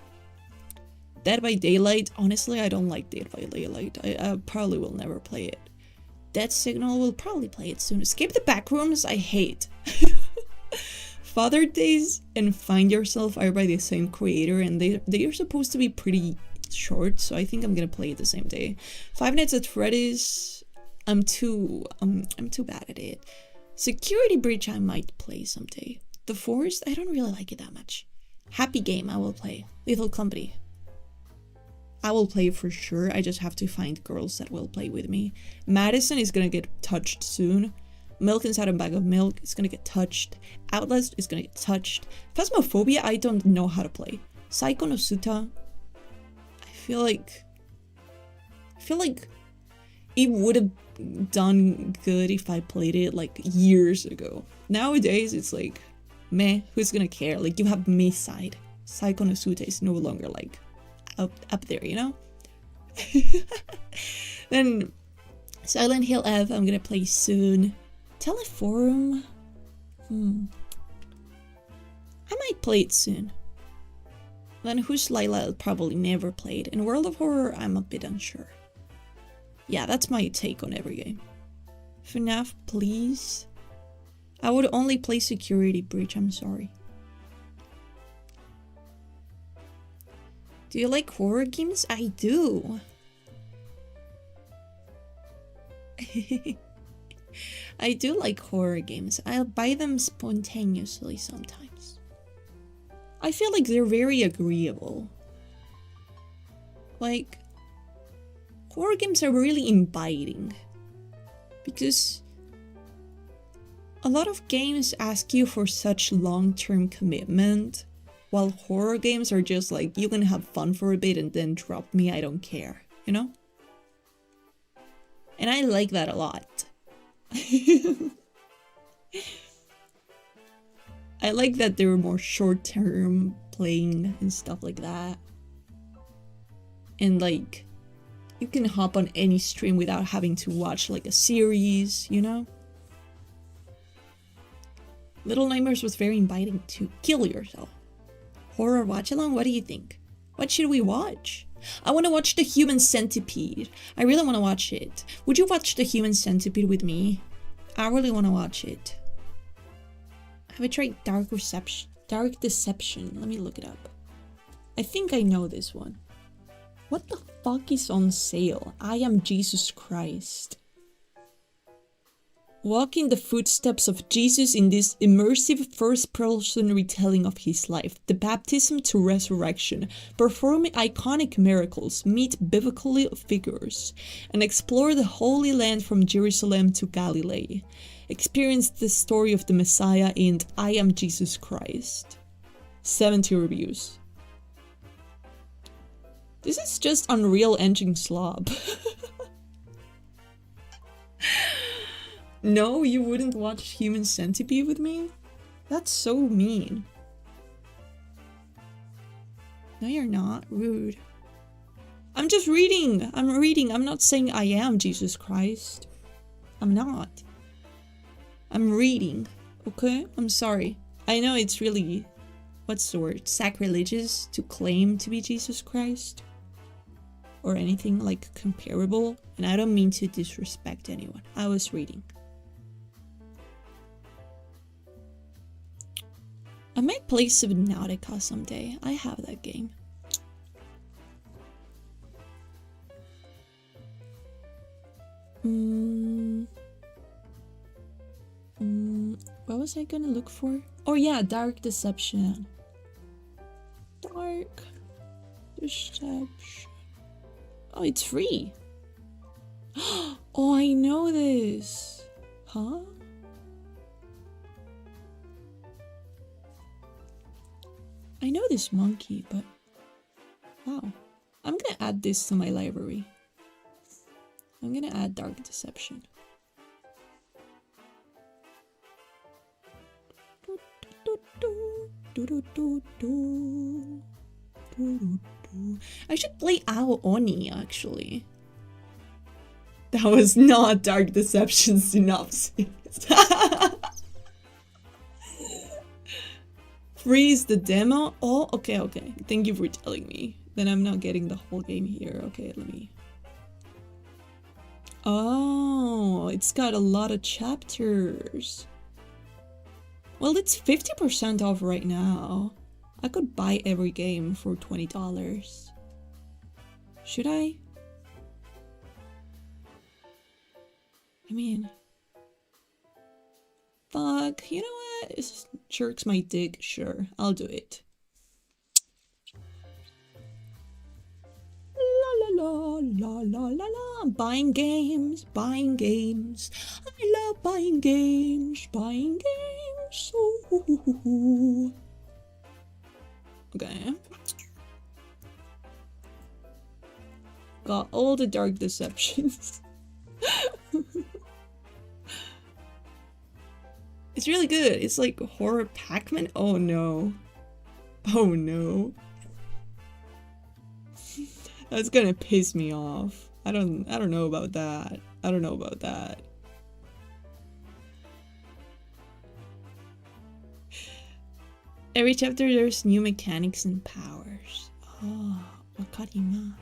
Dead by Daylight. Honestly, I don't like Dead by Daylight. I probably will never play it. Dead Signal, will probably play it soon. Escape the Backrooms, I hate. Father Days and Find Yourself are by the same creator, and they are supposed to be pretty short, so I think I'm gonna play it the same day. Five Nights at Freddy's, I'm too bad at it. Security Breach I might play someday. The Forest, I don't really like it that much. Happy Game, I will play. Lethal Company, I will play for sure. I just have to find girls that will play with me. Madison is gonna get touched soon. Milk Inside a Bag of Milk is gonna get touched. Outlast is gonna get touched. Phasmophobia, I don't know how to play. Psycho no Suta, I feel like it would have done good if I played it like years ago. Nowadays, it's like, meh, who's gonna care? Like, you have me side. Psycho no Suta is no longer like up there, you know? Then Silent Hill F, I'm gonna play soon. Teleforum, I might play it soon. Then Who's Layla, I'll probably never played. In World of Horror, I'm a bit unsure. Yeah, that's my take on every game. FNAF, please. I would only play Security Breach, I'm sorry. Do you like horror games? I do. I do like horror games. I'll buy them spontaneously sometimes. I feel like they're very agreeable. Like, horror games are really inviting. Because a lot of games ask you for such long-term commitment, while horror games are just like, you can have fun for a bit and then drop me, I don't care, you know? And I like that a lot. I like that they're more short-term playing and stuff like that. And like, you can hop on any stream without having to watch like a series, you know? Little Nightmares was very inviting to kill yourself. Horror watch-along, what do you think? What should we watch? I want to watch The Human Centipede. I really want to watch it. Would you watch The Human Centipede with me? I really want to watch it. Have I tried Dark Deception? Let me look it up. I think I know this one. What the fuck is on sale? I Am Jesus Christ. Walk in the footsteps of Jesus in this immersive first-person retelling of his life, the baptism to resurrection, perform iconic miracles, meet biblical figures, and explore the Holy Land from Jerusalem to Galilee. Experience the story of the Messiah in I Am Jesus Christ. 70 reviews. This is just Unreal Engine slob. No, you wouldn't watch Human Centipede with me? That's so mean. No, you're not. Rude. I'm just reading. I'm reading. I'm not saying I am Jesus Christ. I'm not. I'm reading. Okay? I'm sorry. I know it's really, what's the word? Sacrilegious to claim to be Jesus Christ. Or anything like comparable. And I don't mean to disrespect anyone. I was reading. I might play Subnautica someday. I have that game. What was I gonna look for? Oh yeah, Dark Deception. Dark Deception. Oh, it's free. Oh, I know this. Huh? I know this monkey, but wow. I'm gonna add this to my library. I'm gonna add Dark Deception. I should play Ao Oni, actually. That was not Dark Deception synopsis. Freeze the demo? Oh, okay, okay. Thank you for telling me. Then I'm not getting the whole game here. Okay, let me... Oh, it's got a lot of chapters. Well, it's 50% off right now. I could buy every game for $20. Should I? I mean... Fuck, you know what? It jerks my dick. Sure, I'll do it. La la la la la la. Buying games, buying games. I love buying games, buying games. Ooh. Okay. Got all the Dark Deceptions. It's really good. It's like horror Pac-Man. Oh no. Oh no. That's gonna piss me off. I don't know about that. I don't know about that. Every chapter there's new mechanics and powers. Oh, wakarimasu.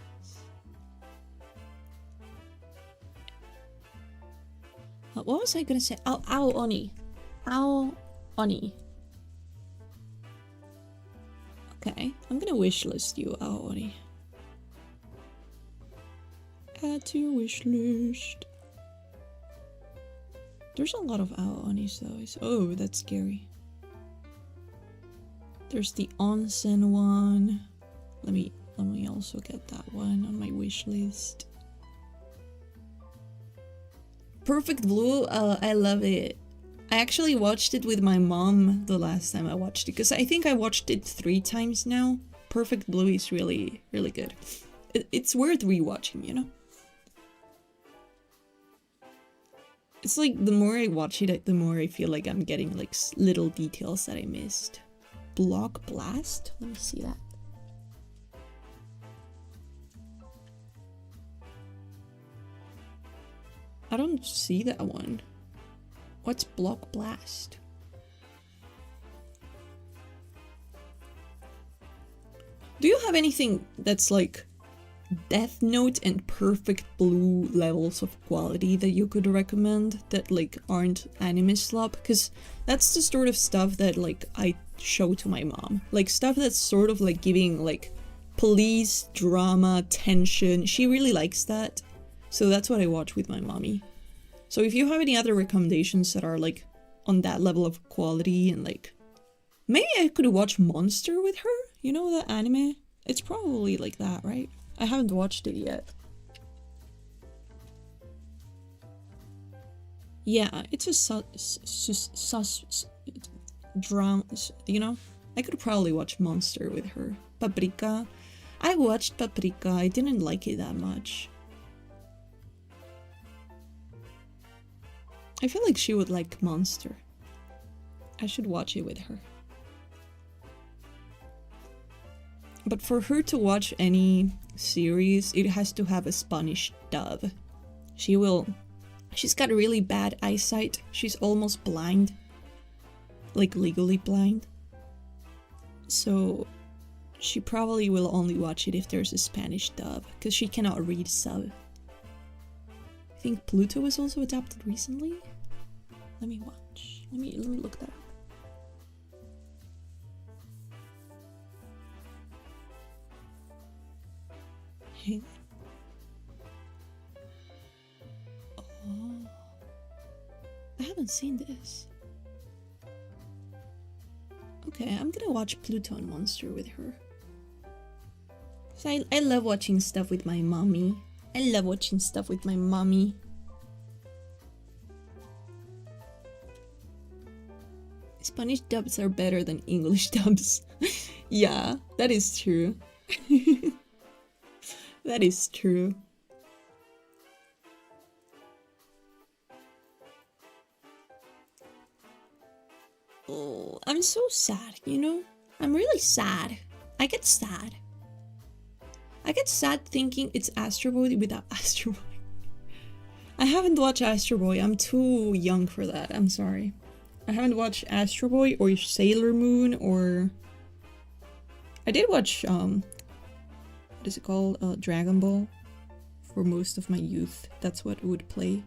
What was I gonna say? Ao Oni. Ao Oni. Okay, I'm gonna wishlist you, Ao Oni. Add to your wish list. There's a lot of Ao Onis though. Oh, that's scary. There's the onsen one. Let me also get that one on my wish list. Perfect Blue, I love it. I actually watched it with my mom the last time I watched it, because I think I watched it 3 times now. Perfect Blue is really, really good. It's worth rewatching, you know? It's like, the more I watch it, the more I feel like I'm getting like little details that I missed. Block Blast? Let me see that. I don't see that one. What's Block Blast? Do you have anything that's like Death Note and Perfect Blue levels of quality that you could recommend that like aren't anime slop? Because that's the sort of stuff that like I show to my mom. Like stuff that's sort of like giving like police, drama, tension. She really likes that. So that's what I watch with my mommy. So if you have any other recommendations that are like on that level of quality and like... Maybe I could watch Monster with her? You know that anime? It's probably like that, right? I haven't watched it yet. Yeah, it's a you know? I could probably watch Monster with her. Paprika. I watched Paprika. I didn't like it that much. I feel like she would like Monster. I should watch it with her. But for her to watch any series, it has to have a Spanish dub. She's got really bad eyesight. She's almost blind. Like legally blind. So she probably will only watch it if there's a Spanish dub, because she cannot read sub. I think Pluto was also adapted recently. Let me watch. Let me look that up. Hang on. Oh, I haven't seen this. Okay, I'm gonna watch Pluto and Monster with her. So I love watching stuff with my mommy. I love watching stuff with my mommy. Spanish dubs are better than English dubs. Yeah, that is true. That is true. Oh, I'm so sad, you know? I'm really sad. I get sad. I get sad thinking it's Astro Boy without Astro Boy. I haven't watched Astro Boy. I'm too young for that. I'm sorry. I haven't watched Astro Boy or Sailor Moon or... I did watch, what is it called? Dragon Ball for most of my youth. That's what would play.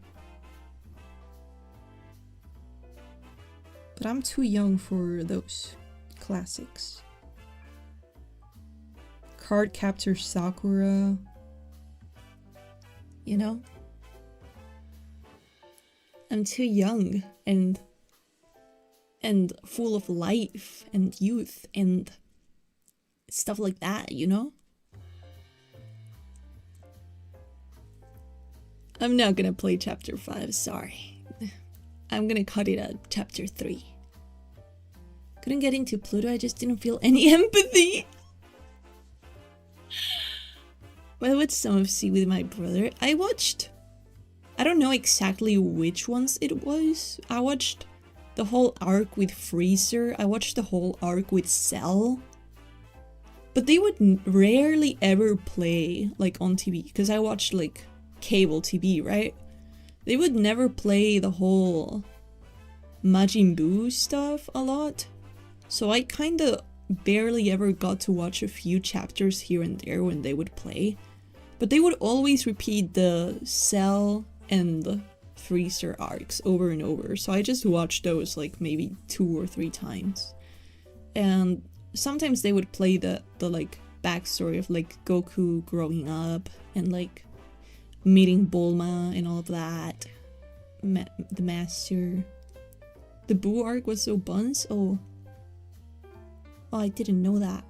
But I'm too young for those classics. Card Captor Sakura. You know? I'm too young and full of life and youth and stuff like that, you know? I'm not gonna play chapter 5, sorry. I'm gonna cut it at chapter 3. Couldn't get into Pluto, I just didn't feel any empathy. But I watched some of C with my brother. I don't know exactly which ones it was. I watched the whole arc with Freezer. I watched the whole arc with Cell. But they would rarely ever play, like, on TV. Because I watched, like, cable TV, right? They would never play the whole Majin Buu stuff a lot. So I kinda barely ever got to watch a few chapters here and there when they would play. But they would always repeat the Cell and the Freezer arcs over and over. So I just watched those like maybe 2 or 3 times. And sometimes they would play the like backstory of like Goku growing up and like meeting Bulma and all of that. The Master. The Buu arc was so buns? Oh, I didn't know that.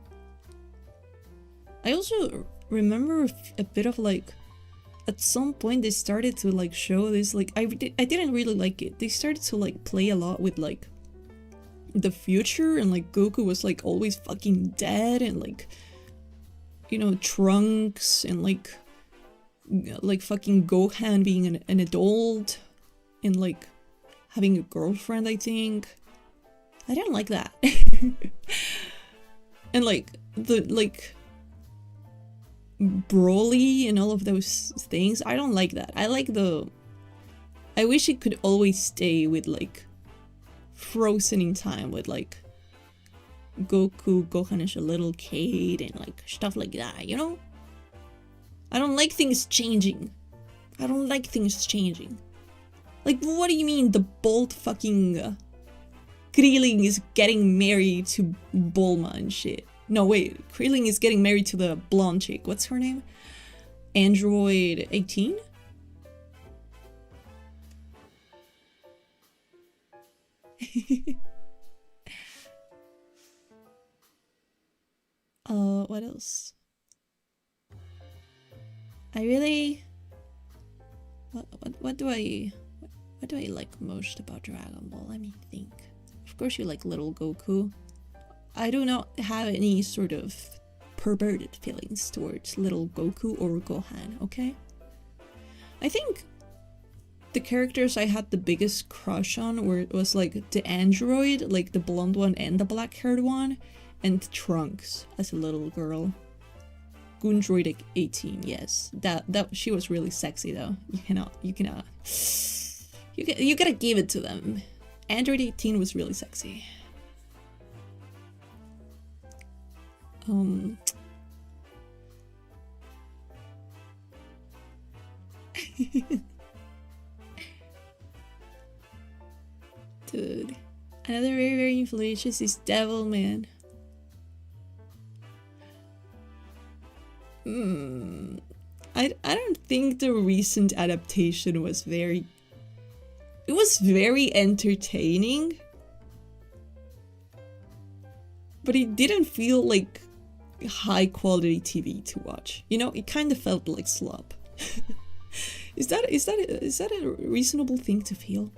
I also remember a bit of like, at some point they started to like show this, like, I didn't really like it. They started to like play a lot with like the future and like Goku was like always fucking dead and like, you know, Trunks and like fucking Gohan being an adult and like having a girlfriend, I think. I didn't like that. And like the like Broly and all of those things, I don't like that. I wish it could always stay with like frozen in time with like Gohan as a little kid and like stuff like that, you know? I don't like things changing. I don't like things changing. Like, what do you mean the bold fucking Krillin is getting married to Bulma and shit? No, wait, Krillin is getting married to the blonde chick. What's her name? Android 18? What else? I really... What do I like most about Dragon Ball? Let me think. Of course you like little Goku. I do not have any sort of perverted feelings towards little Goku or Gohan, okay? I think the characters I had the biggest crush on was like the android, like the blonde one and the black-haired one, and Trunks as a little girl. Gundroid 18, yes. That she was really sexy though. You gotta give it to them. Android 18 was really sexy. Dude, another very, very influential is Devil Man. I don't think the recent adaptation was very... It was very entertaining, but it didn't feel like high quality TV to watch. You know, it kind of felt like slop. Is that a reasonable thing to feel?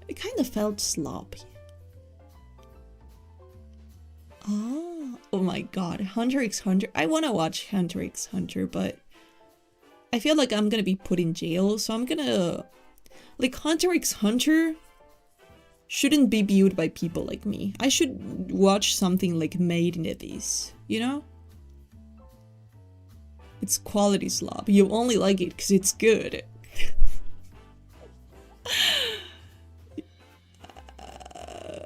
It kind of felt sloppy. Oh my god, Hunter x Hunter. I want to watch Hunter x Hunter, but I feel like I'm gonna be put in jail, so I'm gonna... Like, Hunter x Hunter shouldn't be viewed by people like me. I should watch something like Made in Abyss, you know? It's quality slob. You only like it because it's good.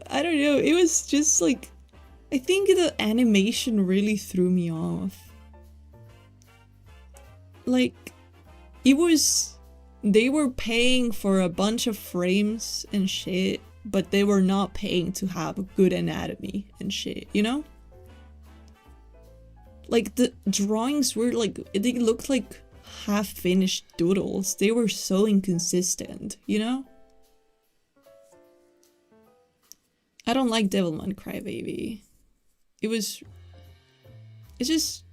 I don't know, it was just like... I think the animation really threw me off. Like, it was... They were paying for a bunch of frames and shit, but they were not paying to have a good anatomy and shit, you know? Like, the drawings were like... They looked like half-finished doodles. They were so inconsistent, you know? I don't like Devilman Crybaby. It's just...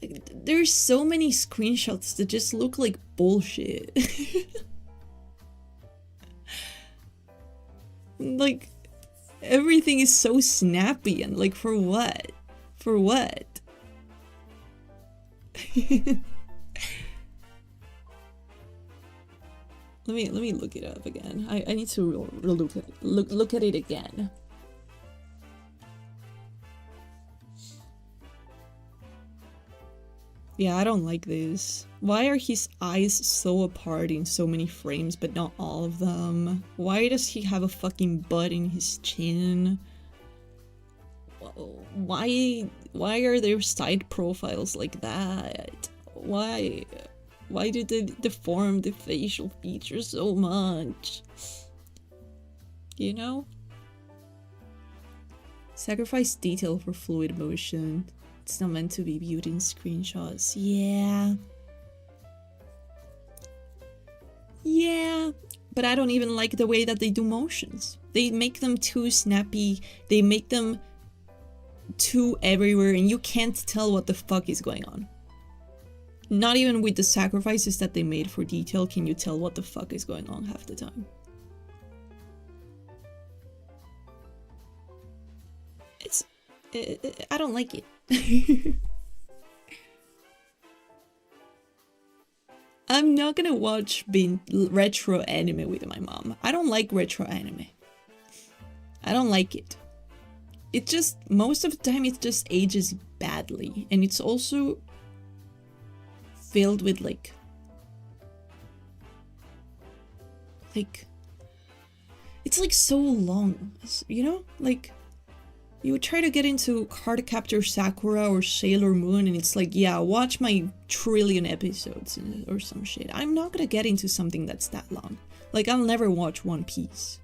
Like, there's so many screenshots that just look like bullshit. Like, everything is so snappy and like, for what? For what? Let me look it up again. I need to look at it again. Yeah, I don't like this. Why are his eyes so apart in so many frames, but not all of them? Why does he have a fucking butt in his chin? Why are there side profiles like that? Why do they deform the facial features so much? You know? Sacrifice detail for fluid motion. It's not meant to be viewed in screenshots. Yeah. Yeah. But I don't even like the way that they do motions. They make them too snappy. They make them too everywhere and you can't tell what the fuck is going on. Not even with the sacrifices that they made for detail can you tell what the fuck is going on half the time. I don't like it. I'm not gonna watch retro anime with my mom. I don't like retro anime. I don't like it. It just, most of the time it just ages badly. And it's also filled with like it's like so long, you know? Like, you would try to get into Cardcaptor Sakura or Sailor Moon and it's like, yeah, watch my trillion episodes or some shit. I'm not gonna get into something that's that long. Like, I'll never watch One Piece.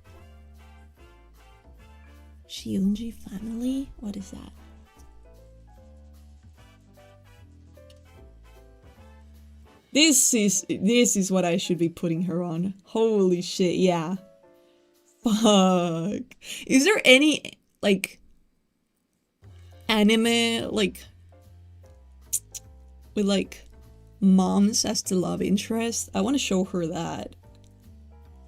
Shionji family? What is that? This is what I should be putting her on. Holy shit, yeah. Fuck. Is there any, like, anime, like, with, like, moms as the love interest? I want to show her that.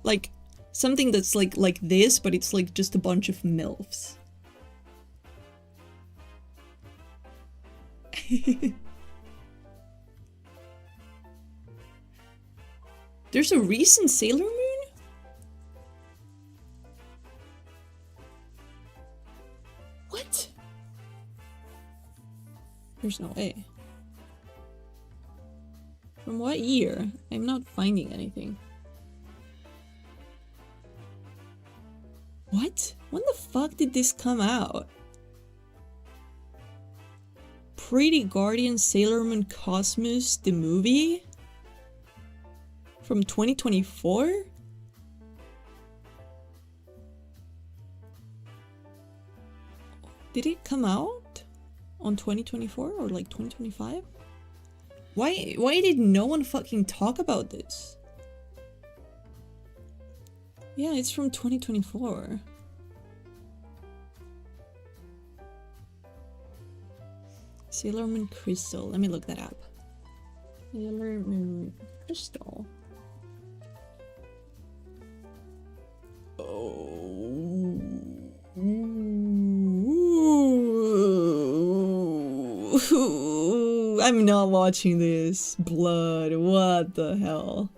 Like, something that's like this, but it's like just a bunch of MILFs. There's a recent Sailor Moon? What? There's no way. From what year? I'm not finding anything. What? When the fuck did this come out? Pretty Guardian Sailor Moon Cosmos, the movie? From 2024? Did it come out on 2024 or like 2025? Why did no one fucking talk about this? Yeah, it's from 2024. Sailor Moon Crystal. Let me look that up. Sailor Moon Crystal. Oh. Ooh, I'm not watching this. Blood, what the hell?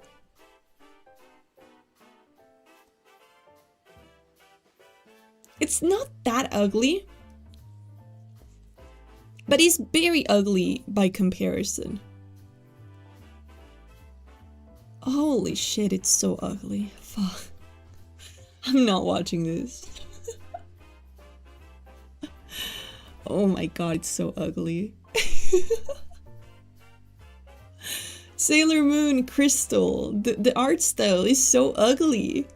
It's not that ugly, but it's very ugly by comparison. Holy shit, it's so ugly. Fuck. I'm not watching this. Oh my god, it's so ugly. Sailor Moon Crystal. The art style is so ugly.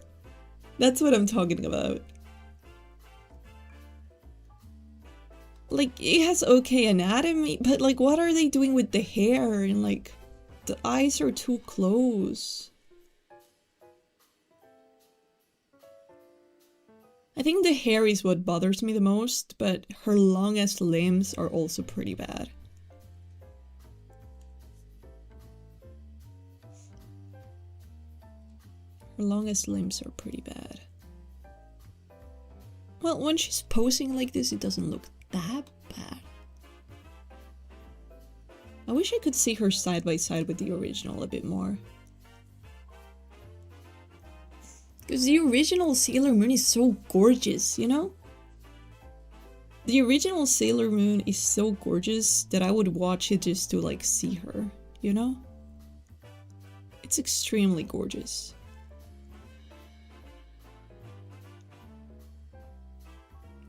That's what I'm talking about. Like, it has okay anatomy, but like, what are they doing with the hair? And like, the eyes are too close. I think the hair is what bothers me the most, but her longest limbs are also pretty bad. Her longest limbs are pretty bad. Well, when she's posing like this, it doesn't look that bad. I wish I could see her side by side with the original a bit more. Because the original Sailor Moon is so gorgeous, you know? The original Sailor Moon is so gorgeous that I would watch it just to like see her, you know? It's extremely gorgeous.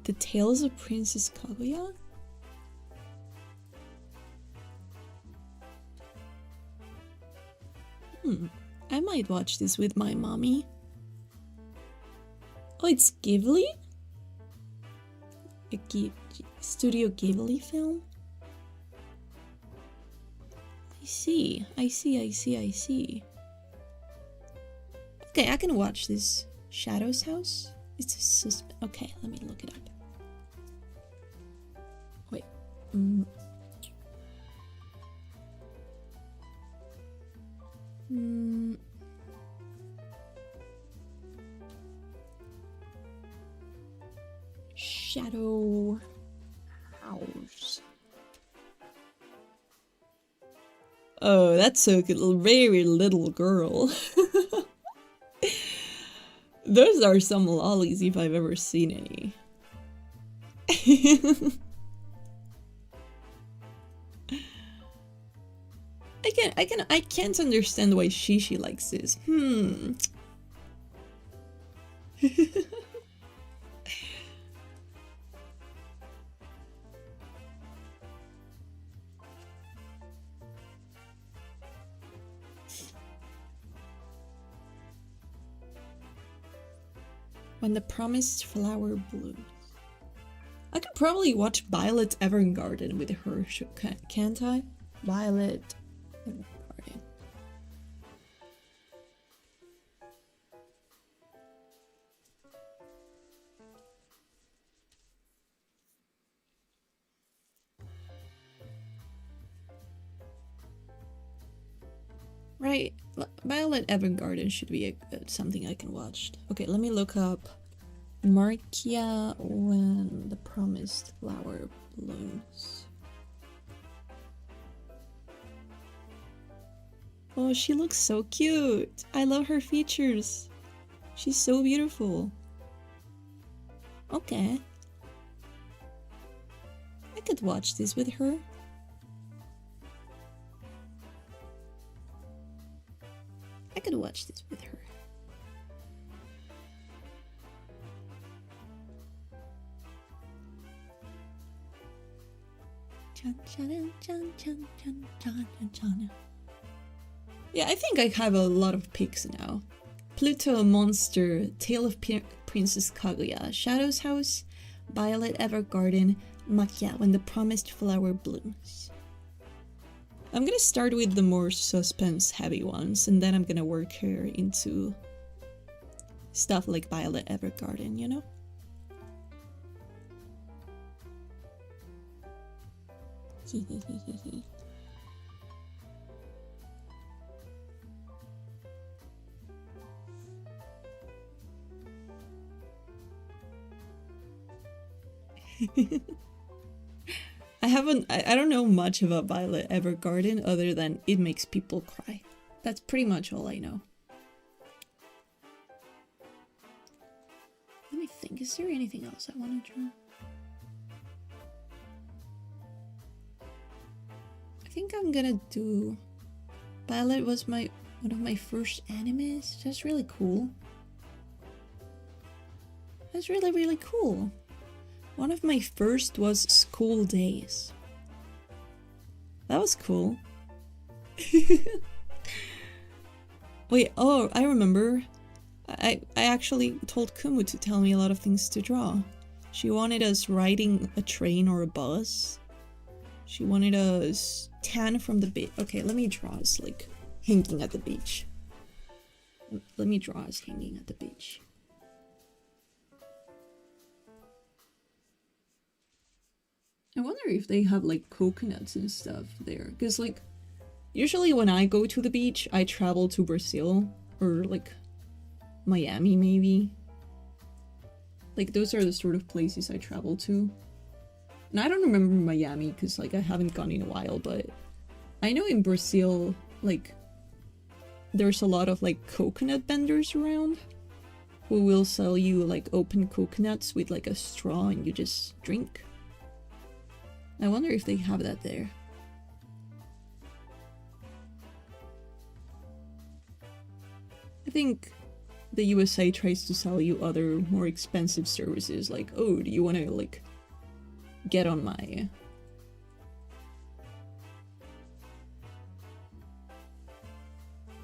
The Tales of Princess Kaguya? I might watch this with my mommy. Oh, it's Ghibli? A Studio Ghibli film? I see. Okay, I can watch this. Shadow's House? It's a okay, let me look it up. Wait. Shadow House. Oh, that's a very little girl. Those are some lollies if I've ever seen any. I can't understand why Shishi likes this. When the Promised Flower Blooms. I could probably watch Violet Evergarden with her, can't I? Violet Evergarden. Right, Violet Evergarden should be something I can watch. Okay, let me look up Markia When the Promised Flower Blooms. Oh, she looks so cute. I love her features. She's so beautiful. Okay. I could watch this with her. I could watch this with her. Yeah, I think I have a lot of picks now. Pluto Monster, Tale of Princess Kaguya, Shadow's House, Violet Evergarden, Markia When the Promised Flower Blooms. I'm gonna start with the more suspense-heavy ones, and then I'm gonna work her into stuff like Violet Evergarden, you know? I don't know much about Violet Evergarden other than it makes people cry. That's pretty much all I know. Let me think, is there anything else I want to draw? I think I'm gonna do... Violet was one of my first animes. That's really cool. That's really, really cool. One of my first was School Days. That was cool. Wait, oh, I remember. I actually told Kumu to tell me a lot of things to draw. She wanted us riding a train or a bus. She wanted us tan from the beach. Okay, let me draw us like hanging at the beach. Let me draw us hanging at the beach. I wonder if they have like coconuts and stuff there. Because like, usually when I go to the beach, I travel to Brazil or like Miami maybe. Like those are the sort of places I travel to. And I don't remember Miami because like I haven't gone in a while, but I know in Brazil like there's a lot of like coconut vendors around who will sell you like open coconuts with like a straw and you just drink. I wonder if they have that there. I think the USA tries to sell you other more expensive services like, oh, do you want to like get on my...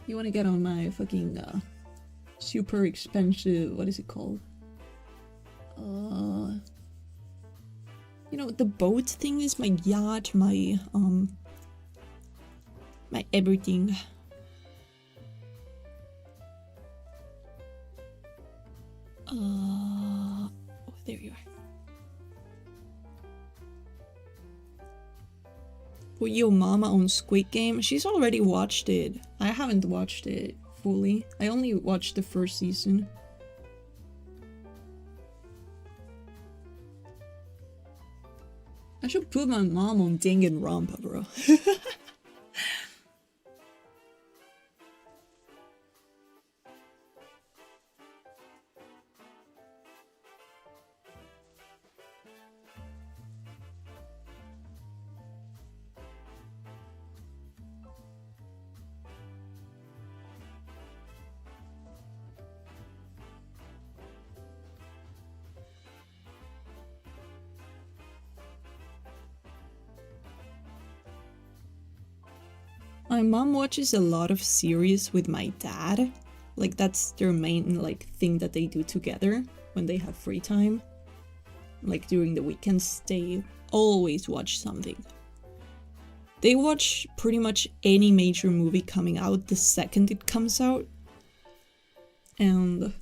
You want to get on my fucking super expensive, what is it called? You know, the boat thing is my yacht, my everything. Oh, there you are. Well, your mama on Squid Game? She's already watched it. I haven't watched it fully. I only watched the first season. I should put my mom on Danganronpa, bro. My mom watches a lot of series with my dad. Like that's their main like thing that they do together when they have free time. Like during the weekends, they always watch something. They watch pretty much any major movie coming out the second it comes out. And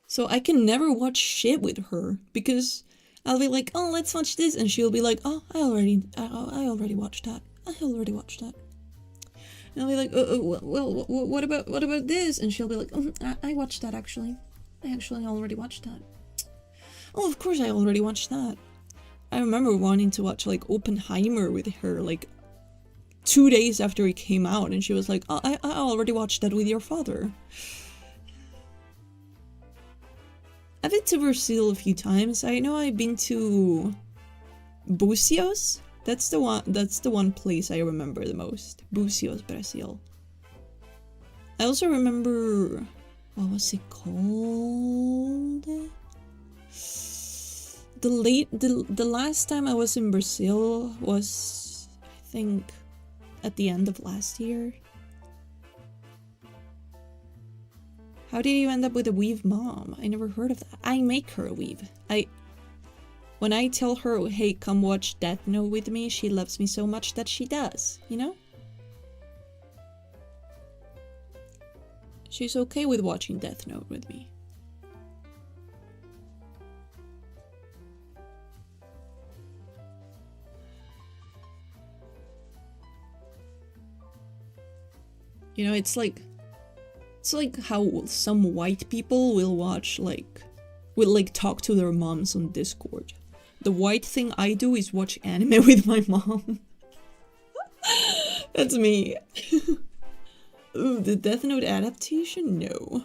so I can never watch shit with her because I'll be like, oh, let's watch this, and she'll be like, oh, I already watched that. I already watched that. And I'll be like, well, what about this? And she'll be like, oh, I watched that actually. I actually already watched that. Oh, of course I already watched that. I remember wanting to watch like Oppenheimer with her like 2 days after it came out, and she was like, oh, I already watched that with your father. I've been to Brazil a few times. I know I've been to Búzios. That's the one place I remember the most. Búzios, Brazil. I also remember, what was it called? The last time I was in Brazil was, I think, at the end of last year. How did you end up with a weave mom? I never heard of that. I make her weave. When I tell her, hey, come watch Death Note with me, she loves me so much that she does, you know? She's okay with watching Death Note with me. You know, it's like how some white people will watch like would like talk to their moms on Discord. The white thing I do is watch anime with my mom. That's me. Ooh, the Death Note adaptation? No.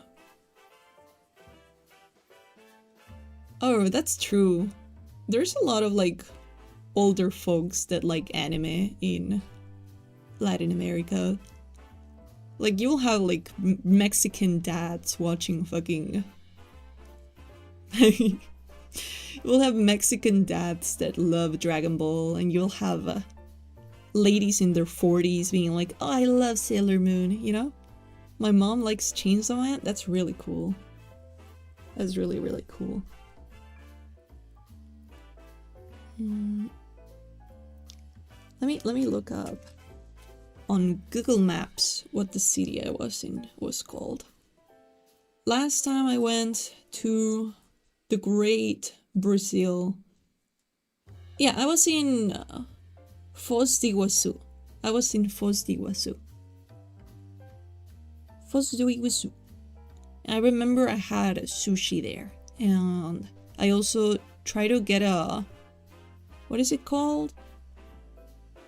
Oh, that's true. There's a lot of like older folks that like anime in Latin America. Like you'll have like Mexican dads watching fucking... You'll have Mexican dads that love Dragon Ball, and you'll have ladies in their 40s being like, oh, I love Sailor Moon, you know? My mom likes Chainsaw Man. That's really cool. That's really, really cool. Let me look up on Google Maps what the city I was in was called. Last time I went to the Great Brazil. Yeah, I was in Foz do Iguaçu. I was in Foz do Iguaçu. Foz do Iguaçu. I remember I had sushi there, and I also tried to get a... What is it called?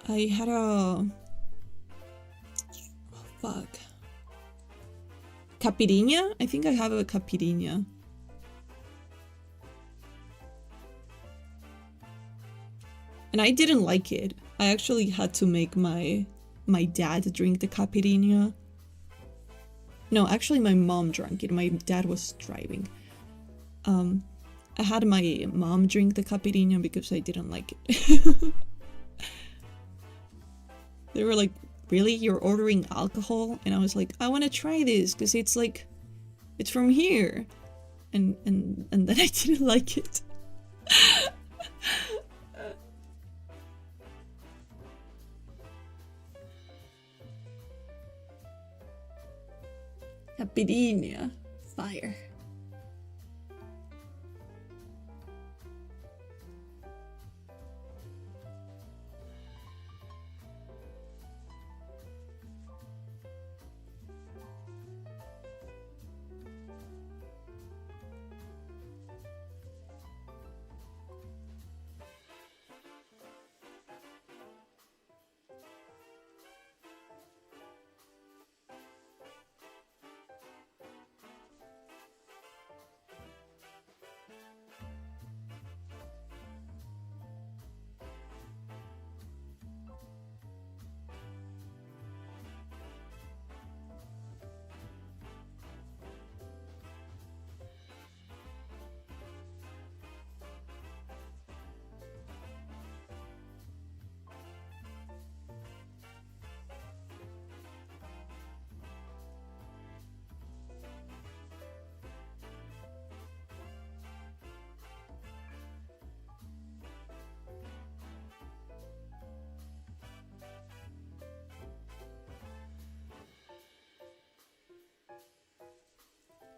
I had a... Oh, fuck. Caipirinha? I think I have a caipirinha. And I didn't like it. I actually had to make my dad drink the caipirinha. No, actually my mom drank it. My dad was driving. I had my mom drink the caipirinha because I didn't like it. They were like, really? You're ordering alcohol? And I was like, I want to try this because it's like, it's from here. And then I didn't like it. Caipirinha. Fire.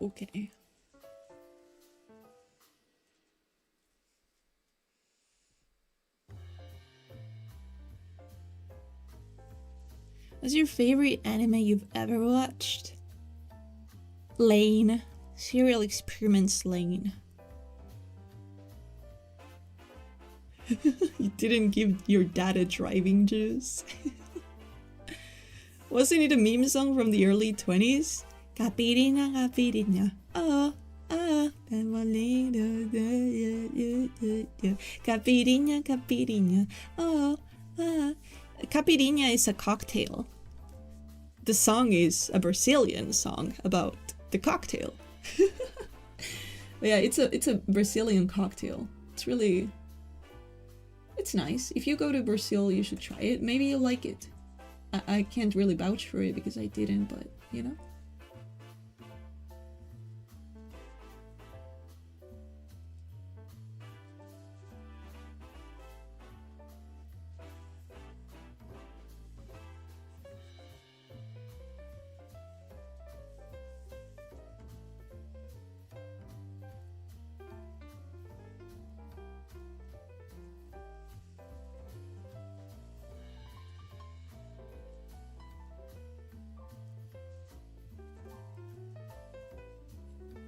Okay. What's your favorite anime you've ever watched? Lane. Serial Experiments Lane. You didn't give your dad a driving juice? Wasn't it a meme song from the early 20s? Caipirinha, caipirinha, oh, ah, caipirinha, caipirinha, oh, ah. Caipirinha is a cocktail. The song is a Brazilian song about the cocktail. Yeah, it's a Brazilian cocktail. It's really... It's nice. If you go to Brazil, you should try it. Maybe you'll like it. I can't really vouch for it because I didn't, but, you know?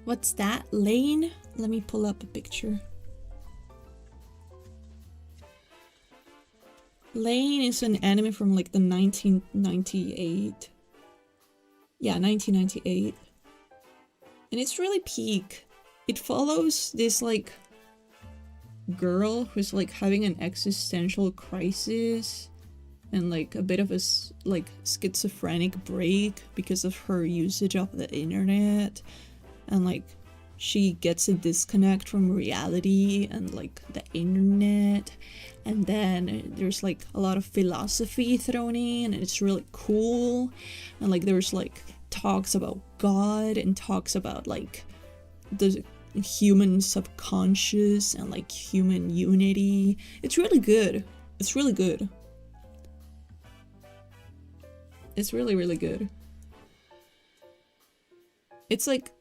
What's that? Lane? Let me pull up a picture. Lane is an anime from like the 1998. Yeah, 1998. And it's really peak. It follows this like girl who's like having an existential crisis and like a bit of a like schizophrenic break because of her usage of the internet, and like she gets a disconnect from reality and like the internet, and then there's like a lot of philosophy thrown in, and it's really cool, and like there's like talks about God and talks about like the human subconscious and like human unity. It's really good. It's really good. It's really, really good. It's like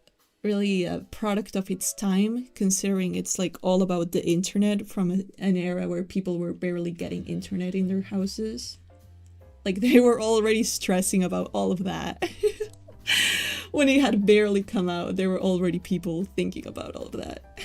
really a product of its time, considering it's like all about the internet from an era where people were barely getting internet in their houses. Like they were already stressing about all of that. When it had barely come out, there were already people thinking about all of that.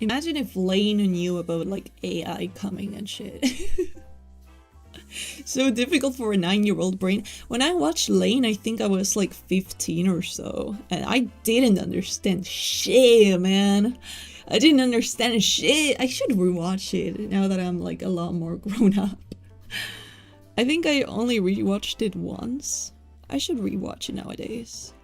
Imagine if Lane knew about like AI coming and shit. So difficult for a 9-year-old brain. When I watched Lane, I think I was like 15 or so, and I didn't understand shit, man. I didn't understand shit. I should rewatch it now that I'm like a lot more grown up. I think I only rewatched it once. I should rewatch it nowadays.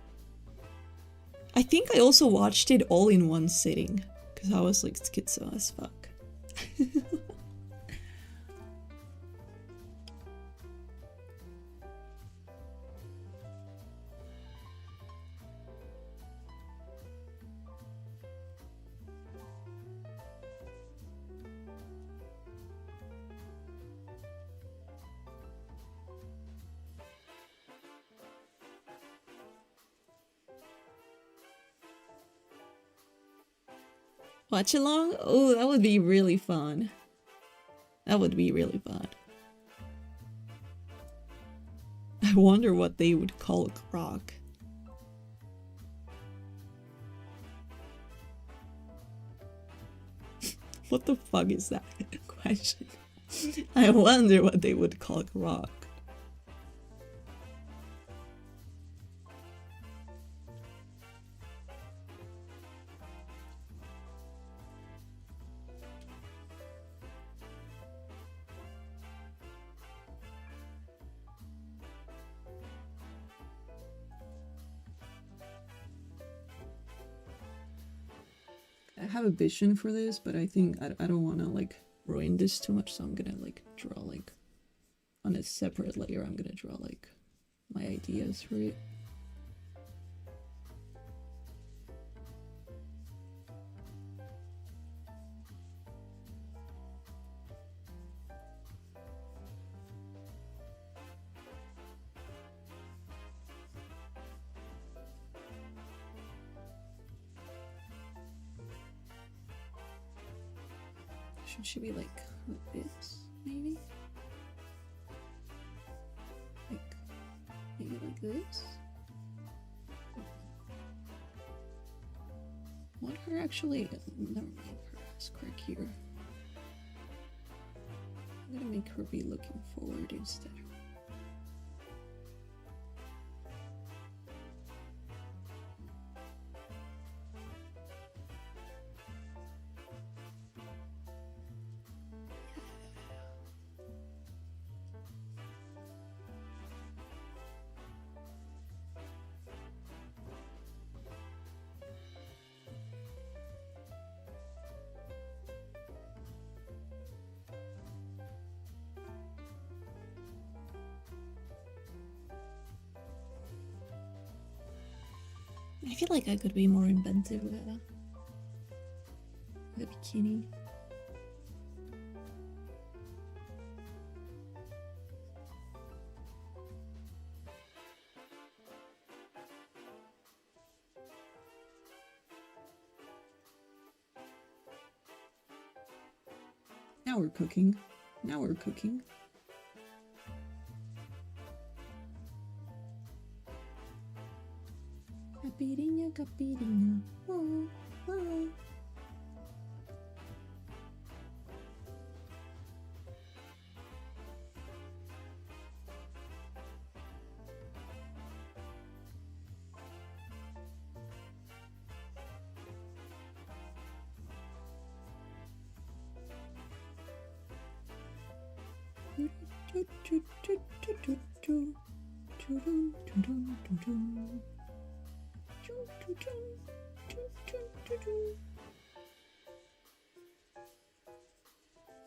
I think I also watched it all in one sitting, because I was like schizo as fuck. Watch along? Oh, that would be really fun. That would be really fun. I wonder what they would call Grok. What the fuck is that question? I wonder what they would call Grok. I have a vision for this, but I think I don't want to like ruin this too much, so I'm gonna like draw like on a separate layer. I'm gonna draw like my ideas for it. Should she be like this, maybe? Like, maybe like this? I want her actually, never mind, her ass crack here. I'm gonna make her be looking forward instead. I feel like I could be more inventive with a bikini. Now we're cooking. Now we're cooking. Capirinha, capirinha. Oh, oh.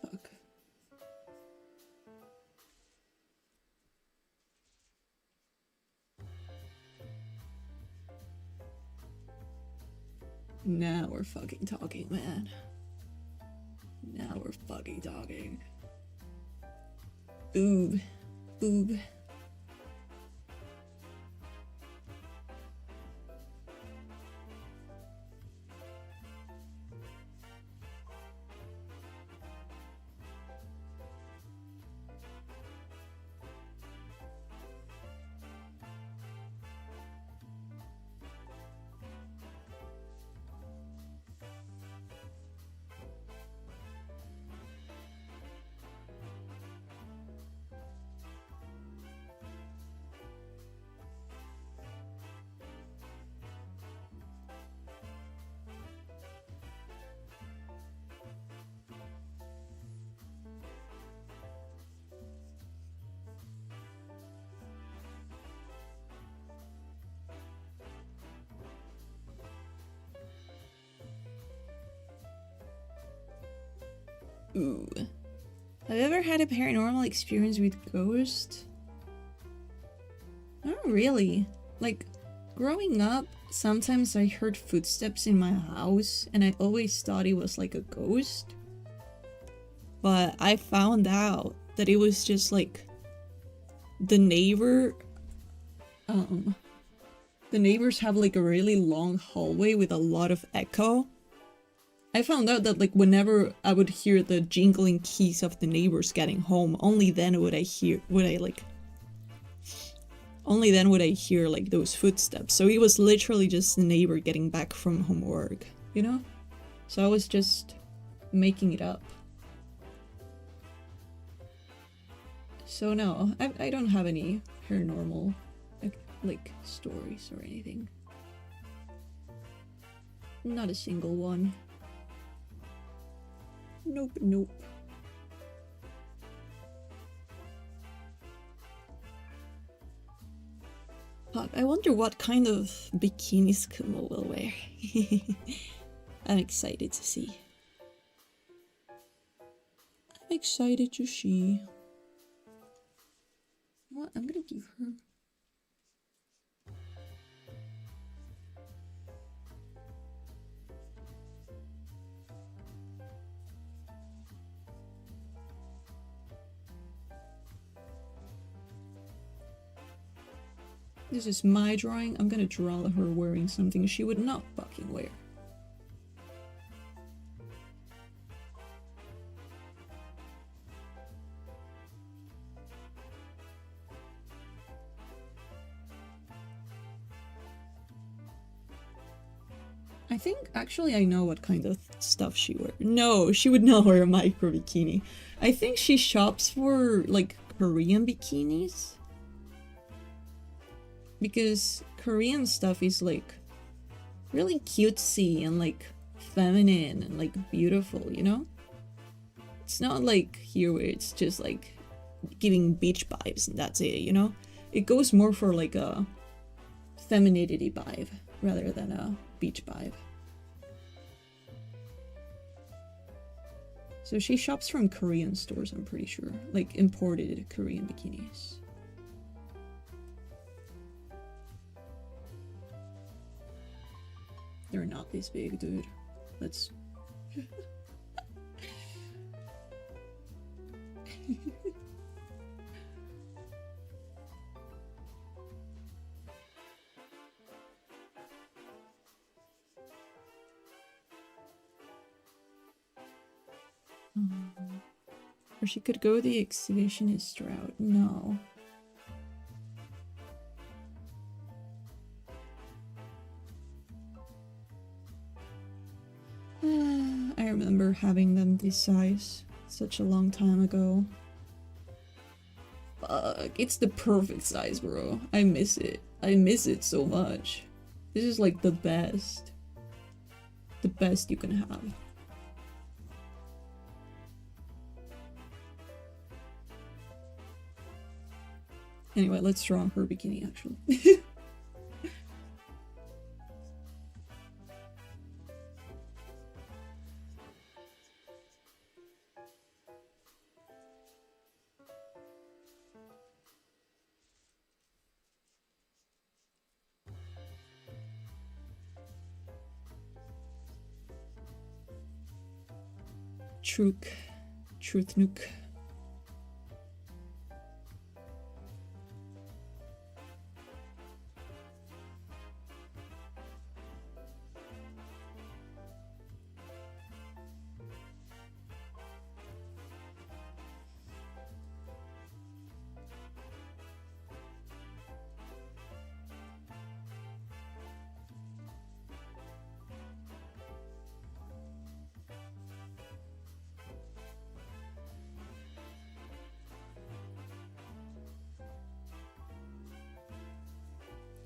Fuck. Now we're fucking talking, man. Now we're fucking talking. Boob. Boob. Ooh. Have you ever had a paranormal experience with ghosts? Not really. Like, growing up, sometimes I heard footsteps in my house, and I always thought it was like a ghost. But I found out that it was just like the neighbor. The neighbors have like a really long hallway with a lot of echo. I found out that like whenever I would hear the jingling keys of the neighbors getting home, only then would I hear like those footsteps. So it was literally just the neighbor getting back from homework, you know? So I was just making it up. So no, I don't have any paranormal like stories or anything. Not a single one. Nope, nope. Fuck, I wonder what kind of bikinis Kumu will wear. I'm excited to see. I'm excited to see. What? I'm gonna give her... This is my drawing. I'm gonna draw her wearing something she would not fucking wear. I think, actually I know what kind of stuff she wears. No, she would not wear a micro bikini. I think she shops for, like, Korean bikinis. Because Korean stuff is like really cutesy and like feminine and like beautiful, you know? It's not like here where it's just like giving beach vibes and that's it, you know? It goes more for like a femininity vibe rather than a beach vibe. So she shops from Korean stores, I'm pretty sure. Like imported Korean bikinis. They're not this big, dude. Let's... Or she could go the exhibitionist route. No. I remember having them this size such a long time ago. Fuck, it's the perfect size, bro. I miss it. I miss it so much. This is like the best. The best you can have. Anyway, let's draw her bikini actually. Truth Nook.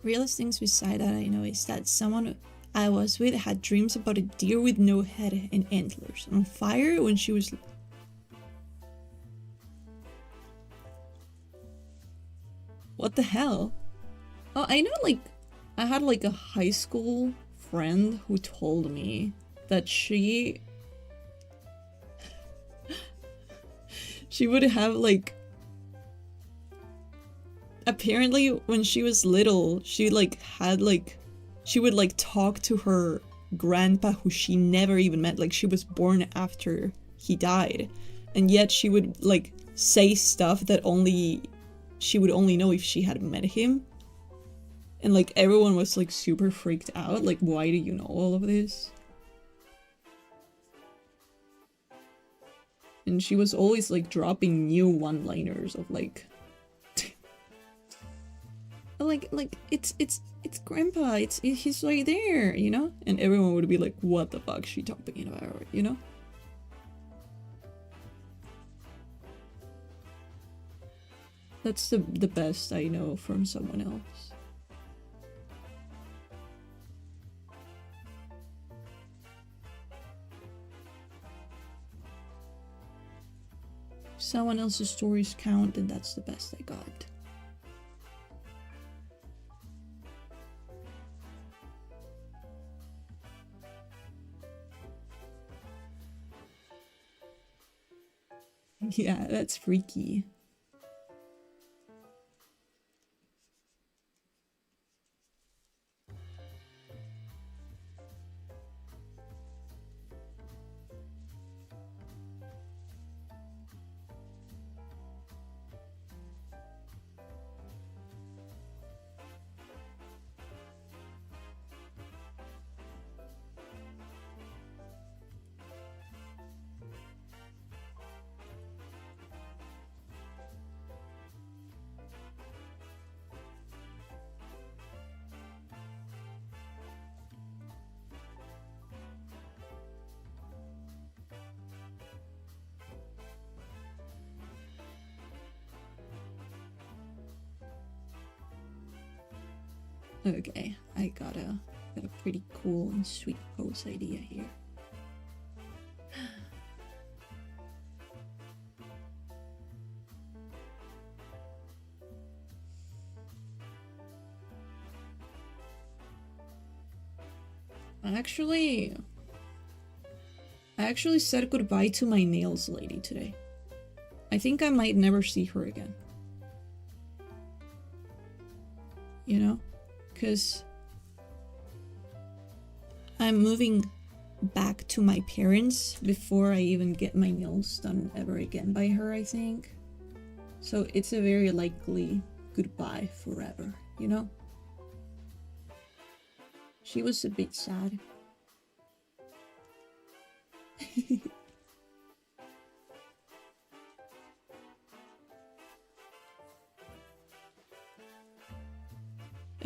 Realest things beside that I know is that someone I was with had dreams about a deer with no head and antlers on fire when she was... What the hell? Oh, I know, like, I had like a high school friend who told me that she would have like... Apparently, when she was little, she like had like... She would like talk to her grandpa who she never even met. Like, she was born after he died. And yet she would like say stuff that she would only know if she had met him. And like everyone was like super freaked out. Like, why do you know all of this? And she was always like dropping new one-liners of like... like it's grandpa, he's right there, you know? And everyone would be like, what the fuck is she talking about, you know? That's the best I know from someone else. Someone else's stories count, and that's the best I got. Yeah, that's freaky. Okay, I got a pretty cool and sweet pose idea here. I actually said goodbye to my nails lady today. I think I might never see her again. You know? Because I'm moving back to my parents before I even get my nails done ever again by her, I think. So it's a very likely goodbye forever, you know? She was a bit sad.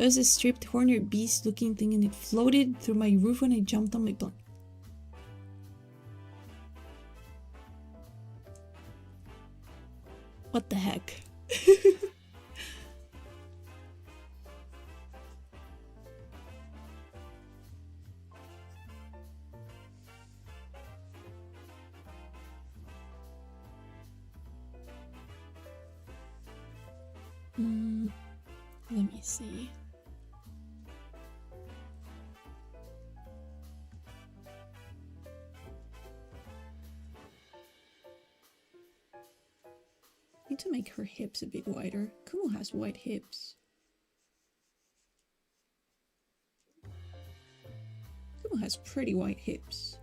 It was a stripped horned beast looking thing and it floated through my roof when I jumped on my blanket. What the heck? Let me see. Need to make her hips a bit wider. Kumu has wide hips. Kumu has pretty wide hips.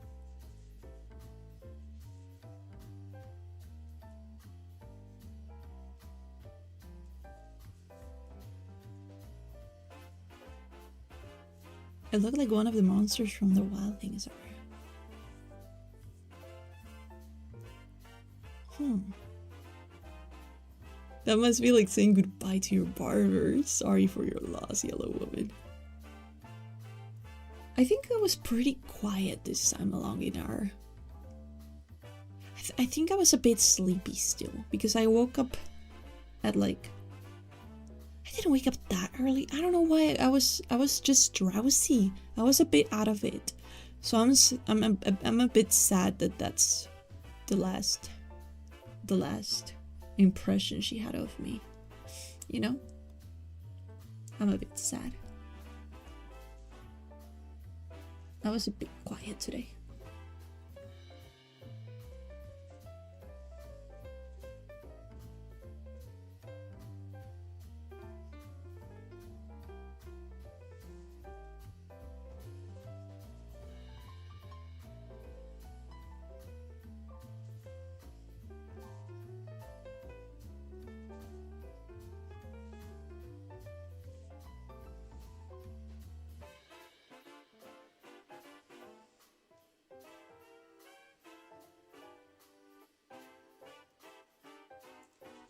I look like one of the monsters from the Wild Things. That must be like saying goodbye to your barber. Sorry for your loss, yellow woman. I think I was pretty quiet this time along in our... I think I was a bit sleepy still, because I woke up at like... I didn't wake up that early. I don't know why. I was just drowsy. I was a bit out of it. So I'm a bit sad that that's the last impression she had of me. You know? I'm a bit sad. I was a bit quiet today.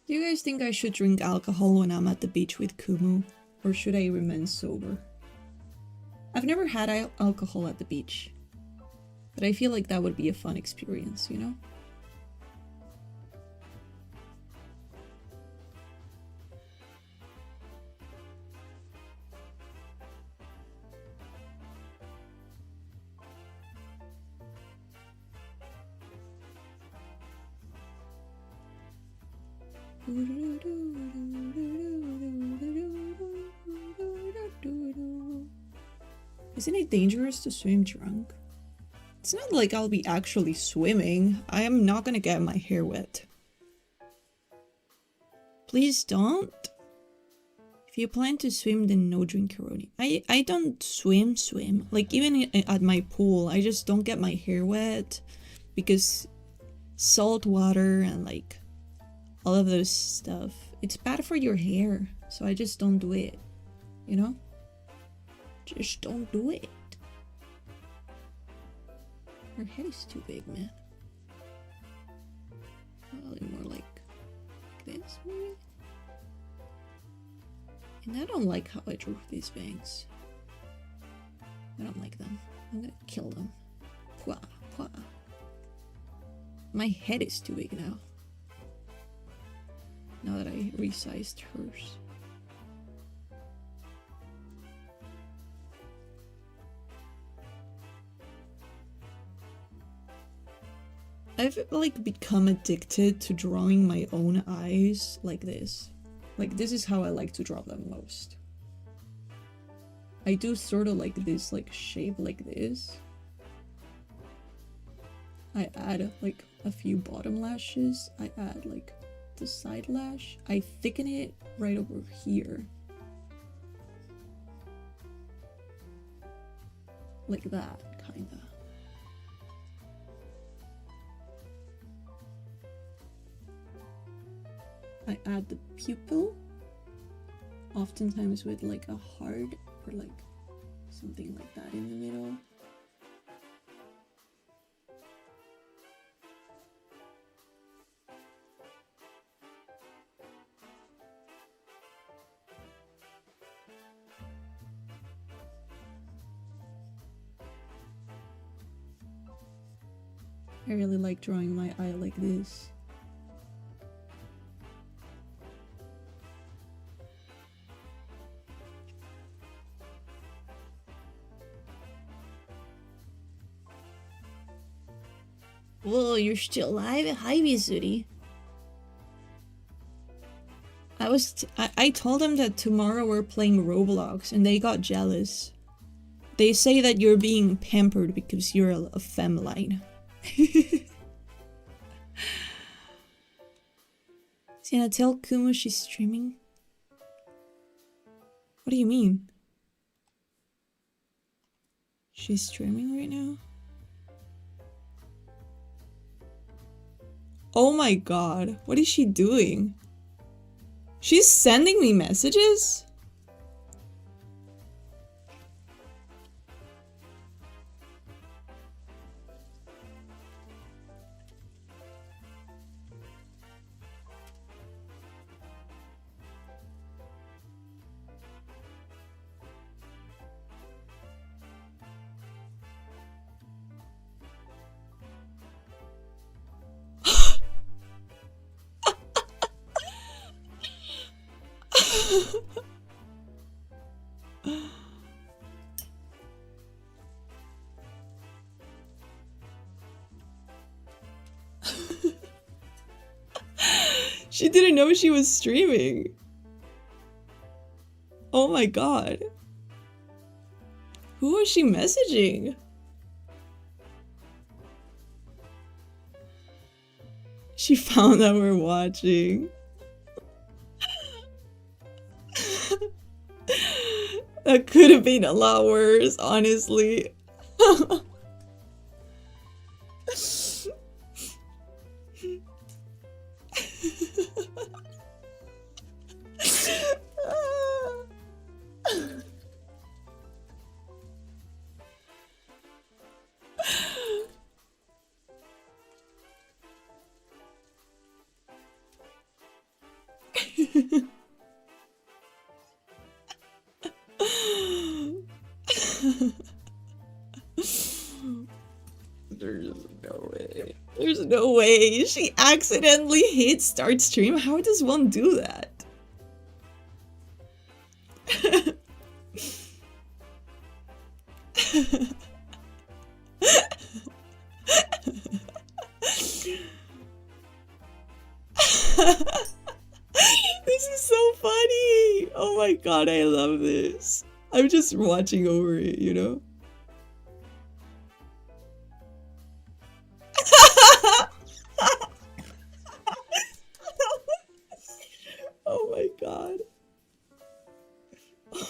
Do you guys think I should drink alcohol when I'm at the beach with Kumu? Or should I remain sober? I've never had alcohol at the beach. But I feel like that would be a fun experience, you know? Isn't it dangerous to swim drunk? It's not like I'll be actually swimming. I am not gonna get my hair wet. Please don't. If you plan to swim, then no drinkaroni. I don't swim. Like even at my pool, I just don't get my hair wet because salt water and like all of those stuff, it's bad for your hair. So I just don't do it, you know? Just don't do it. Her head is too big, man. Probably more like this, maybe? And I don't like how I drew these bangs. I don't like them. I'm gonna kill them. Pwah, pwah. My head is too big now. Now that I resized hers. I've like become addicted to drawing my own eyes like this. Like this is how I like to draw them most. I do sort of like this like shape like this. I add like a few bottom lashes. I add like the side lash. I thicken it right over here. Like that, kinda. I add the pupil, oftentimes with like a heart or like something like that in the middle. I really like drawing my eye like this. Whoa, you're still alive? Hi, Vizuri. I told them that tomorrow we're playing Roblox and they got jealous. They say that you're being pampered because you're a femeline. Siena, tell Kumu she's streaming. What do you mean? She's streaming right now? Oh my god, what is she doing? She's sending me messages? She didn't know she was streaming. Oh my god. Who was she messaging? She found that we're watching. That could have been a lot worse, honestly. There's no way. There's no way. She accidentally hit start stream. How does one do that? This is so funny. Oh my god, I love this. I'm just watching over it, you know? Oh my god.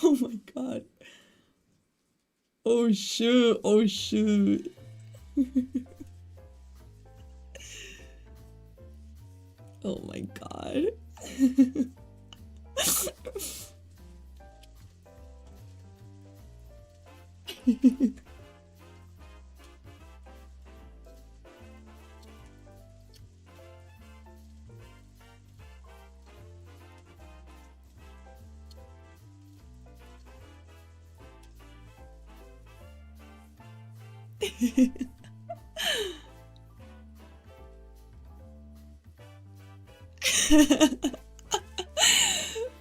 Oh my god. Oh shoot, oh shoot. Oh my god.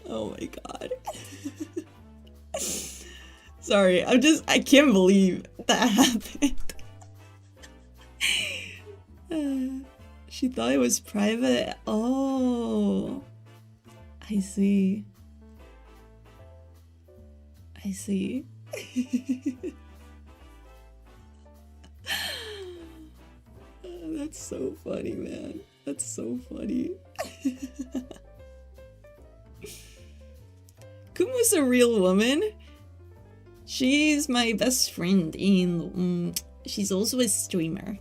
Oh my god. Sorry, I can't believe that happened. She thought it was private. Oh, I see. I see. That's so funny, man. That's so funny. Kumu's a real woman. She's my best friend in... she's also a streamer.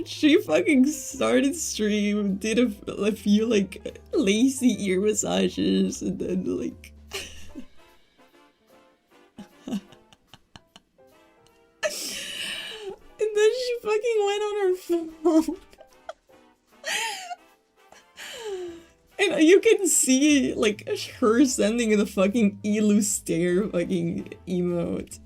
She fucking started stream, did a few like lazy ear massages, and then like... And then she fucking went on her phone. And you can see like her sending the fucking Elu stare fucking emote.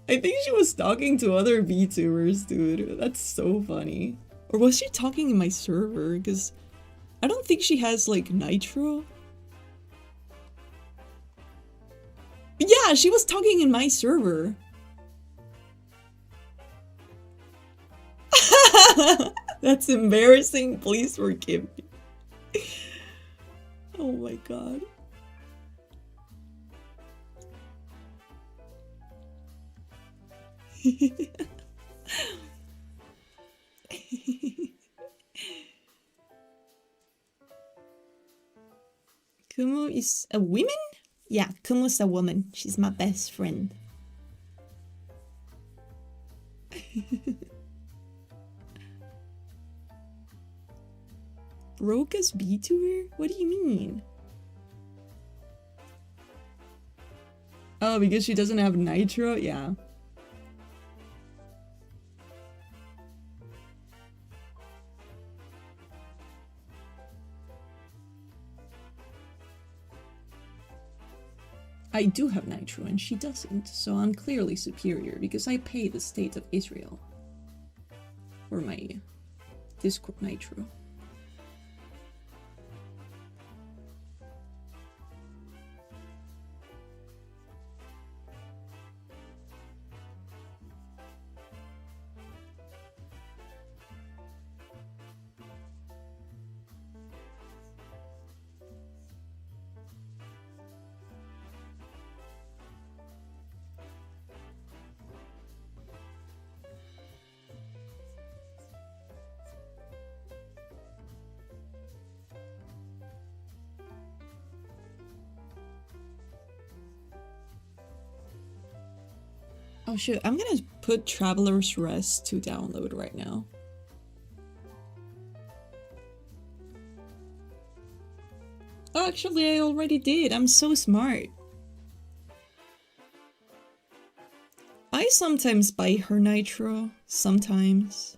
I think she was talking to other VTubers, dude. That's so funny. Or was she talking in my server? Because I don't think she has, like, Nitro. Yeah, she was talking in my server. That's embarrassing. Please forgive me. Oh my god. Kumu is a woman? Yeah, Kumu's a woman. She's my best friend. Roka's VTuber? What do you mean? Oh, because she doesn't have Nitro? Yeah. I do have Nitro and she doesn't, so I'm clearly superior because I pay the state of Israel for my Discord Nitro. Oh shit, I'm gonna put Traveler's Rest to download right now. Oh, actually, I already did. I'm so smart. I sometimes buy her Nitro. Sometimes.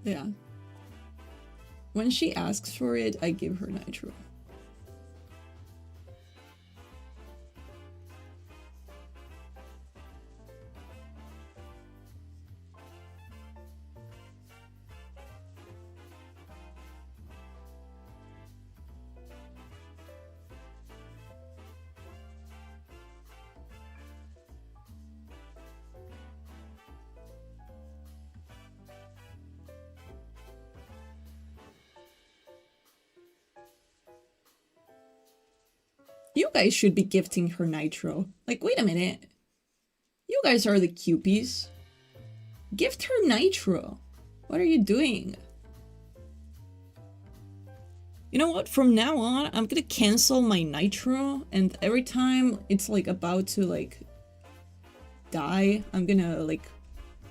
Yeah. When she asks for it, I give her Nitro. You guys should be gifting her Nitro. Like, wait a minute. You guys are the cupies. Gift her Nitro. What are you doing? You know what? From now on, I'm gonna cancel my Nitro, and every time it's like about to like die, I'm gonna like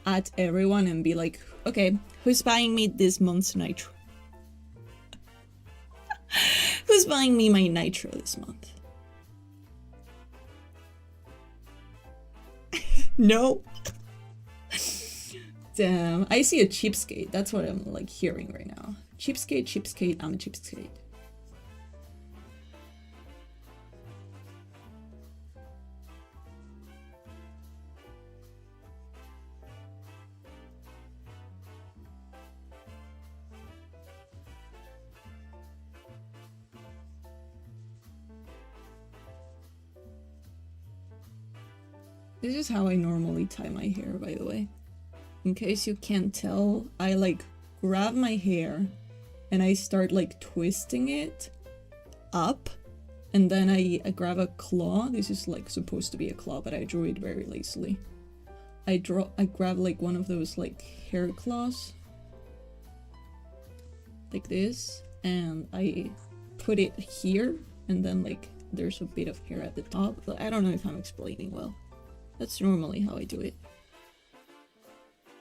add everyone and be like, okay, who's buying me this month's Nitro? Who's buying me my Nitro this month? No. Damn, I see a cheapskate. That's what I'm like hearing right now. Cheapskate, cheapskate, I'm a cheapskate. This is how I normally tie my hair, by the way. In case you can't tell, I like grab my hair and I start like twisting it up, and then I grab a claw. This is like supposed to be a claw, but I drew it very lazily. I grab like one of those like hair claws, like this, and I put it here, and then like there's a bit of hair at the top, but I don't know if I'm explaining well. That's normally how I do it.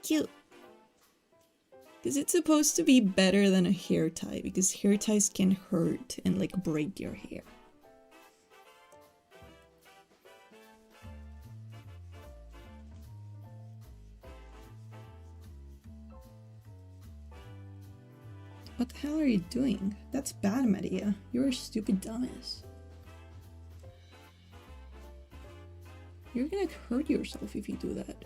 Cute. Because it's supposed to be better than a hair tie, because hair ties can hurt and like break your hair. What the hell are you doing? That's bad, Maria. You're a stupid dumbass. You're gonna hurt yourself if you do that.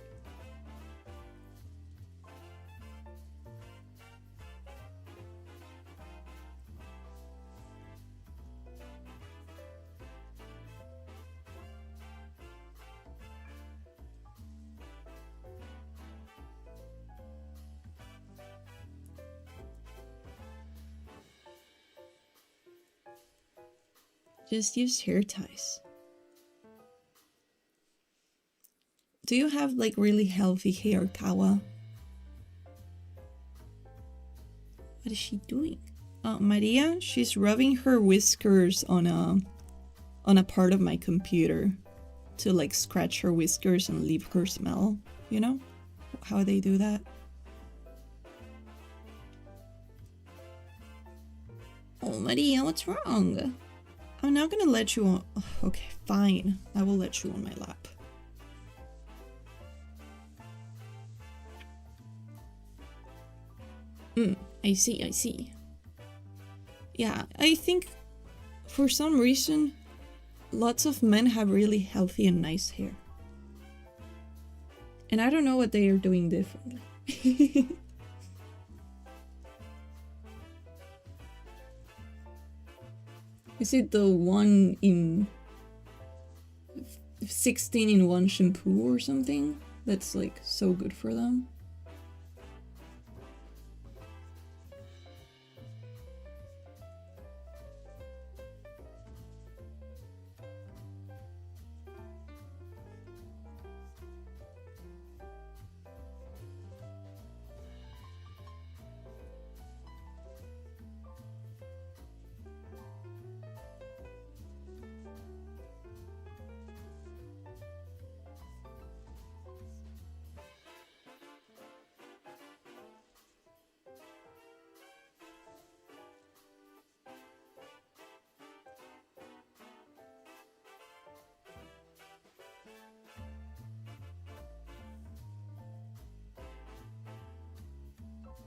Just use hair ties. Do you have like really healthy hair, Kawa? What is she doing? Maria, she's rubbing her whiskers on a part of my computer to like scratch her whiskers and leave her smell. You know how they do that? Oh, Maria, what's wrong? I'm not gonna let you on. Okay, fine. I will let you on my lap. I see. Yeah, I think for some reason lots of men have really healthy and nice hair. And I don't know what they are doing differently. Is it the 1 in 16 in 1 shampoo or something that's like so good for them?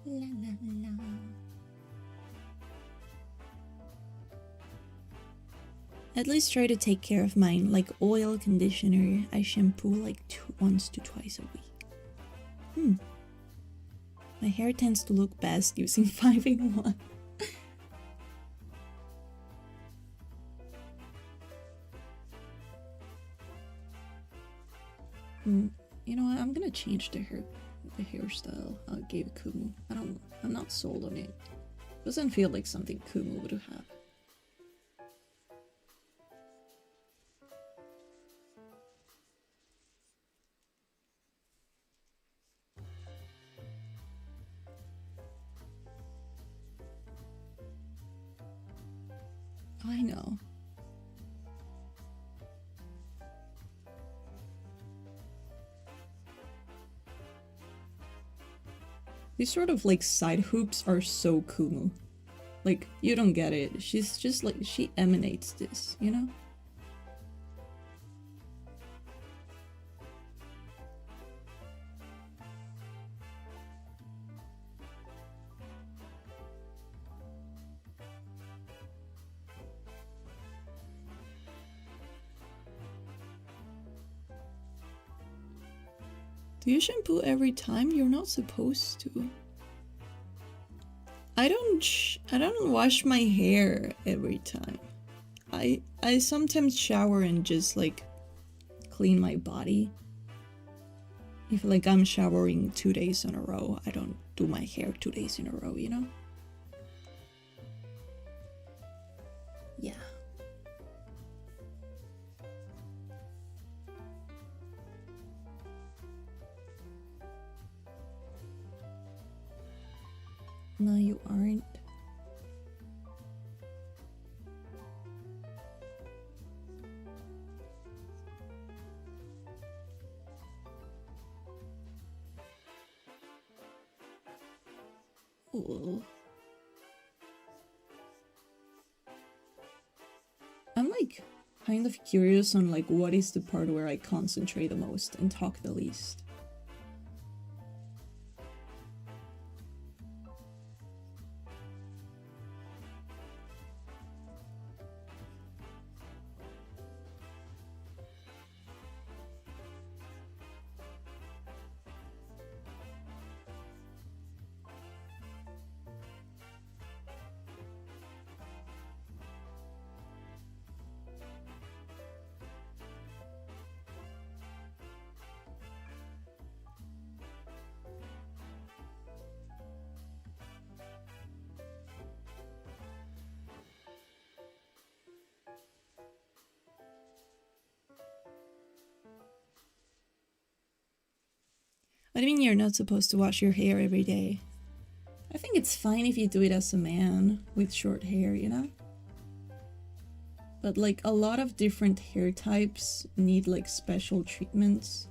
La la la. At least try to take care of mine, like oil, conditioner. I shampoo like once to twice a week. My hair tends to look best using 5-in-1. You know what? I'm gonna change the hairstyle I gave Kumu. I'm not sold on it. Doesn't feel like something Kumu would have. I know. These sort of like side hoops are so Kumu. Like, you don't get it. She's just like, she emanates this, you know? Do you shampoo every time? You're not supposed to. I don't wash my hair every time. I sometimes shower and just like clean my body. If like I'm showering 2 days in a row, I don't do my hair 2 days in a row, you know? Yeah. No, you aren't. Ooh. I'm like kind of curious on like what is the part where I concentrate the most and talk the least. I mean, you're not supposed to wash your hair every day. I think it's fine if you do it as a man with short hair, you know? But like a lot of different hair types need like special treatments.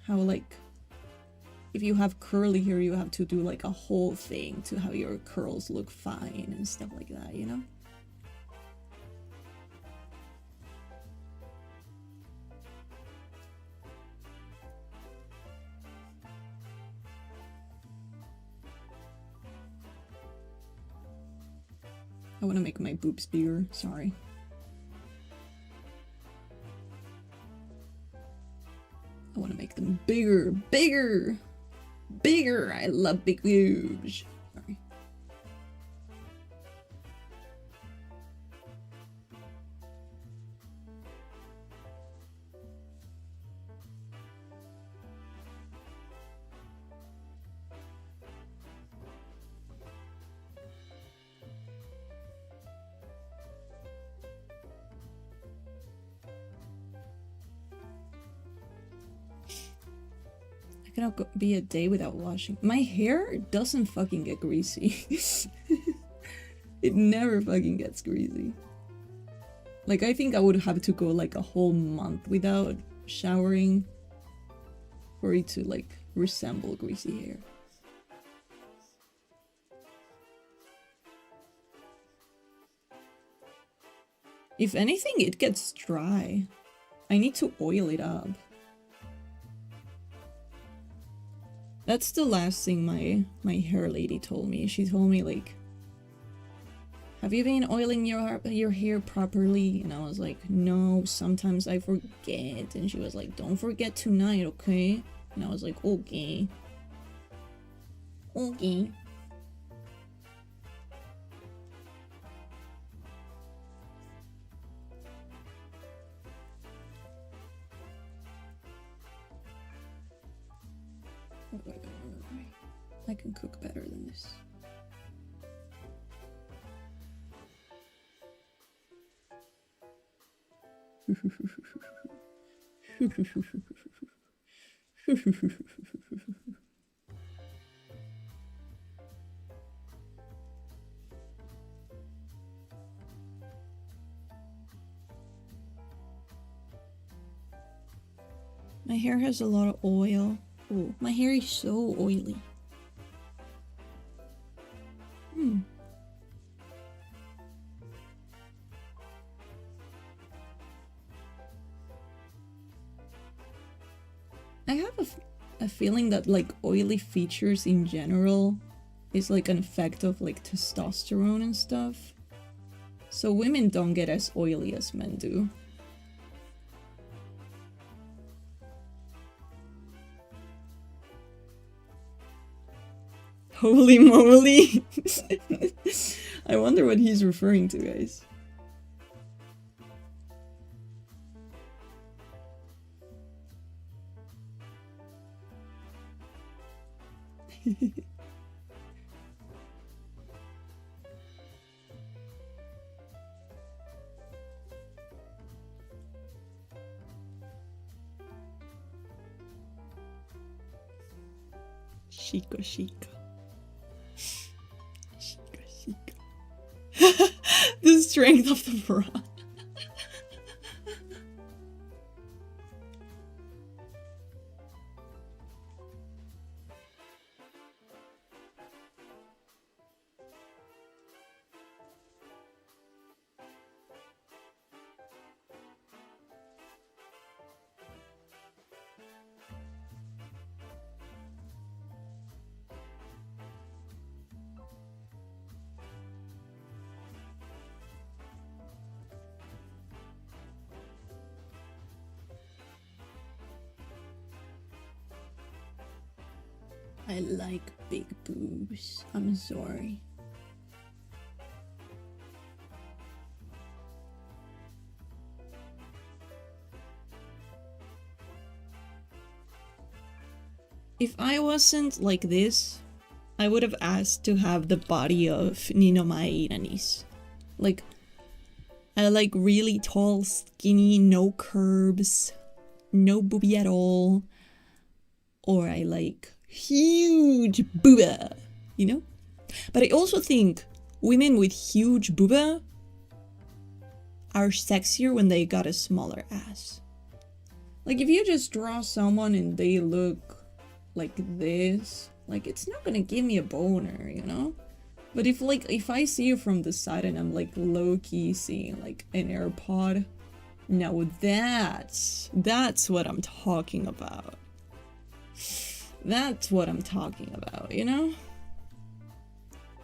How like if you have curly hair, you have to do like a whole thing to have your curls look fine and stuff like that, you know? I want to make my boobs bigger, sorry. I want to make them bigger, bigger, bigger. I love big boobs. Sorry. Cannot be a day without washing. My hair doesn't fucking get greasy. It never fucking gets greasy. Like, I think I would have to go like a whole month without showering for it to like resemble greasy hair. If anything, it gets dry. I need to oil it up. That's the last thing my hair lady told me. She told me like, have you been oiling your hair properly? And I was like, no, sometimes I forget. And she was like, don't forget tonight, okay? And I was like, okay. Okay. I can cook better than this. My hair has a lot of oil. Oh, my hair is so oily. I have a feeling that like oily features in general is like an effect of like testosterone and stuff. So women don't get as oily as men do. Holy moly! I wonder what he's referring to, guys. Chico, chico. Chico, chico. The strength of the bra. I like big boobs. I'm sorry. If I wasn't like this, I would have asked to have the body of Ninomai Iranis. Like, I like really tall, skinny, no curves, no boobie at all. or I like huge booba, you know? But I also think women with huge booba are sexier when they got a smaller ass. Like, if you just draw someone and they look like this, like, it's not gonna give me a boner, you know? But if I see you from the side and I'm like low-key seeing like an AirPod, now that's what I'm talking about. That's what I'm talking about, you know?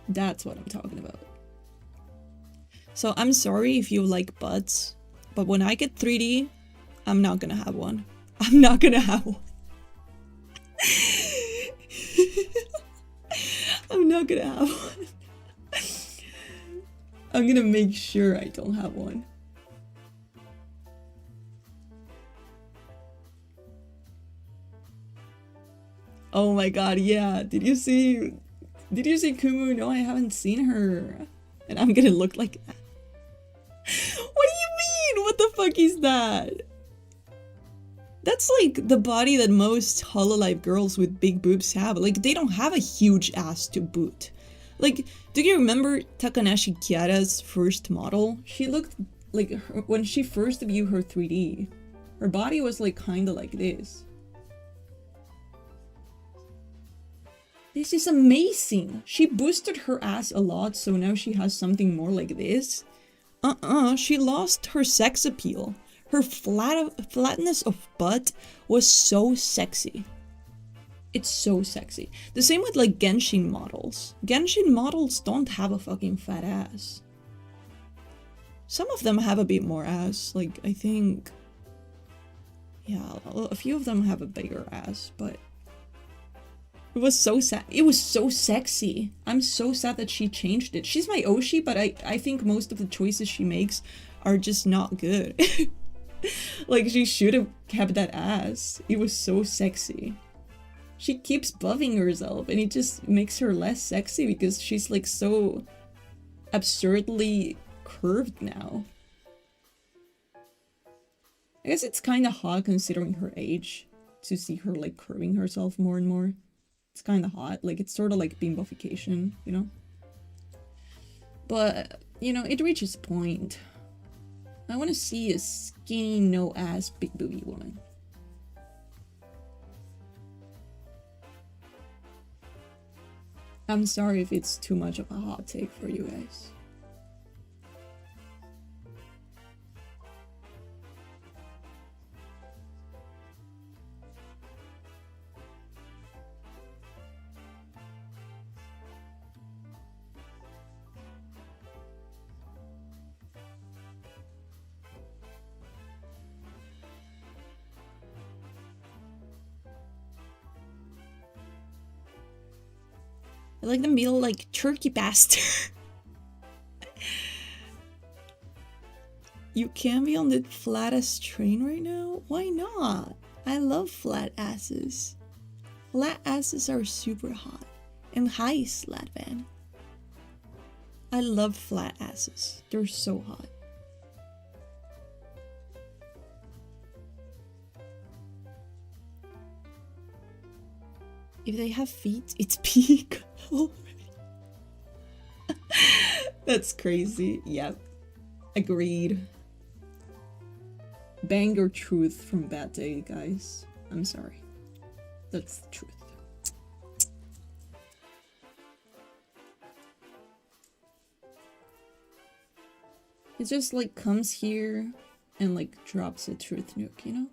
That's what I'm talking about. So I'm sorry if you like butts, but when I get 3D, I'm not gonna have one. I'm not gonna have one. I'm not gonna have one. I'm gonna make sure I don't have one. Oh my god, yeah. Did you see Kumu? No, I haven't seen her. And I'm gonna look like that. What do you mean? What the fuck is that? That's like the body that most Hololive girls with big boobs have. Like, they don't have a huge ass to boot. Like, do you remember Takanashi Kiara's first model? She looked like, when she first viewed her 3D, her body was like kinda like this. This is amazing! She boosted her ass a lot, so now she has something more like this. She lost her sex appeal. Her flatness of butt was so sexy. It's so sexy. The same with like Genshin models. Genshin models don't have a fucking fat ass. Some of them have a bit more ass. Like, I think... yeah, a few of them have a bigger ass, but... it was so sad. It was so sexy. I'm so sad that she changed it. She's my Oshi, but I think most of the choices she makes are just not good. Like, she should have kept that ass. It was so sexy. She keeps buffing herself, and it just makes her less sexy because she's like so absurdly curved now. I guess it's kind of hot considering her age to see her like curving herself more and more. It's kind of hot. Like, it's sort of like bimbofication, you know? But, you know, it reaches a point. I want to see a skinny, no-ass, big booby woman. I'm sorry if it's too much of a hot take for you guys. I like them feel like turkey bastard. You can't be on the flattest train right now? Why not? I love flat asses. Flat asses are super hot. And hi, Slatvan. I love flat asses. They're so hot. If they have feet, it's peak. That's crazy. Yep. Agreed. Banger truth from Bad Day, guys. I'm sorry. That's the truth. It just like comes here and like drops a truth nuke, you know?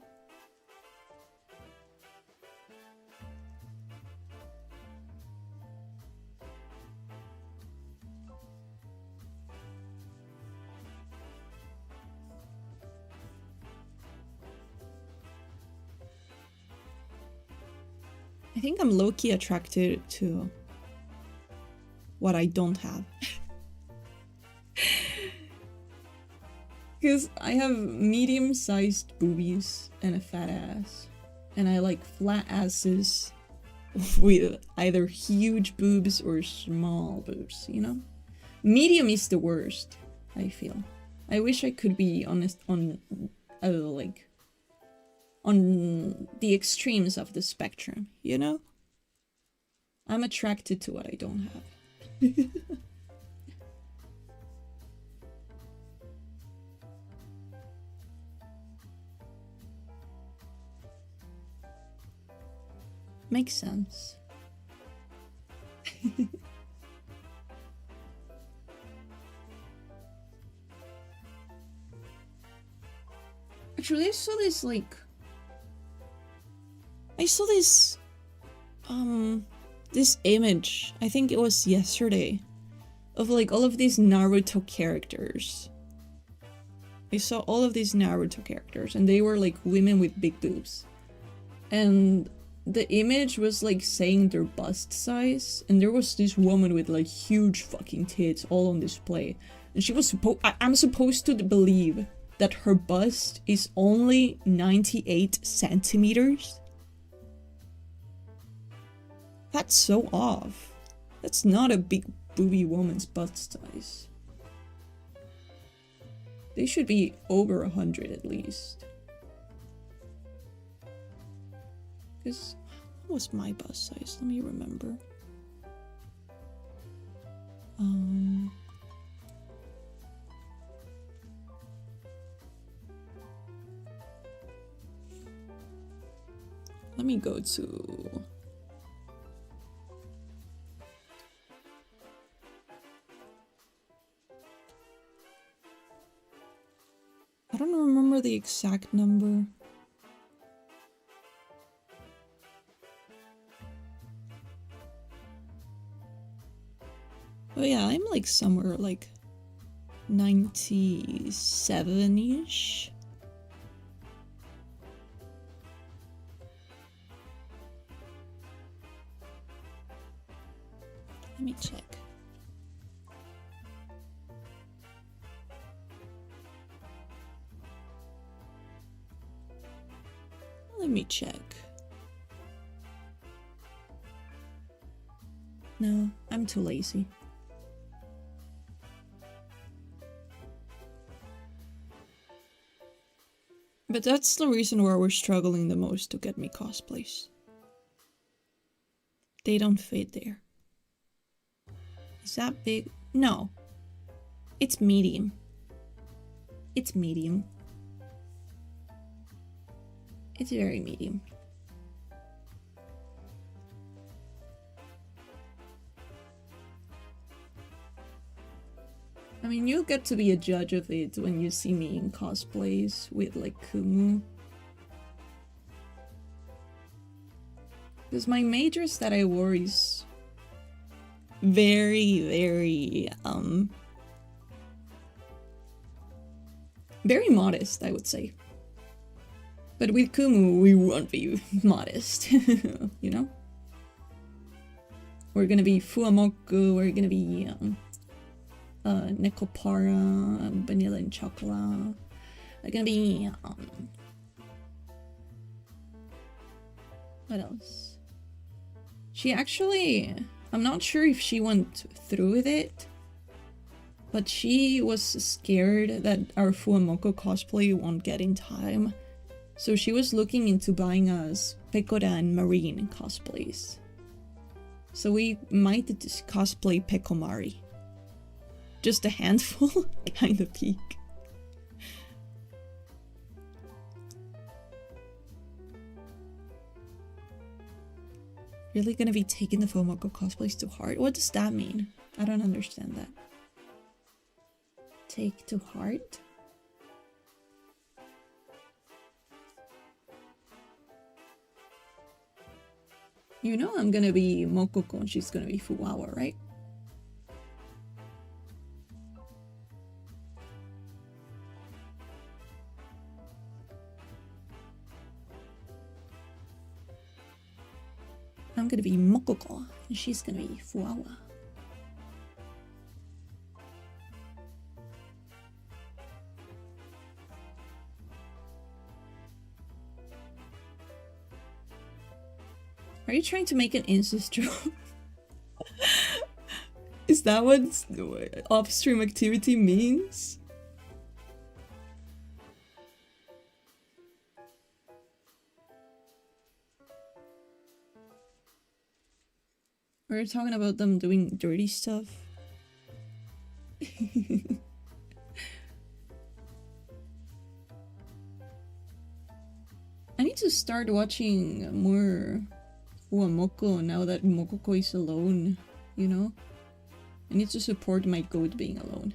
I think I'm low-key attracted to what I don't have. Because I have medium-sized boobies and a fat ass. And I like flat asses with either huge boobs or small boobs, you know? Medium is the worst, I feel. I wish I could be honest on like on the extremes of the spectrum, you know? I'm attracted to what I don't have. Makes sense. Actually, I saw this, like... I saw this... this image, I think it was yesterday, of, like, all of these Naruto characters. I saw all of these Naruto characters, and they were, like, women with big boobs. And the image was, like, saying their bust size, and there was this woman with, like, huge fucking tits all on display. And she was I'm supposed to believe that her bust is only 98 centimeters? That's so off. That's not a big booby woman's bust size. They should be over 100 at least. Because, what was my bust size? Let me remember. Let me go to... I don't remember the exact number. Oh yeah, I'm like somewhere like 97-ish. Let me check. Let me check. No, I'm too lazy. But that's the reason why we're struggling the most to get me cosplays. They don't fit there. Is that big? No. It's medium. It's medium. It's very medium. I mean, you get to be a judge of it when you see me in cosplays with, like, Kumu. Because my majors that I wore is very, very modest, I would say. But with Kumu, we won't be modest, you know? We're gonna be Fuamoku, we're gonna be Nekopara, Vanilla and Chocolate. They're gonna be what else? She actually, I'm not sure if she went through with it, but she was scared that our Fuamoku cosplay won't get in time. So she was looking into buying us Pekora and Marine cosplays. So we might cosplay Pekomari. Just a handful, kind of peak. Really gonna be taking the Fuamoku cosplays to heart? What does that mean? I don't understand that. Take to heart? You know I'm gonna be Mokoko and she's gonna be Fuwawa, right? I'm gonna be Mokoko and she's gonna be Fuwawa. Are you trying to make an incest joke? Is that what off-stream activity means? We're talking about them doing dirty stuff. I need to start watching more Uamoko now that Mokoko is alone, you know? I need to support my goat being alone.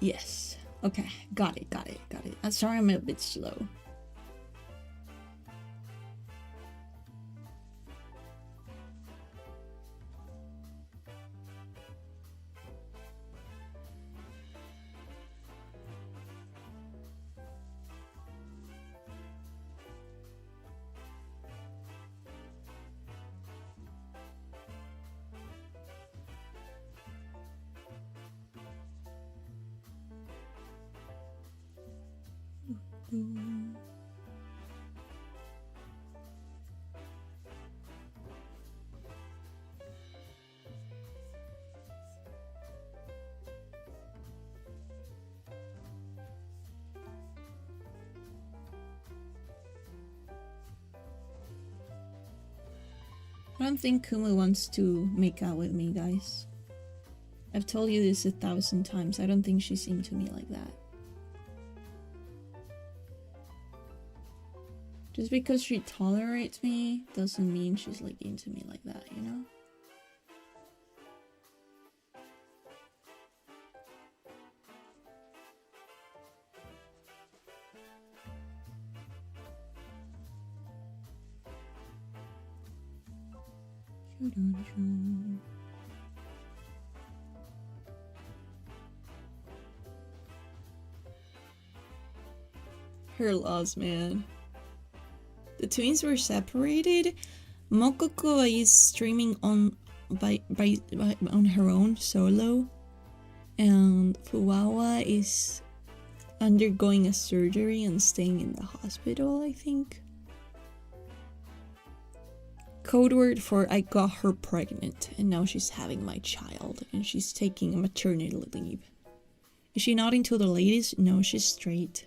Yes. Okay. Got it. I'm sorry I'm a bit slow. I don't think Kumu wants to make out with me, guys. I've told you this 1,000 times. I don't think she's into me like that. Just because she tolerates me doesn't mean she's like into me like that, you know? Her loss, man. The twins were separated. Mokoko is streaming on on her own solo, and Fuwawa is undergoing a surgery and staying in the hospital, I think. Code word for I got her pregnant and now she's having my child and she's taking a maternity leave. Is she not into the ladies? No, she's straight.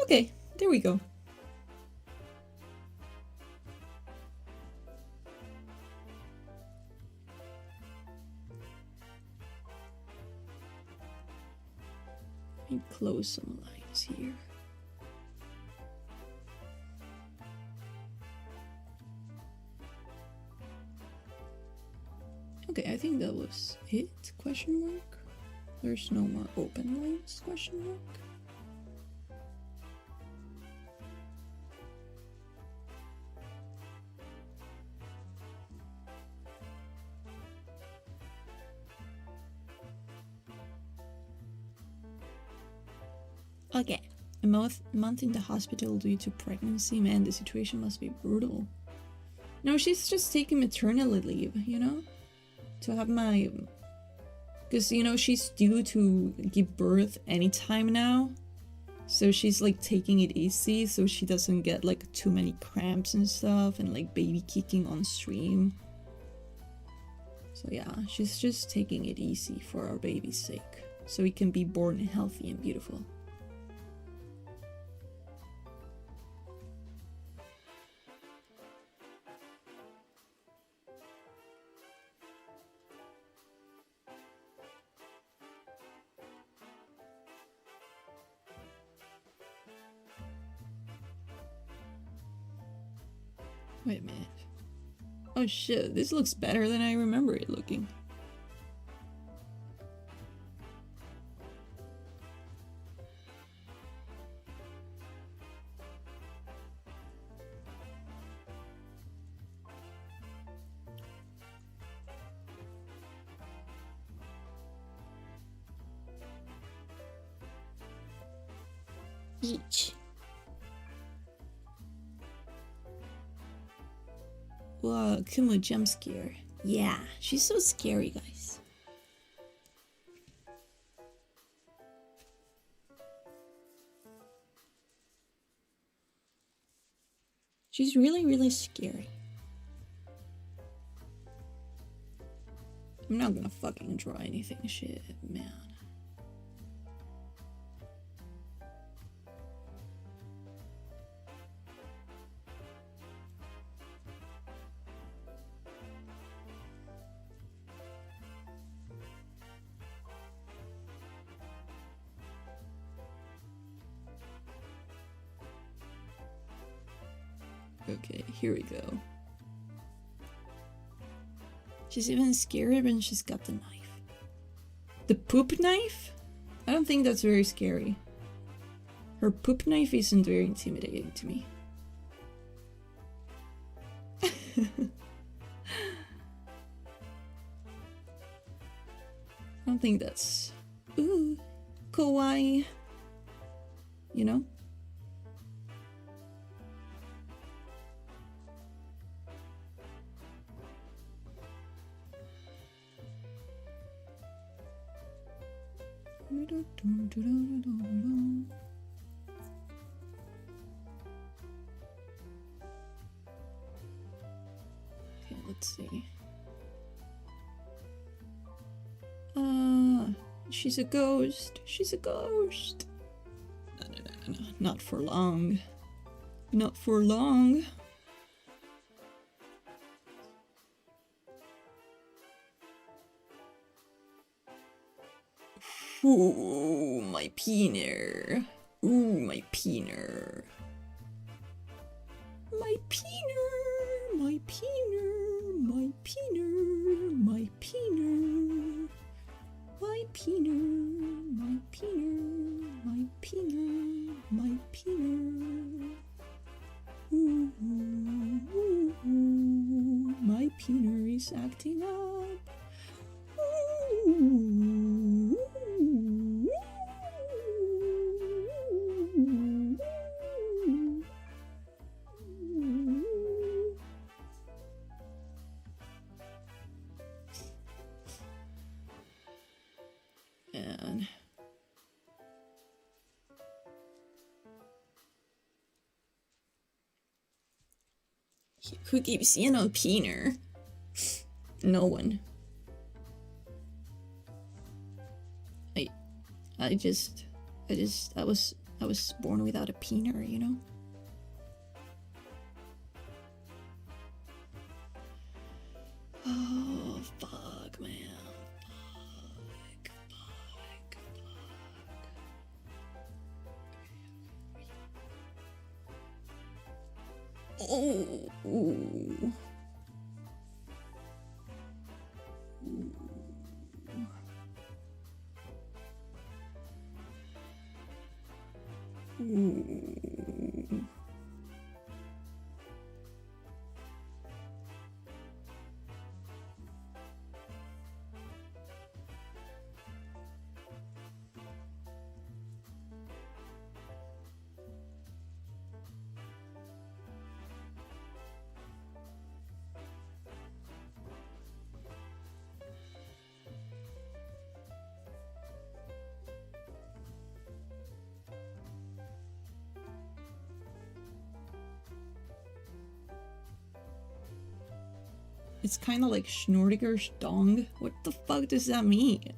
Okay, there we go. Let me close some lines here. Okay, I think that was it, question mark. There's no more open lines, question mark. Okay, a month in the hospital due to pregnancy. Man, the situation must be brutal. No, she's just taking maternity leave, you know? To have my... Because, you know, she's due to give birth anytime now. So she's like taking it easy so she doesn't get like too many cramps and stuff and like baby kicking on stream. So yeah, she's just taking it easy for our baby's sake. So he can be born healthy and beautiful. Wait a minute. Oh shit, this looks better than I remember it looking. Each. Wow, Kumu jump scare. Yeah, she's so scary, guys. She's really, really scary. I'm not gonna fucking draw anything, shit, man. Okay, here we go. She's even scarier when she's got the knife. The poop knife? I don't think that's very scary. Her poop knife isn't very intimidating to me. I don't think that's... Ooh, kawaii. You know? Okay, let's see. She's a ghost. She's a ghost. No, not for long. Not for long. Ooh, my peener. Ooh, my peener. My peener. My peener. My peener. My peener. My peener. My peener. My peener. My peener. Ooh, ooh, ooh. My peener is acting up. Ooh. And who keeps Siena a peener? No one. I was born without a peener, you know? Oh, fuck, man. Fuck. Oh. Ooh. Ooh. It's kind of like Schnordiger's dong. What the fuck does that mean?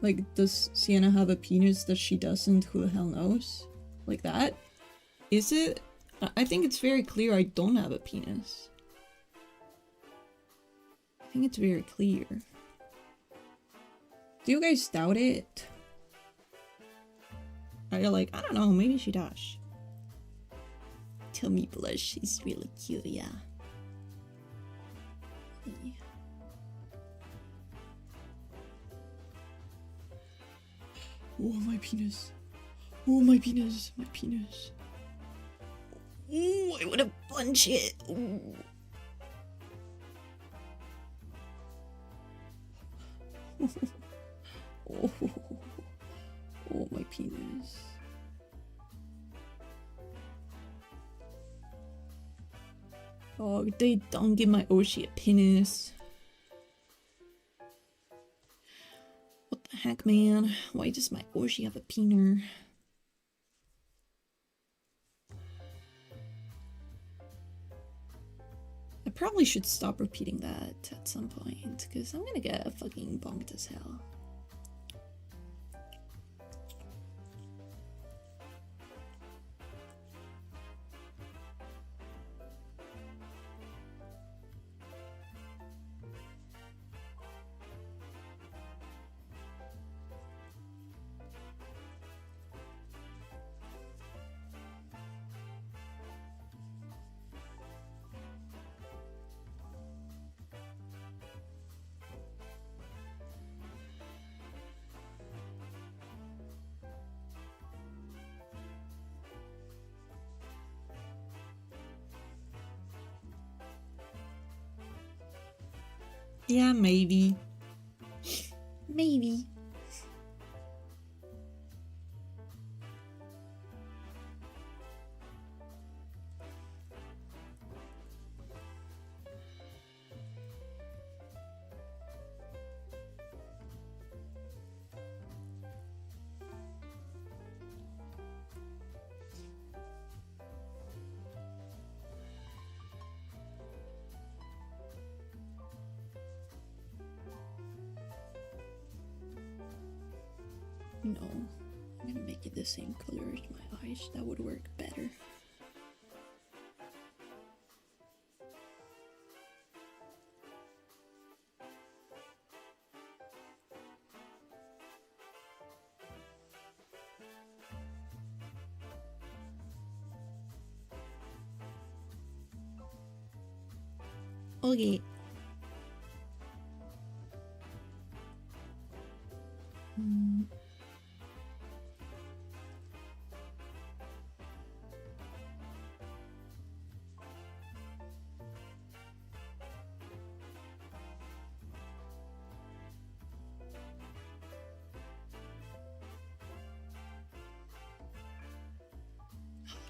Like, does Siena have a penis that she doesn't? Who the hell knows? Like that? Is it? I think it's very clear I don't have a penis. I think it's very clear. Do you guys doubt it? Are you like, I don't know, maybe she does. Tell me blush, she's really cute, yeah. Oh, my penis. Oh, my penis. My penis. Ooh, I wanna punch it. Ooh. Oh, oh, my penis. Oh, they don't give my Oshi a penis. What the heck, man? Why does my Oshi have a peener? probably should stop repeating that at some point, because I'm gonna get fucking bonked as hell. Yeah, maybe. Maybe. No, I'm gonna make it the same color as my eyes. That would work better. Okay.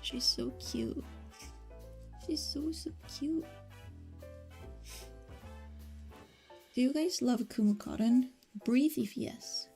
She's so cute. She's so cute. Do you guys love Kumu Cotton? Breathe if yes.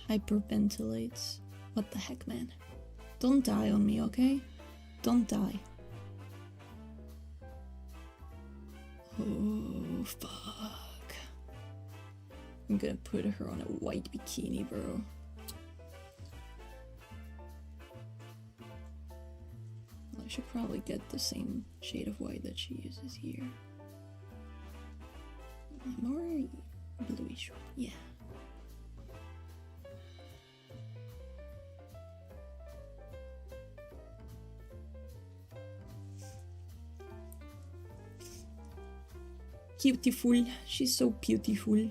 Hyperventilates. What the heck, man? Don't die on me, okay? Don't die. Oh, fuck. I'm gonna put her on a white bikini, bro. I should probably get the same shade of white that she uses here. More bluish, yeah. Beautiful. She's so beautiful.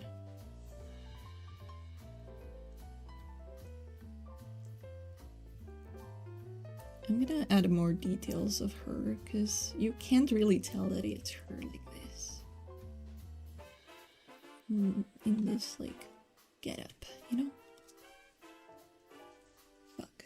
I'm gonna add more details of her because you can't really tell that it's her like this. In this, like, get up, you know? Fuck.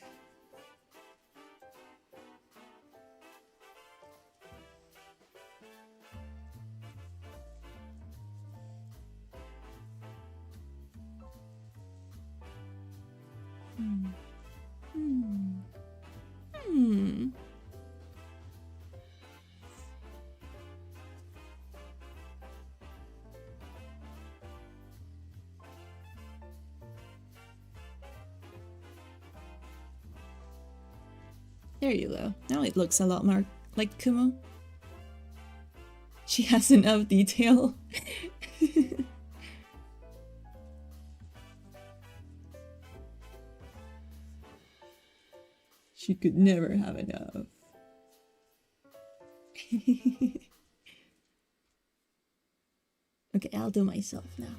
There you go. Now it looks a lot more like Kumu. She has enough detail. She could never have enough. Okay, I'll do myself now.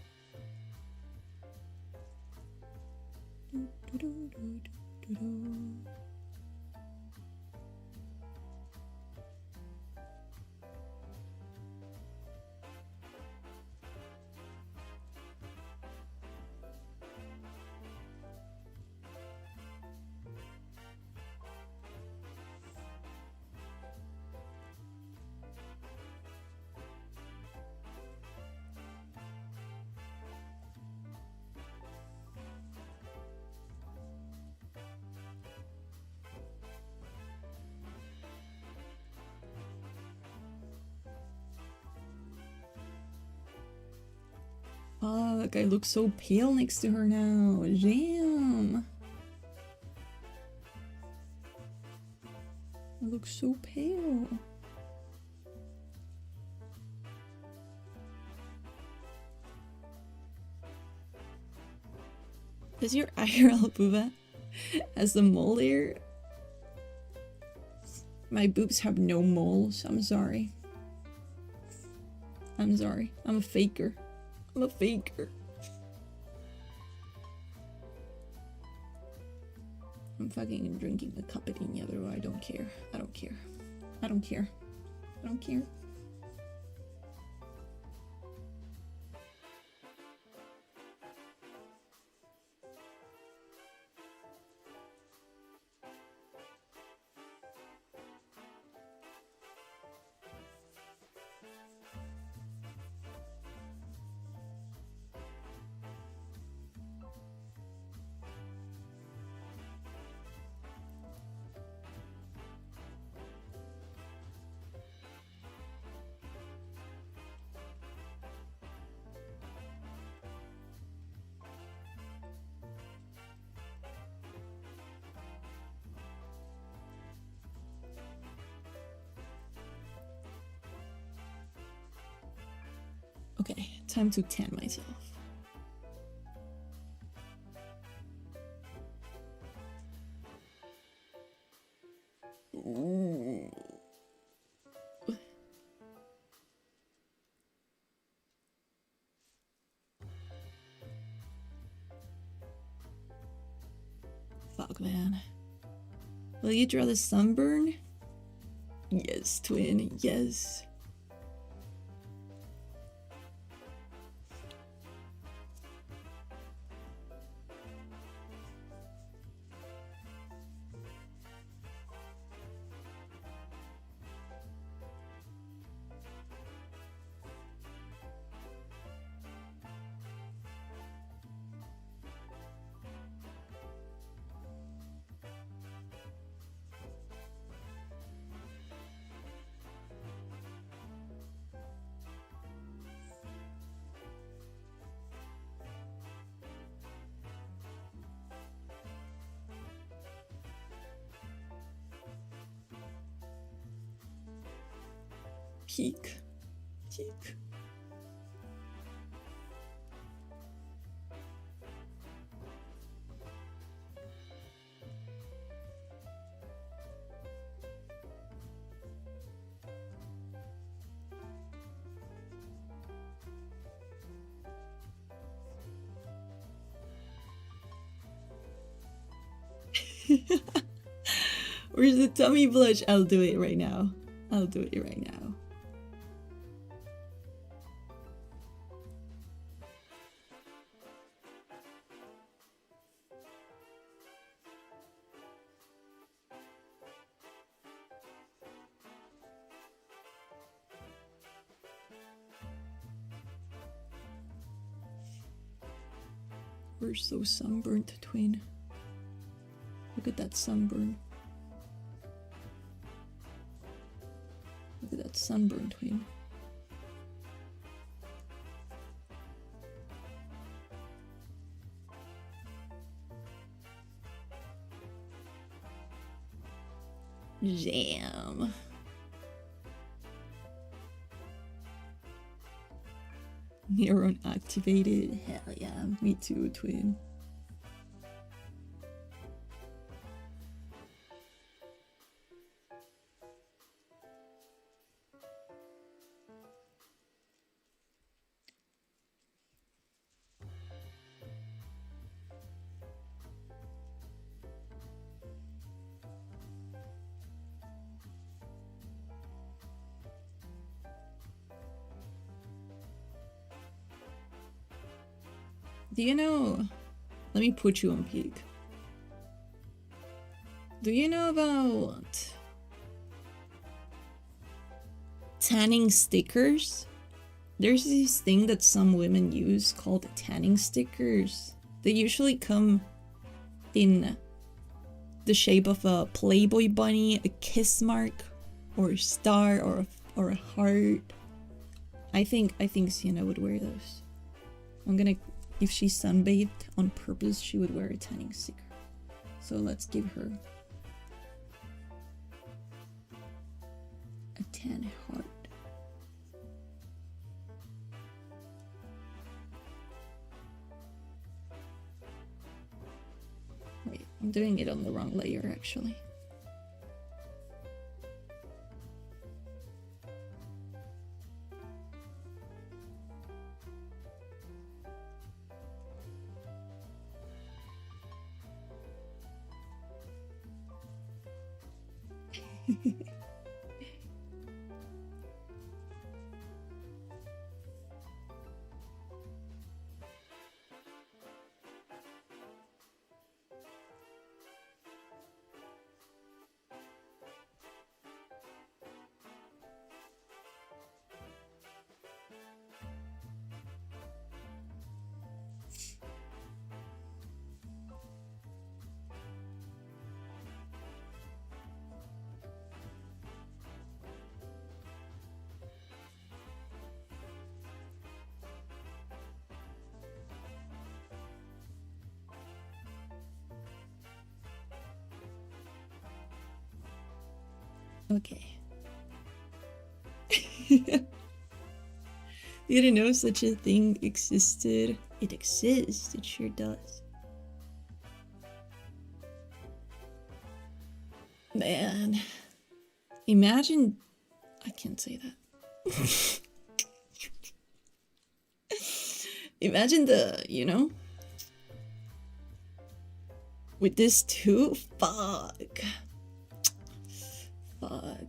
Fuck, I look so pale next to her now. Damn. I look so pale. Does your IRL booba has the mole here? My boobs have no moles. I'm sorry. I'm sorry. I'm a faker. I'm a faker. I'm fucking drinking a cappuccino, though. I don't care. I don't care. I don't care. I don't care. Okay, time to tan myself. Ooh. Fuck, man. Will you draw the sunburn? Yes, twin, yes. Peak. Peak. Where's the tummy blush? I'll do it right now. I'll do it right now. We're so sunburnt, twin. Look at that sunburn. Look at that sunburn, twin. Jam. Neuron activated. Hell yeah, me too, twin. Do you know... Let me put you on peak. Do you know about... tanning stickers? There's this thing that some women use called tanning stickers. They usually come in the shape of a Playboy bunny, a kiss mark, or a star, or a heart. I think Siena would wear those. I'm gonna, if she sunbathed on purpose, she would wear a tanning sticker. So let's give her a tan heart. Wait, I'm doing it on the wrong layer actually. Okay. You didn't know such a thing existed? It exists, it sure does. Man, imagine... I can't say that. Imagine the, you know? With this too? Fuck. Fuck.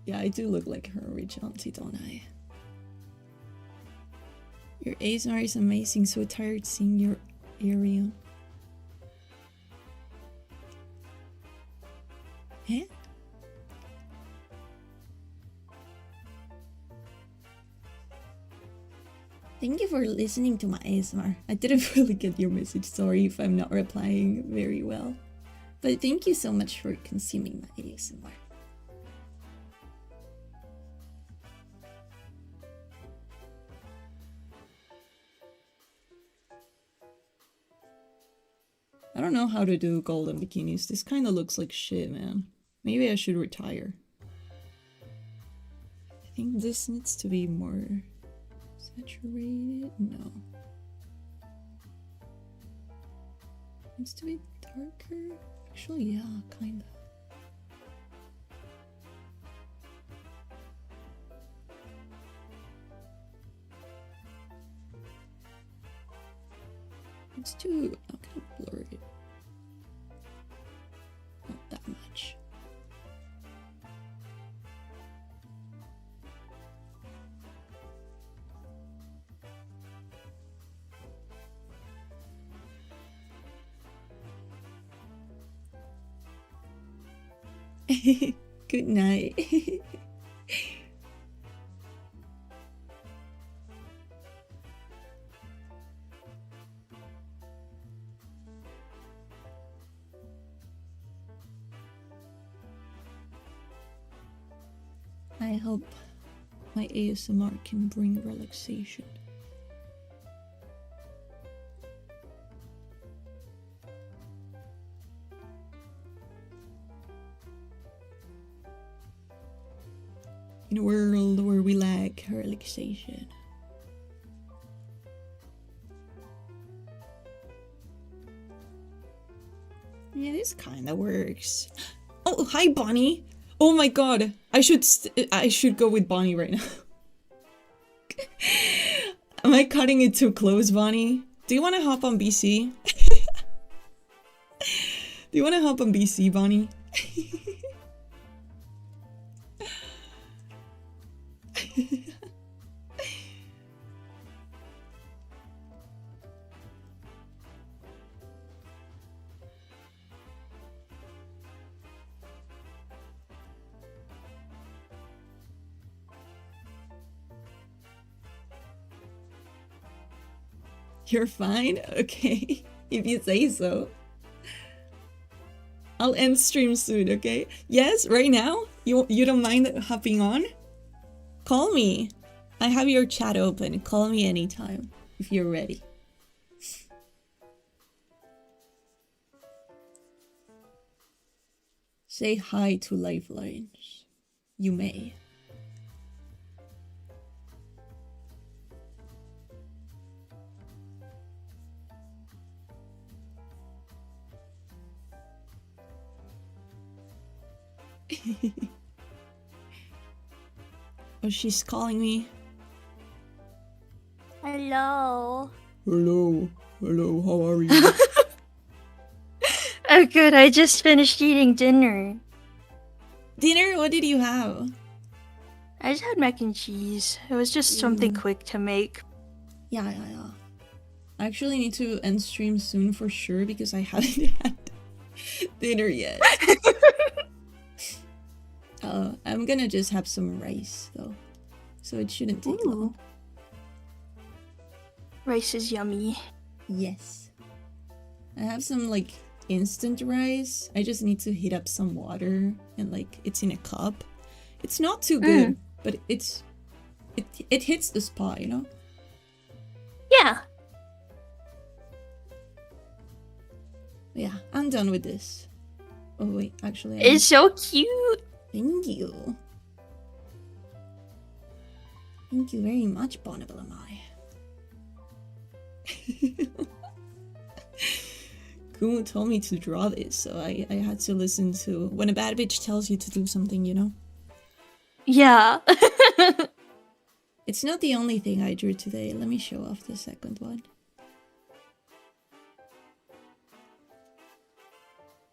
Yeah, I do look like her rich auntie, don't I? Your ASMR is amazing, so tired seeing your area. Huh? Thank you for listening to my ASMR. I didn't really get your message, sorry if I'm not replying very well. But thank you so much for consuming my ASMR. I don't know how to do golden bikinis. This kind of looks like shit, man. Maybe I should retire. I think this needs to be more saturated. No. Needs to be darker. Actually, yeah, kinda. I'm gonna blur it. Not that much. Good night. I hope my ASMR can bring relaxation. In a world where we lack relaxation. Yeah, this kinda works. Oh, hi Bonnie! Oh my god, I should go with Bonnie right now. Am I cutting it too close, Bonnie? Do you want to hop on BC? Do you want to hop on BC, Bonnie? You're fine? Okay, if you say so. I'll end stream soon, okay? Yes, right now? You don't mind hopping on? Call me. I have your chat open. Call me anytime if you're ready. Say hi to Lifelines. You may. Oh, she's calling me.
Hello.
Hello. Hello, how are you?
Oh, good. I just finished eating dinner.
Dinner? What did you have?
I just had mac and cheese. It was just something quick to make.
Yeah. I actually need to end stream soon for sure because I haven't had dinner yet. I'm gonna just have some rice though, so it shouldn't take long.
Rice is yummy.
Yes. I have some like instant rice. I just need to heat up some water and like it's in a cup. It's not too good, but it hits the spot, you know?
Yeah.
Yeah, I'm done with this. Oh wait, actually
it's so cute.
Thank you. Thank you very much, Bonneville and I. Kumu told me to draw this, so I had to listen to when a bad bitch tells you to do something, you know?
Yeah.
It's not the only thing I drew today. Let me show off the second one.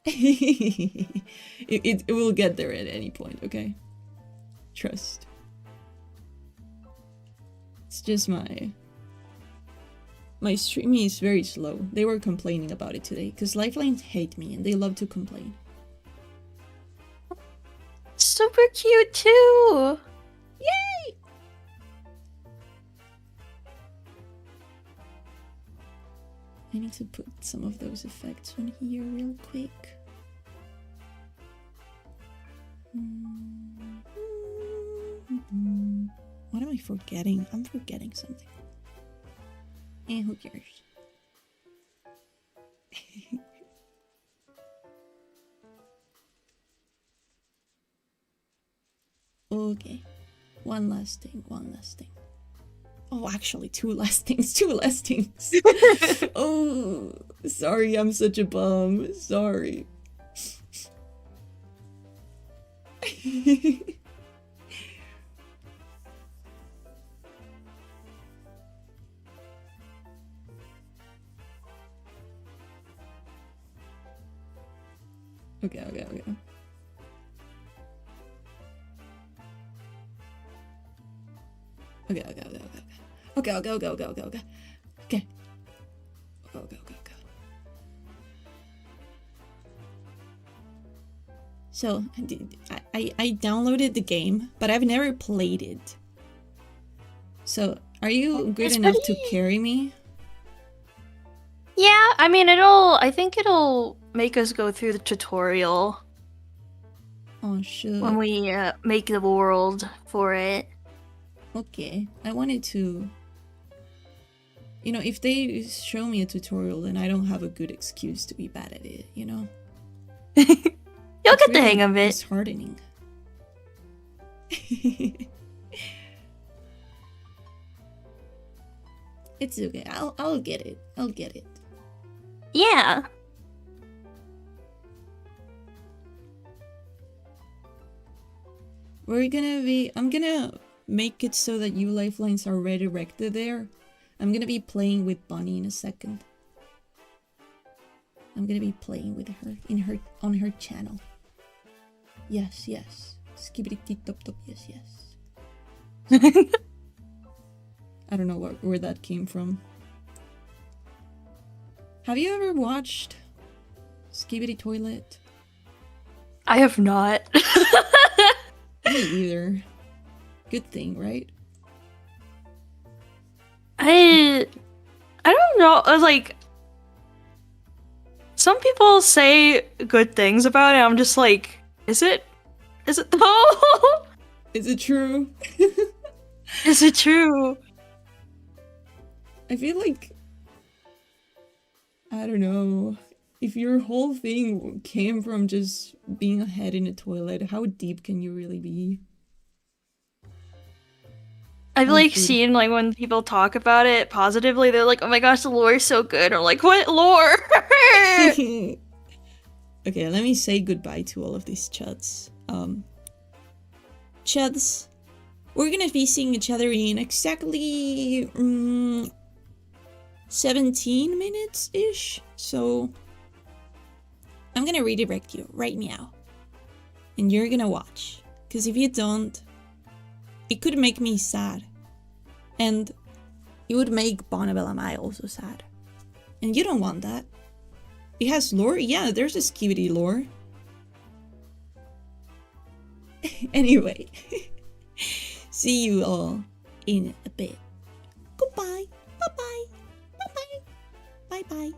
it will get there at any point, okay? Trust. It's just my streaming is very slow. They were complaining about it today because Lifelines hate me and they love to complain.
Super cute too.
Yay! I need to put some of those effects on here real quick. What am I forgetting? I'm forgetting something. Eh, who cares? Okay. One last thing. Oh, actually, two last things. Oh, sorry, I'm such a bum. Sorry. Okay, okay, okay. Okay, okay, okay, okay, okay. Okay, okay, okay, okay, okay, okay. Okay. Okay, okay, okay, okay. So, I downloaded the game, but I've never played it. So, are you good enough to carry me?
Yeah, I mean, I think it'll make us go through the tutorial.
Oh, shit.
When we make the world for it.
Okay, I wanted to... You know, if they show me a tutorial, then I don't have a good excuse to be bad at it, you know?
You'll get the hang of it.
It's disheartening. It's okay. I'll get it. I'll get it.
Yeah.
I'm gonna make it so that you lifelines are redirected there. I'm gonna be playing with Bunny in a second. I'm gonna be playing with her on her channel. Yes, yes. Skibbity top top, yes, yes. I don't know where that came from. Have you ever watched Skibbity Toilet?
I have not.
Me either. Good thing, right?
I don't know. Like, some people say good things about it. I'm just like, is it though?
Is it true?
Is it true?
I feel like, I don't know, if your whole thing came from just being a head in a toilet, how deep can you really be?
I've like seen like when people talk about it positively, they're like, "Oh my gosh, the lore is so good." I'm like, "What lore?"
Okay, let me say goodbye to all of these chuds. Chuds, we're gonna be seeing each other in exactly 17 minutes-ish. So I'm gonna redirect you right now, and you're gonna watch. Because if you don't, it could make me sad. And it would make Bonnabelle and I also sad. And you don't want that. It has lore? Yeah, there's a Skibbity lore. Anyway. See you all in a bit. Goodbye. Bye-bye. Bye-bye. Bye-bye.